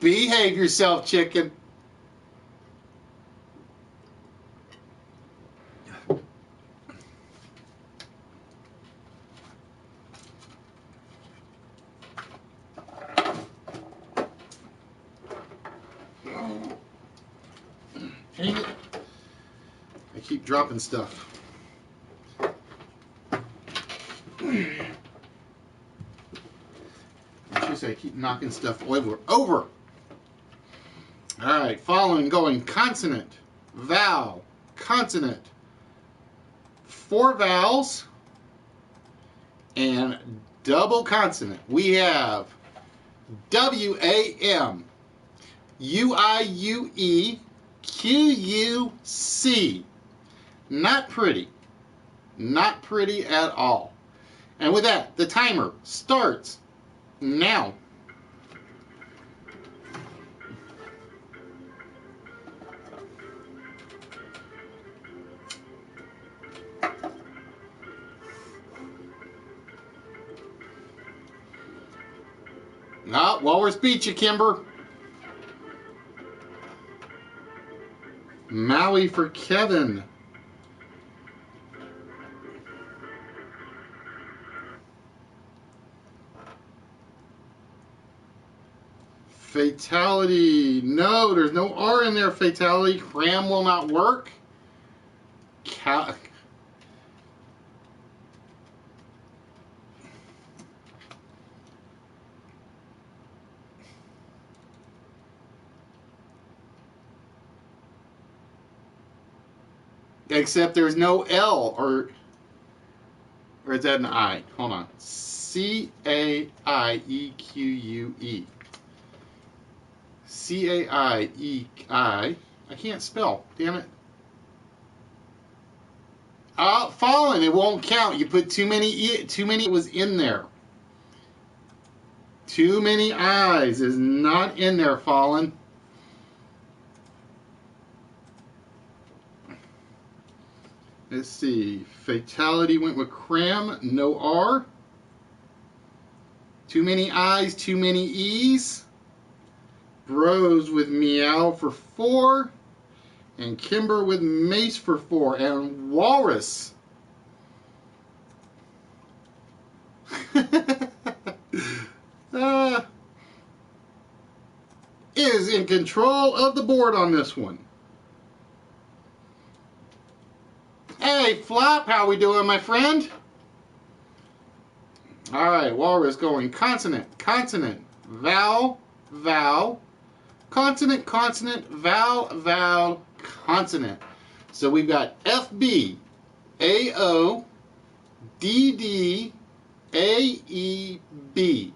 Speaker 1: Behave yourself, chicken. Dang it. I keep dropping stuff. I should say I keep knocking stuff over. All right, following going consonant, vowel, consonant. 4 vowels and double consonant. We have WAM, UIUE, QUC. Not pretty. Not pretty at all. And with that, the timer starts now. Ah, Walrus beat you, Kimber. Maui for Kevin. Fatality. No, there's no R in there, fatality. Cram will not work. Except there's no L, or is that an I? Hold on. CAIEQUE. CAIEI. I can't spell. Damn it. Fallen. It won't count. You put too many. Too many was in there. Too many I's is not in there, Fallen. Let's see. Fatality went with cram. No R. Too many I's, too many E's. Bros with meow for 4. And Kimber with mace for 4. And Walrus. Is in control of the board on this one. Hey, Flop, how we doing, my friend? All right, Walrus going consonant, consonant, vowel, vowel, consonant, consonant, vowel, vowel, consonant. So we've got FB, AO, DD, AEB.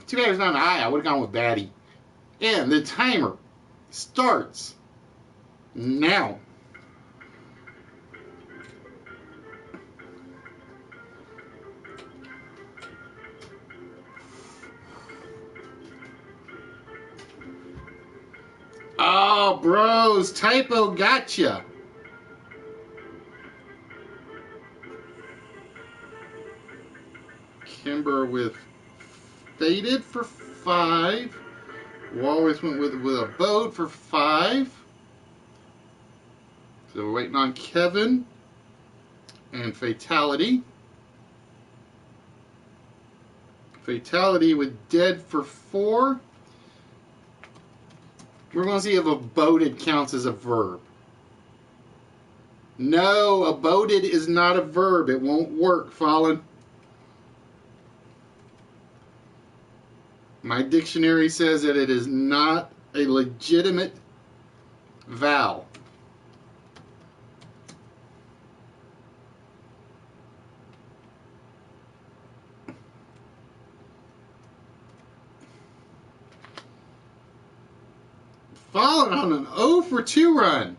Speaker 1: Too bad there's not an I. I would have gone with Batty. And the timer starts now. Oh, bros, typo gotcha. Kimber with faded for 5. Walrus went with a boat for 5. So we're waiting on Kevin and Fatality. Fatality with dead for 4. We're going to see if aboded counts as a verb. No, aboded is not a verb. It won't work, Fallen. My dictionary says that it is not a legitimate vowel. Fallen on an 0 for 2 run.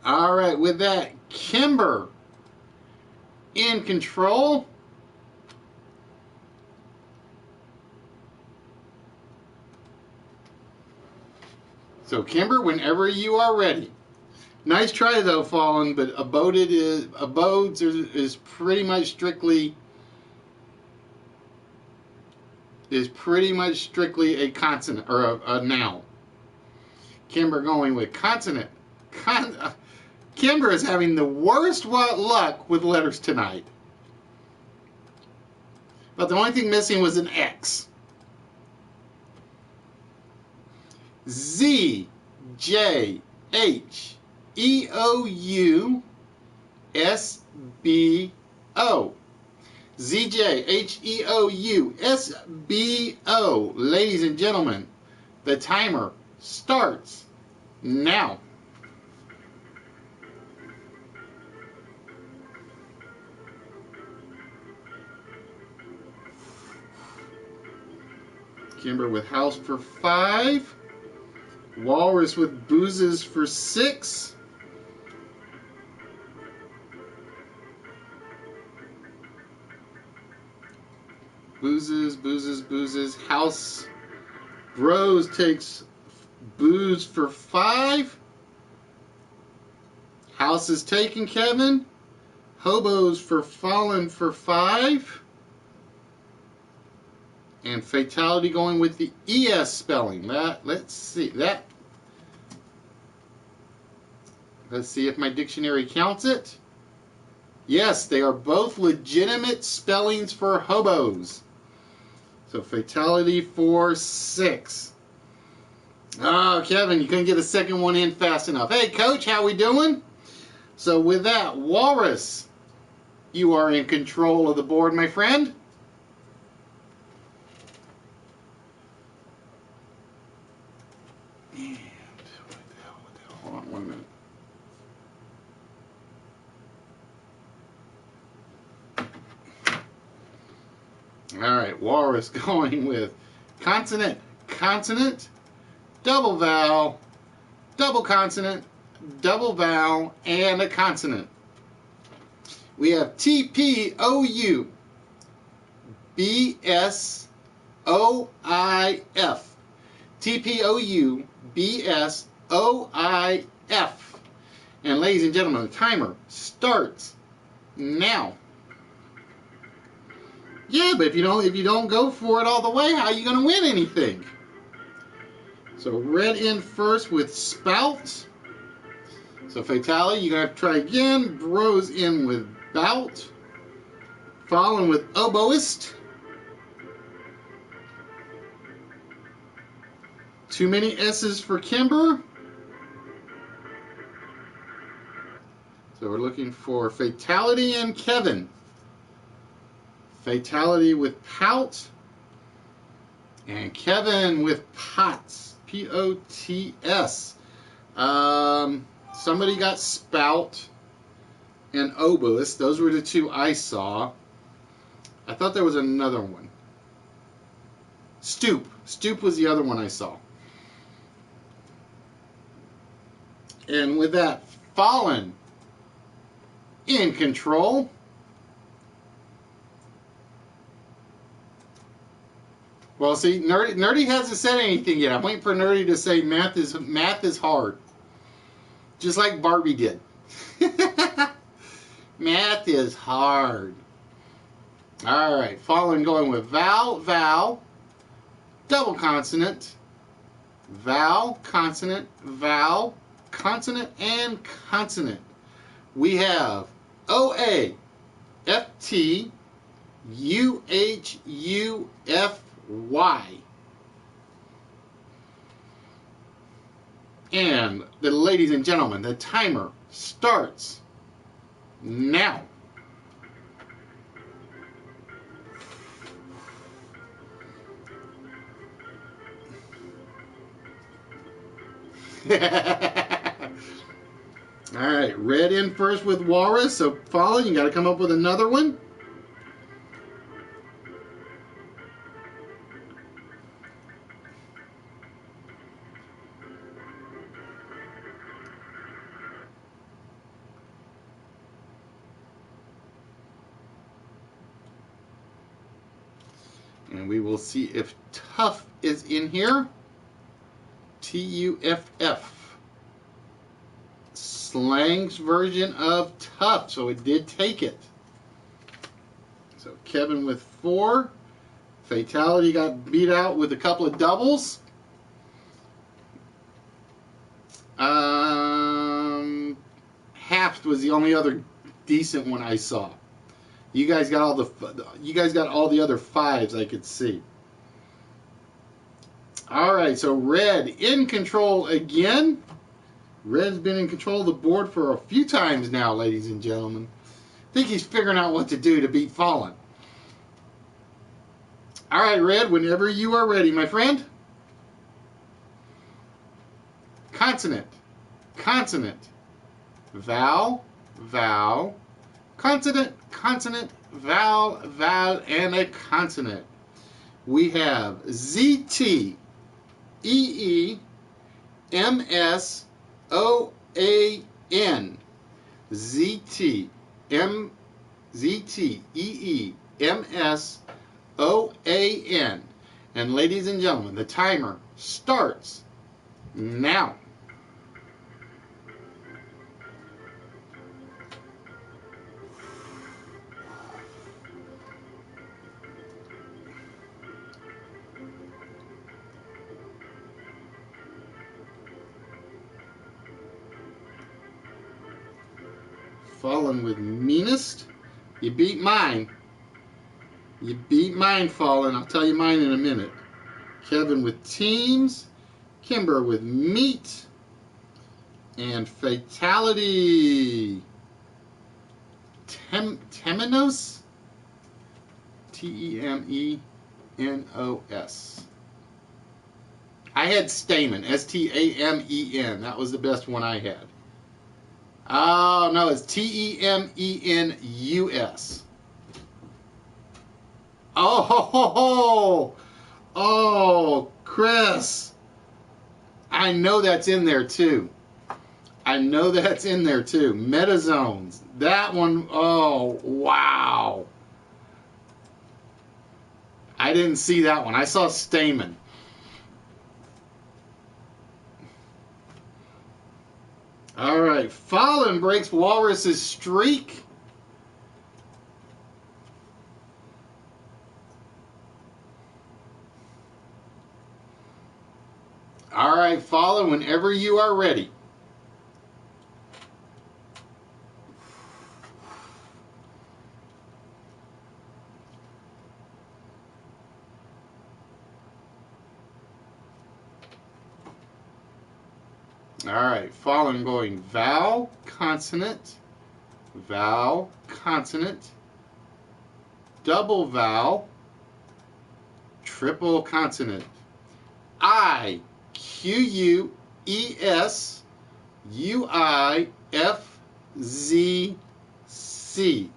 Speaker 1: All right, with that, Kimber in control. So Kimber, whenever you are ready. Nice try though, Fallen, but abodes is pretty much strictly a consonant or a noun. Kimber going with consonant. Kimber is having the worst luck with letters tonight. But the only thing missing was an X. Z, J, H, E, O, U, S, B, O. Z, J, H, E, O, U, S, B, O. Ladies and gentlemen, the timer starts now. Kimber with house for 5. Walrus with boozes for 6. Boozes. House Bros takes booze for 5. House is taken, Kevin. Hobos for Fallen for 5. And Fatality going with the ES spelling. Let's see if my dictionary counts it. Yes, they are both legitimate spellings for hobos. So Fatality for 6. Oh, Kevin, you couldn't get a second one in fast enough. Hey, Coach, how we doing? So with that, Walrus, you are in control of the board, my friend. And what the hell? Hold on 1 minute. All right, Walrus going with consonant, double vowel, double consonant, double vowel, and a consonant. We have TPOU, BSOIF. TPOU, BSOIF. And ladies and gentlemen, the timer starts now. Yeah, but if you don't go for it all the way, how are you going to win anything? So red in first with spout. So Fatality, you're going to have to try again. Bros in with bout. Fallen with oboist. Too many S's for Kimber. So we're looking for Fatality and Kevin. Fatality with pout. And Kevin with pots. P-O-T-S. Somebody got spout and oboist. Those were the two I saw. I thought there was another one. Stoop. Stoop was the other one I saw. And with that, Fallen in control. Well, see, Nerdy hasn't said anything yet. I'm waiting for Nerdy to say math is hard. Just like Barbie did. Math is hard. All right, Fallen going with vowel, double consonant, vowel, consonant, vowel, consonant, and consonant. We have OA, FT, UHUFY. And ladies and gentlemen, the timer starts now. Alright, red in first with Walrus, so follow, you got to come up with another one. And we will see if Tough is in here. Tuff. Slang's version of Tough. So it did take it. So Kevin with 4. Fatality got beat out with a couple of doubles. Haft was the only other decent one I saw. You guys got all the other 5s I could see. All right, so Red in control again. Red's been in control of the board for a few times now, ladies and gentlemen. I think he's figuring out what to do to beat Fallen. All right, Red, whenever you are ready, my friend. Consonant, consonant, vowel, vowel, consonant, consonant, vowel, vowel, and a consonant. We have ZT, EE, MS, OAN. ZT, ZT, EE, MS, OAN. And ladies and gentlemen, the timer starts now. Fallen with meanest. You beat mine. You beat mine, Fallen. I'll tell you mine in a minute. Kevin with teams. Kimber with meat. And fatality. Temenos? Temenos. I had Stamen. Stamen. That was the best one I had. Oh, no, it's Temenus. Oh, Chris. I know that's in there, too. Metazones. That one, oh, wow. I didn't see that one. I saw Stamen. All right, Fallen breaks Walrus's streak. All right, Fallen, whenever you are ready. All right, Fallen going vowel, consonant, double vowel, triple consonant. I, Q, U, E, S, U, I, F, Z, C.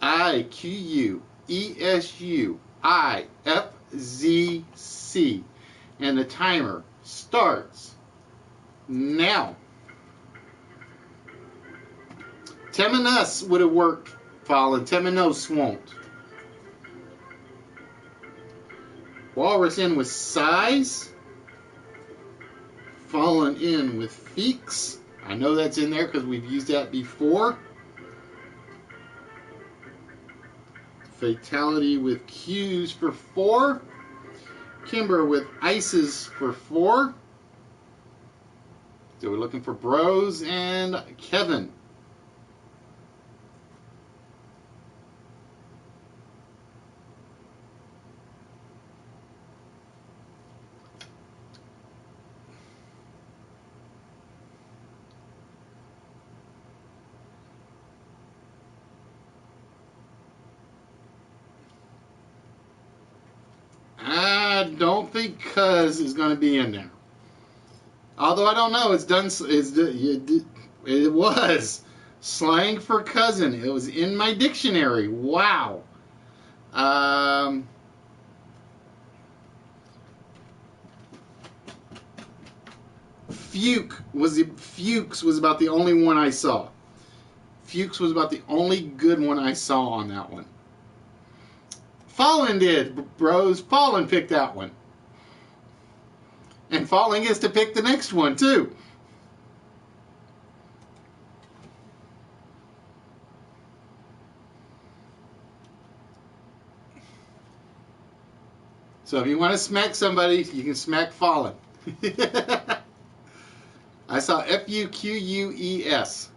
Speaker 1: I, Q, U, E, S, U, I, F, Z, C. And the timer starts now. Temenos would have worked, Fallen. Temenos won't. Walrus in with size. Fallen in with feeks. I know that's in there because we've used that before. Fatality with Q's for 4. Kimber with ices for 4. So we're looking for Bros and Kevin. I don't think Cuz is going to be in there. Although I don't know, it was slang for cousin. It was in my dictionary. Wow. Fuchs was about the only one I saw. Fuchs was about the only good one I saw on that one. Fallen did, Bros. Fallen picked that one. And Fallen gets to pick the next one, too. So if you want to smack somebody, you can smack Fallen. I saw Fuques.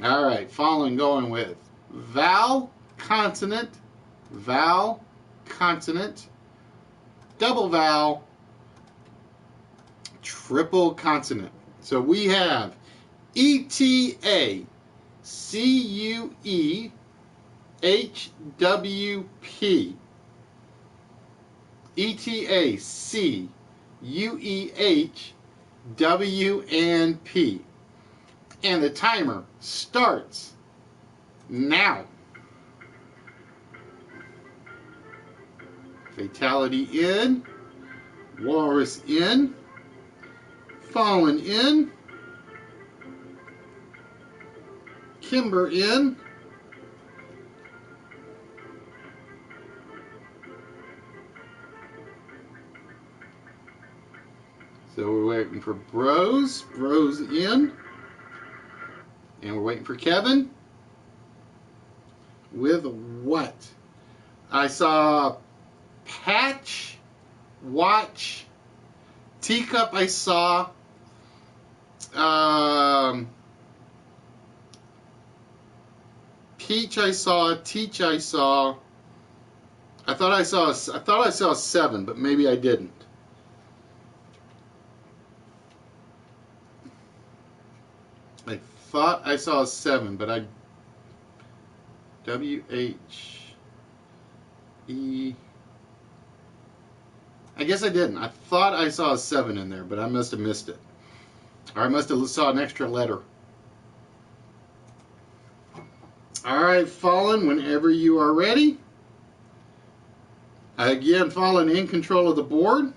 Speaker 1: All right, Fallen going with vowel, consonant, double vowel, triple consonant. So we have ETA, CUE, HWP, ETA, C, UEH, W, and P. And the timer starts now. Fatality in, Walrus in, Fallen in, Kimber in, so we're waiting for Bros in, and we're waiting for Kevin with what? I saw Patch, Watch, Teacup I saw, Peach I saw, Teach I saw. I thought I saw 7, but maybe I didn't. I thought I saw 7, but I WHE. I guess I didn't. I thought I saw a 7 in there, but I must have missed it. Or I must have saw an extra letter. Alright, Fallen, whenever you are ready. Again, Fallen in control of the board.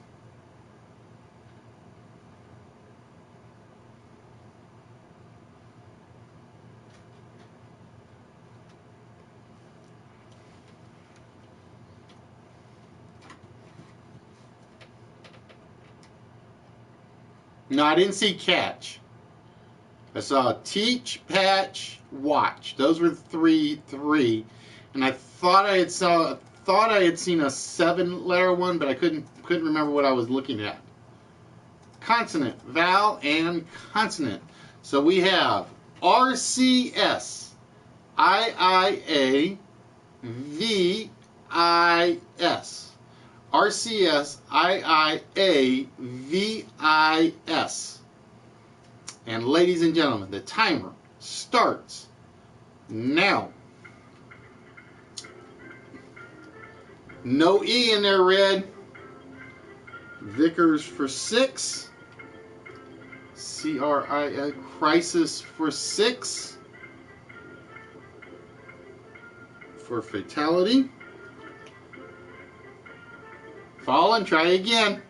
Speaker 1: No, I didn't see catch. I saw teach, patch, watch. Those were three, and I thought I had seen a 7-letter one, but I couldn't remember what I was looking at. Consonant, vowel, and consonant. So we have RCS, IIA, VIS. RCS, IIA, VIS. And ladies and gentlemen, the timer starts now. No E in there, Red. Vickers for 6. CRI, Crisis for 6. For Fatality. Fallen, try again.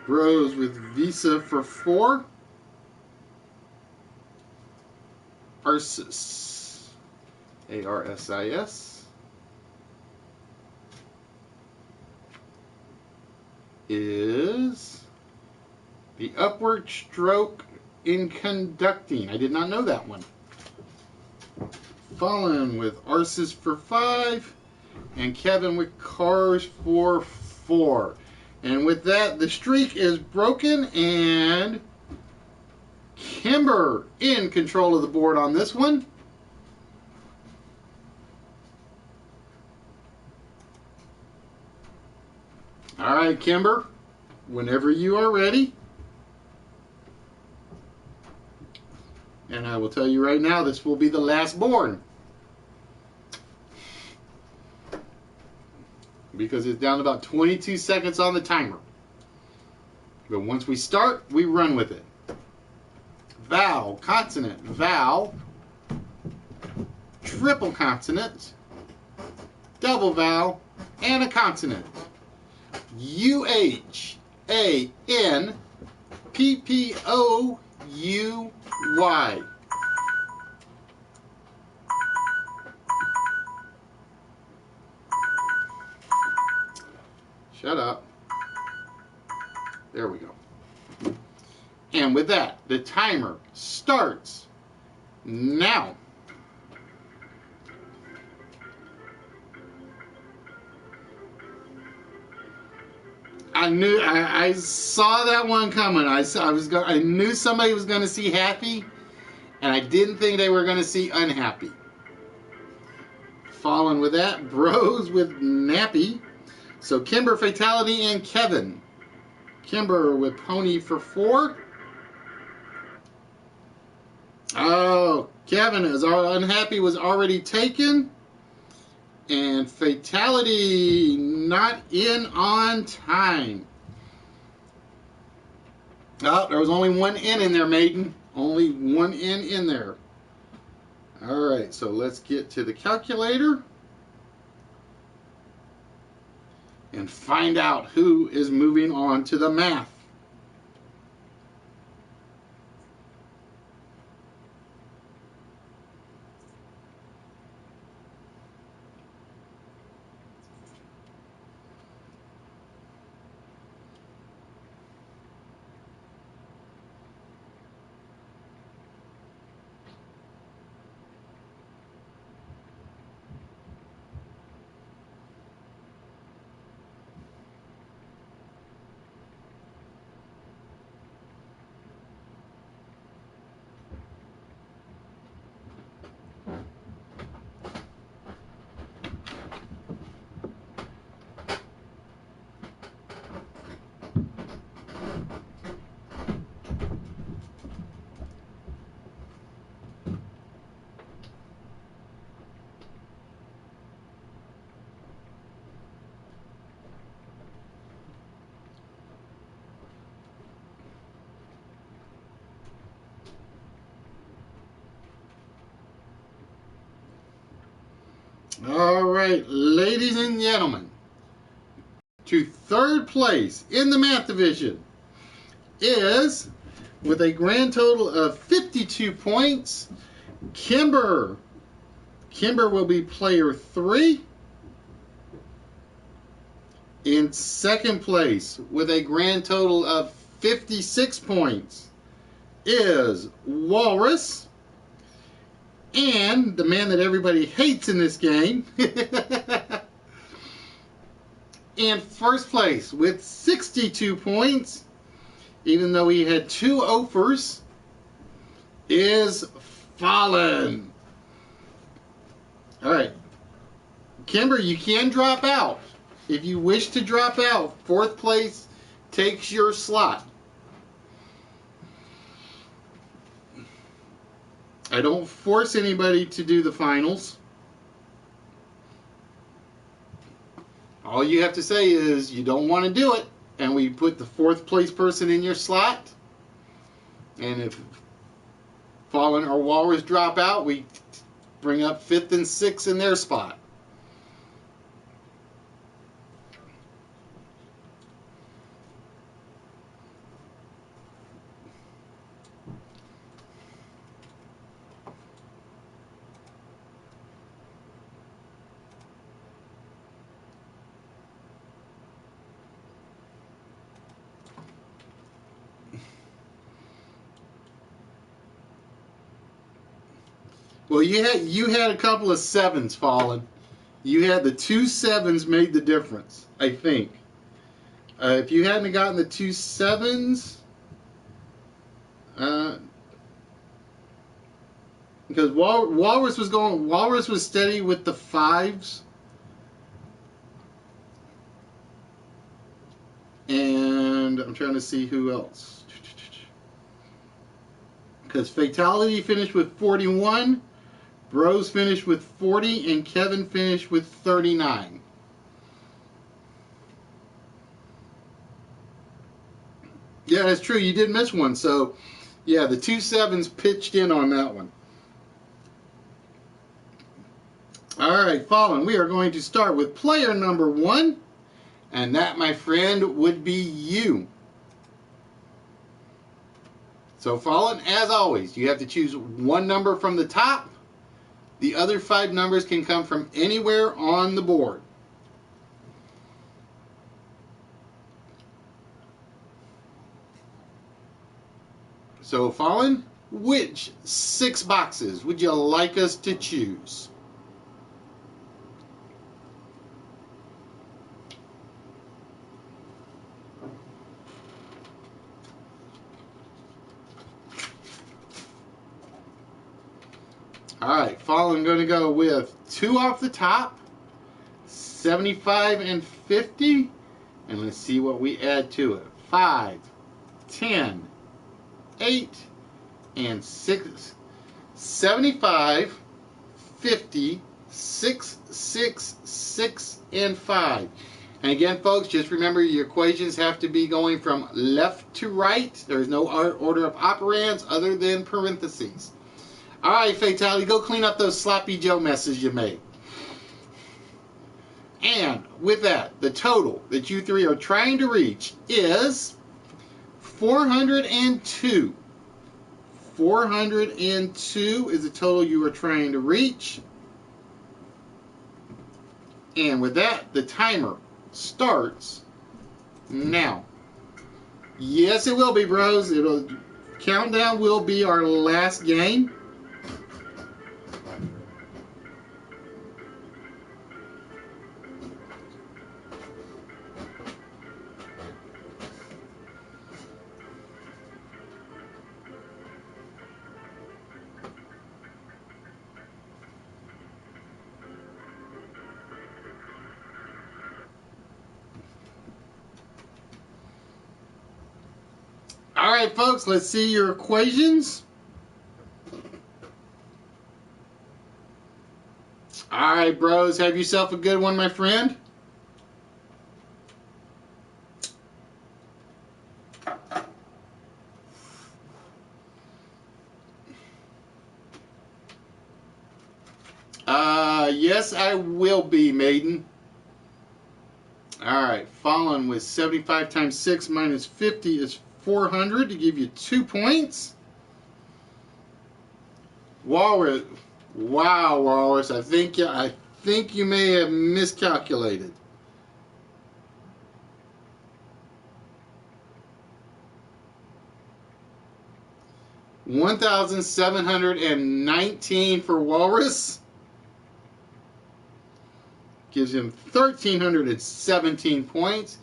Speaker 1: Bros with Visa for 4. Arsis. ARSIS. Is the upward stroke in conducting. I did not know that one. Fallen with Arsis for 5. And Kevin with Cars for 4. And with that, the streak is broken, and Kimber in control of the board on this one. All right, Kimber, whenever you are ready. And I will tell you right now, this will be the last board, because it's down to about 22 seconds on the timer. But once we start, we run with it. Vowel, consonant, vowel, triple consonant, double vowel, and a consonant. U-H-A-N-P-P-O-U-Y. Shut up. There we go. And with that, the timer starts now. I saw that one coming. I knew somebody was going to see happy, and I didn't think they were going to see unhappy. Following with that, Bros with Nappy. So Kimber, Fatality, and Kevin. Kimber with Pony for 4. Oh, Kevin is unhappy, was already taken. And Fatality not in on time. Oh, there was only one N in there, maiden. Only one N in there. All right, so let's get to the calculator and find out who is moving on to the math. All right, ladies and gentlemen, to third place in the math division is, with a grand total of 52 points, Kimber. Kimber will be player 3. In second place, with a grand total of 56 points, is Walrus. And the man that everybody hates in this game, in first place with 62 points, even though he had 2 offers, is Fallen. All right, Kimber, you can drop out. If you wish to drop out, fourth place takes your slot. I don't force anybody to do the finals. All you have to say is you don't want to do it, and we put the fourth place person in your slot. And if Fallen or Walrus drop out, we bring up 5th and 6th in their spot. Well, you had a couple of 7s, Fallen. You had the 2 7s made the difference, I think. If you hadn't gotten the 2 7s, because Walrus was steady with the 5s, and I'm trying to see who else. Because Fatality finished with 41, Bros finished with 40, and Kevin finished with 39. Yeah, that's true. You did miss one. So, yeah, the 2 7s pitched in on that one. All right, Fallen, we are going to start with player number 1. And that, my friend, would be you. So, Fallen, as always, you have to choose one number from the top. The other 5 numbers can come from anywhere on the board. So, Fallen, which 6 boxes would you like us to choose? Alright, Fallen, going to go with 2 off the top, 75 and 50, and let's see what we add to it. 5, 10, 8, and 6. 75, 50, 6, 6, 6, and 5. And again, folks, just remember your equations have to be going from left to right. There's no order of operands other than parentheses. All right, Fatality, go clean up those sloppy Joe messes you made. And with that, the total that you 3 are trying to reach is 402. 402 is the total you are trying to reach. And with that, the timer starts now. Yes, it will be, bros. Countdown will be our last game. All right, folks, let's see your equations. All right, bros, have yourself a good one, my friend. Yes, I will be, maiden. All right, Fallen with 75 times 6 minus 50 is 400 to give you 2 points. Walrus, wow, Walrus, I think you may have miscalculated. $1,719 for Walrus. Gives him 1,317 points.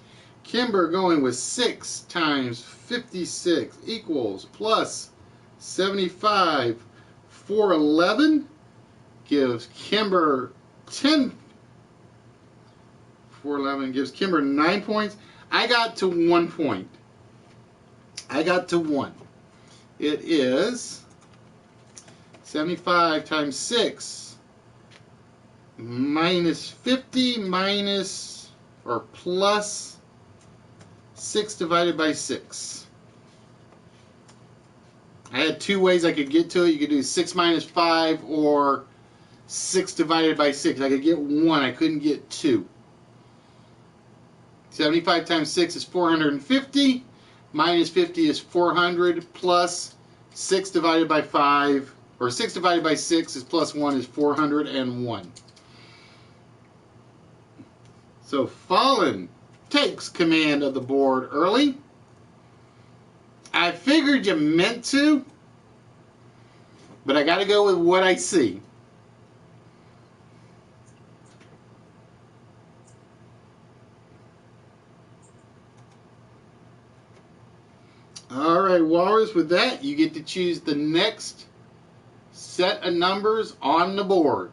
Speaker 1: Kimber going with 6 times 56 equals plus 75, 411. Gives Kimber 10. 411 gives Kimber 9 points. I got to 1 point. I got to 1. It is 75 times 6. Minus 50 minus or plus 6 divided by 6. I had 2 ways I could get to it. You could do 6 minus 5 or 6 divided by 6. I could get 1. I couldn't get 2. 75 times 6 is 450. Minus 50 is 400 plus 6 divided by 5 or 6 divided by 6 is plus 1 is 401. So Fallen takes command of the board early. I figured you meant to, but I got to go with what I see. All right, Walrus, with that, you get to choose the next set of numbers on the board.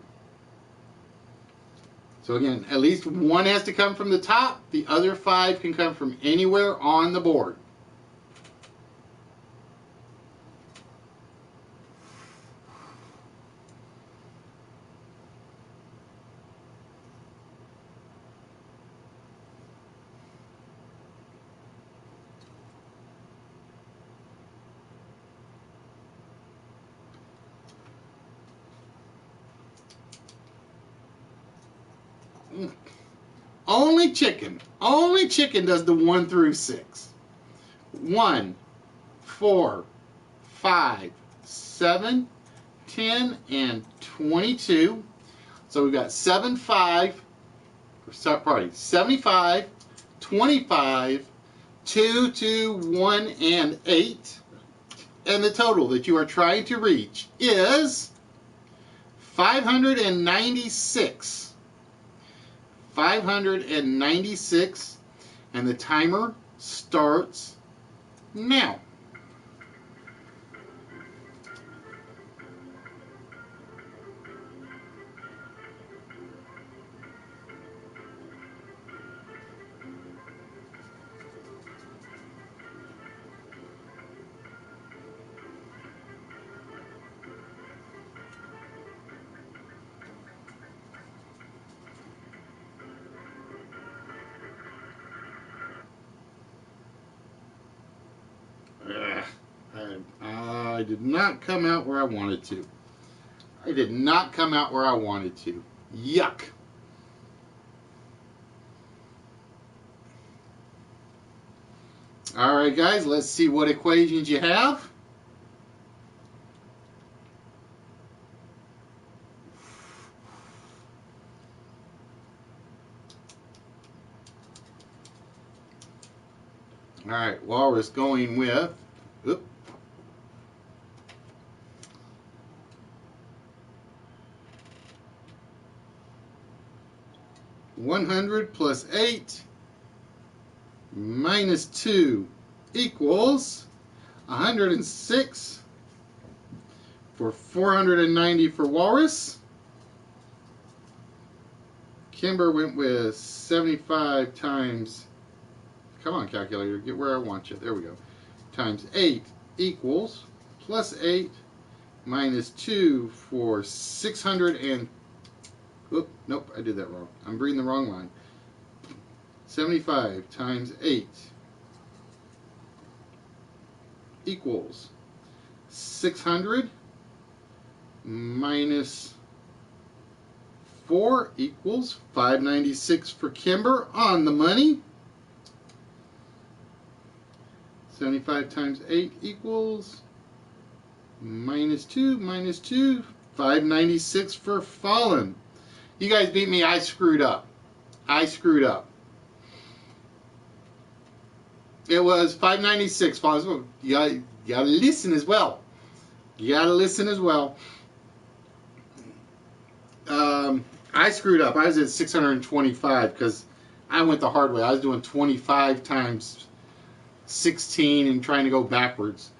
Speaker 1: So again, at least one has to come from the top. The other 5 can come from anywhere on the board. Only chicken does the 1 through 6. 1, 4, 5, 7, 10, and 22. So we've got 75, 25, 2, 2, 1, and 8. And the total that you are trying to reach is 596. 596, and the timer starts now. I did not come out where I wanted to. Yuck. All right, guys, let's see what equations you have. All right, Walrus going with, 100 plus 8 minus 2 equals 106 for 490 for Walrus. Kimber went with 75 times, come on calculator, get where I want you, there we go, times 8 equals plus 8 minus 2 for 600 and, nope, I did that wrong. I'm reading the wrong line. 75 times 8 equals 600 minus 4 equals 596 for Kimber on the money. 75 times 8 equals minus 2, 596 for Fallen. You guys beat me. I screwed up. It was 596. Fallen. You gotta listen as well. I screwed up. I was at 625 because I went the hard way. I was doing 25 times 16 and trying to go backwards.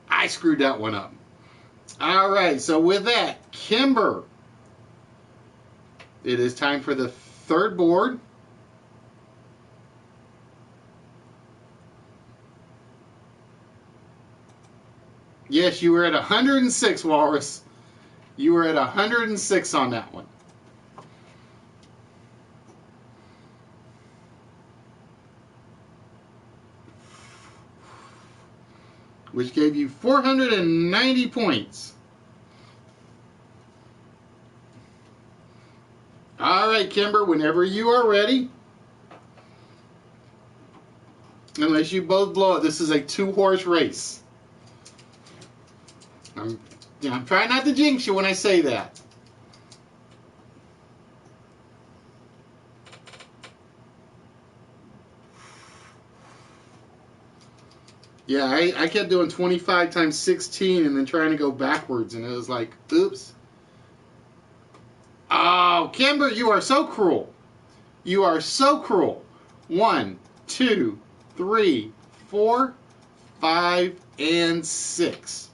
Speaker 1: I screwed that one up. All right, so with that, Kimber, it is time for the third board. Yes, you were at 106, Walrus. You were at 106 on that one. Which gave you 490 points. All right, Kimber, whenever you are ready. Unless you both blow it, this is a 2-horse race. I'm trying not to jinx you when I say that. Yeah, I kept doing 25 times 16 and then trying to go backwards, and it was like, oops. Oh, Kimber, you are so cruel. 1, 2, 3, 4, 5, and 6.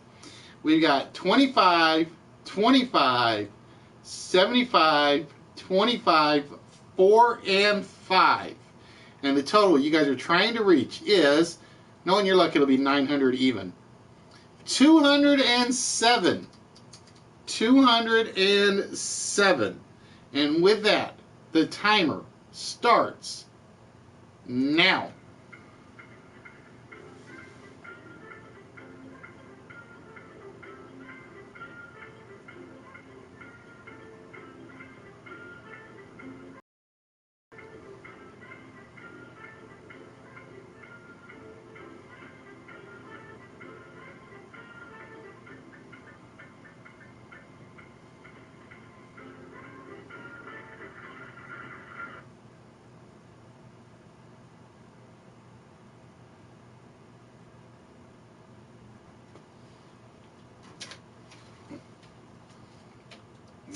Speaker 1: We've got 25, 25, 75, 25, 4, and 5. And the total you guys are trying to reach is, knowing your luck, it'll be 900 even. 207. 207. And with that, the timer starts now.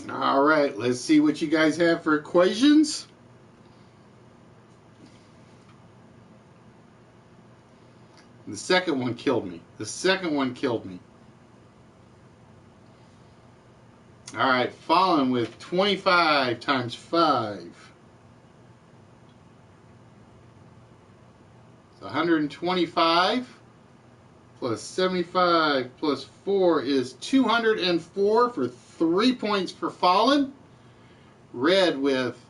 Speaker 1: All right, let's see what you guys have for equations. The second one killed me. The second one killed me. All right, following with 25 times 5. So 125 plus 75 plus 4 is 204 for 3 points for Fallen. Red with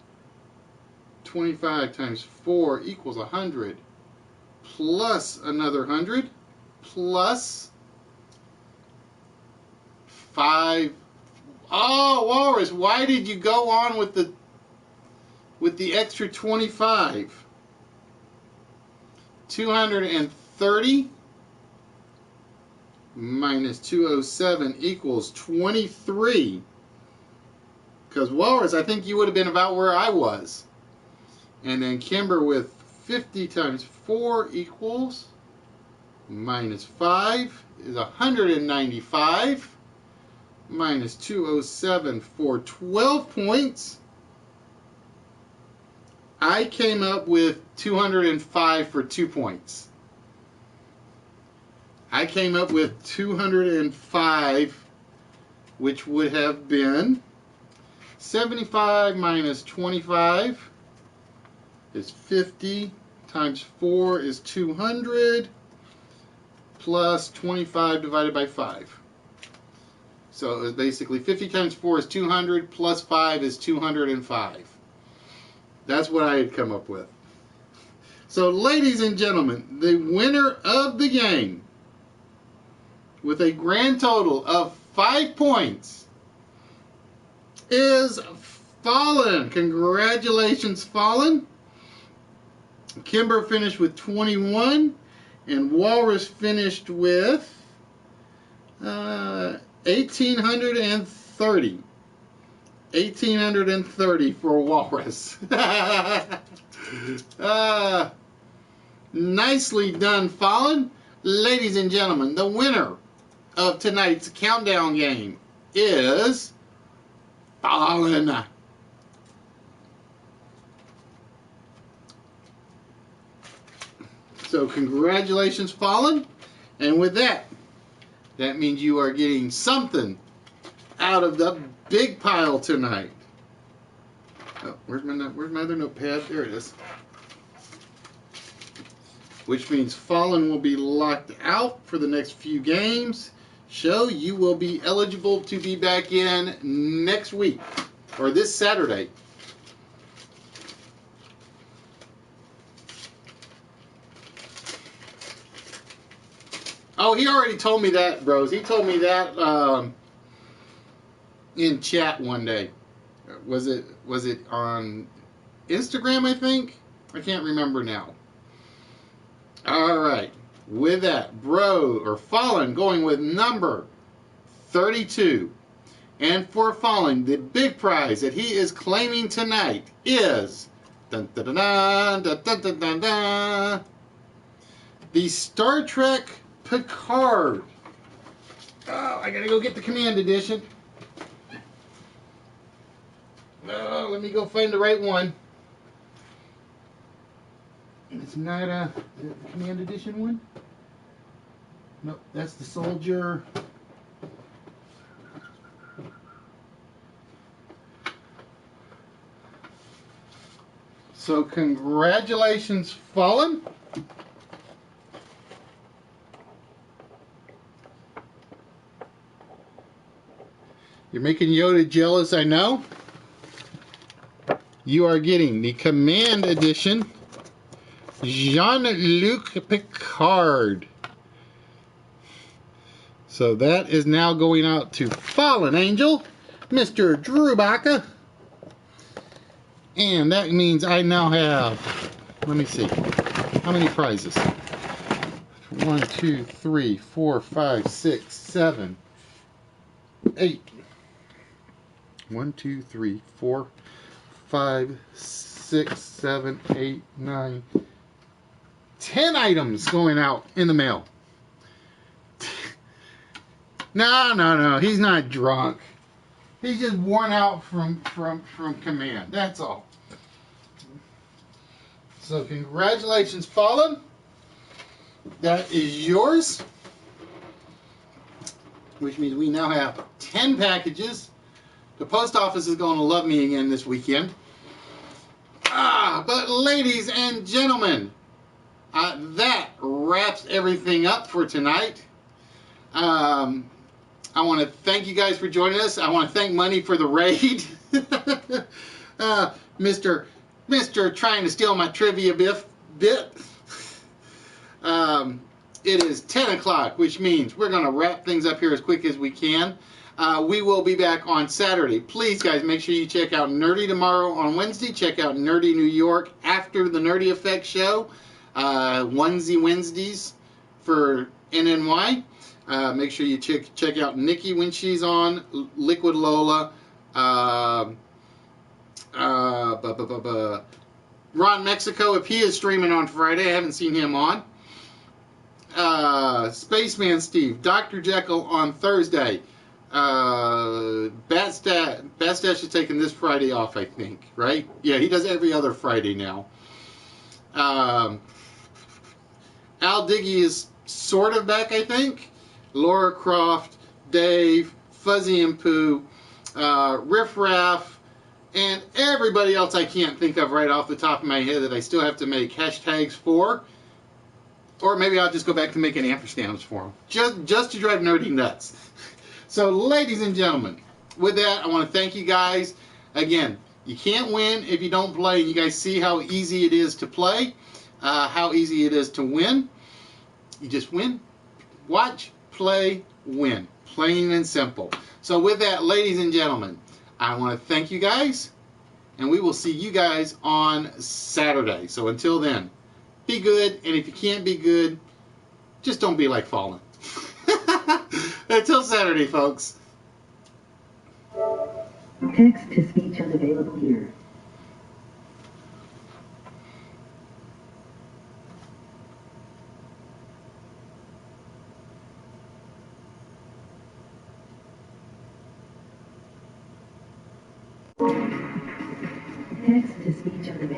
Speaker 1: 25 times 4 equals 100 plus another 100 plus 5. Oh, Walrus, why did you go on with the extra 25? 230 minus 207 equals 23. Because Walrus, I think you would have been about where I was. And then Kimber with 50 times 4 equals minus 5 is 195 minus 207 for 12 points. I came up with 205 for 2 points. I came up with 205, which would have been 75 minus 25 is 50 times 4 is 200 plus 25 divided by 5. So it's basically 50 times 4 is 200 plus 5 is 205. That's what I had come up with. So, ladies and gentlemen, the winner of the game with a grand total of 5 points is Fallen. Congratulations, Fallen. Kimber finished with 21, and Walrus finished with 1,830. 1,830 for Walrus. Nicely done, Fallen. Ladies and gentlemen, the winner of tonight's countdown game is Fallen. So congratulations, Fallen. And with that, that means you are getting something out of the big pile tonight. Oh, where's my other notepad? There it is. Which means Fallen will be locked out for the next few games. So you will be eligible to be back in next week, or this Saturday. Oh, he already told me that, bros. He told me that in chat one day. Was it on Instagram, I think? I can't remember now. All right. With that, Bro or Fallen going with number 32. And for Fallen, the big prize that he is claiming tonight is dun, dun, dun, dun, dun, dun, dun, dun, dun, the Star Trek Picard. Oh, I gotta go get the Command Edition. Oh, let me go find the right one. It's not the Command Edition one. Nope, that's the soldier. So congratulations, Fallen. You're making Yoda jealous, I know. You are getting the Command Edition Jean-Luc Picard. So that is now going out to Fallen Angel, Mr. Drew Baca. And that means I now have, let me see, how many prizes? 1, 2, 3, 4, 5, 6, 7, 8. 1, 2, 3, 4, 5, 6, 7, 8, 9, 10 items going out in the mail. No, he's not drunk. He's just worn out from command. That's all. So congratulations, Fallen. That is yours. Which means we now have 10 packages. The post office is going to love me again this weekend. But ladies and gentlemen, that wraps everything up for tonight. I want to thank you guys for joining us. I want to thank Money for the raid. Mr. trying to steal my trivia bit. It is 10 o'clock, which means we're going to wrap things up here as quick as we can. We will be back on Saturday. Please, guys, make sure you check out Nerdy tomorrow on Wednesday. Check out Nerdy New York after the Nerdy Effect show. Onesie Wednesdays for NNY. Make sure you check out Nikki when she's on. Liquid Lola. Ron Mexico, if he is streaming on Friday. I haven't seen him on. Spaceman Steve. Dr. Jekyll on Thursday. Batstash is taking this Friday off, I think, right? Yeah, he does every other Friday now. Al Diggy is sort of back, I think. Laura Croft, Dave, Fuzzy and Pooh, Riff Raff, and everybody else I can't think of right off the top of my head that I still have to make hashtags for. Or maybe I'll just go back to making ampersands for them. Just to drive Nerdy nuts. So, ladies and gentlemen, with that, I want to thank you guys. Again, you can't win if you don't play. You guys see how easy it is to play, how easy it is to win. You just win, watch, play, win. Plain and simple. So with that, ladies and gentlemen, I want to thank you guys, and we will see you guys on Saturday. So until then, be good, and if you can't be good, just don't be like Fallen. Until Saturday, folks.
Speaker 3: Text to speech unavailable here. Text to speech unavailable.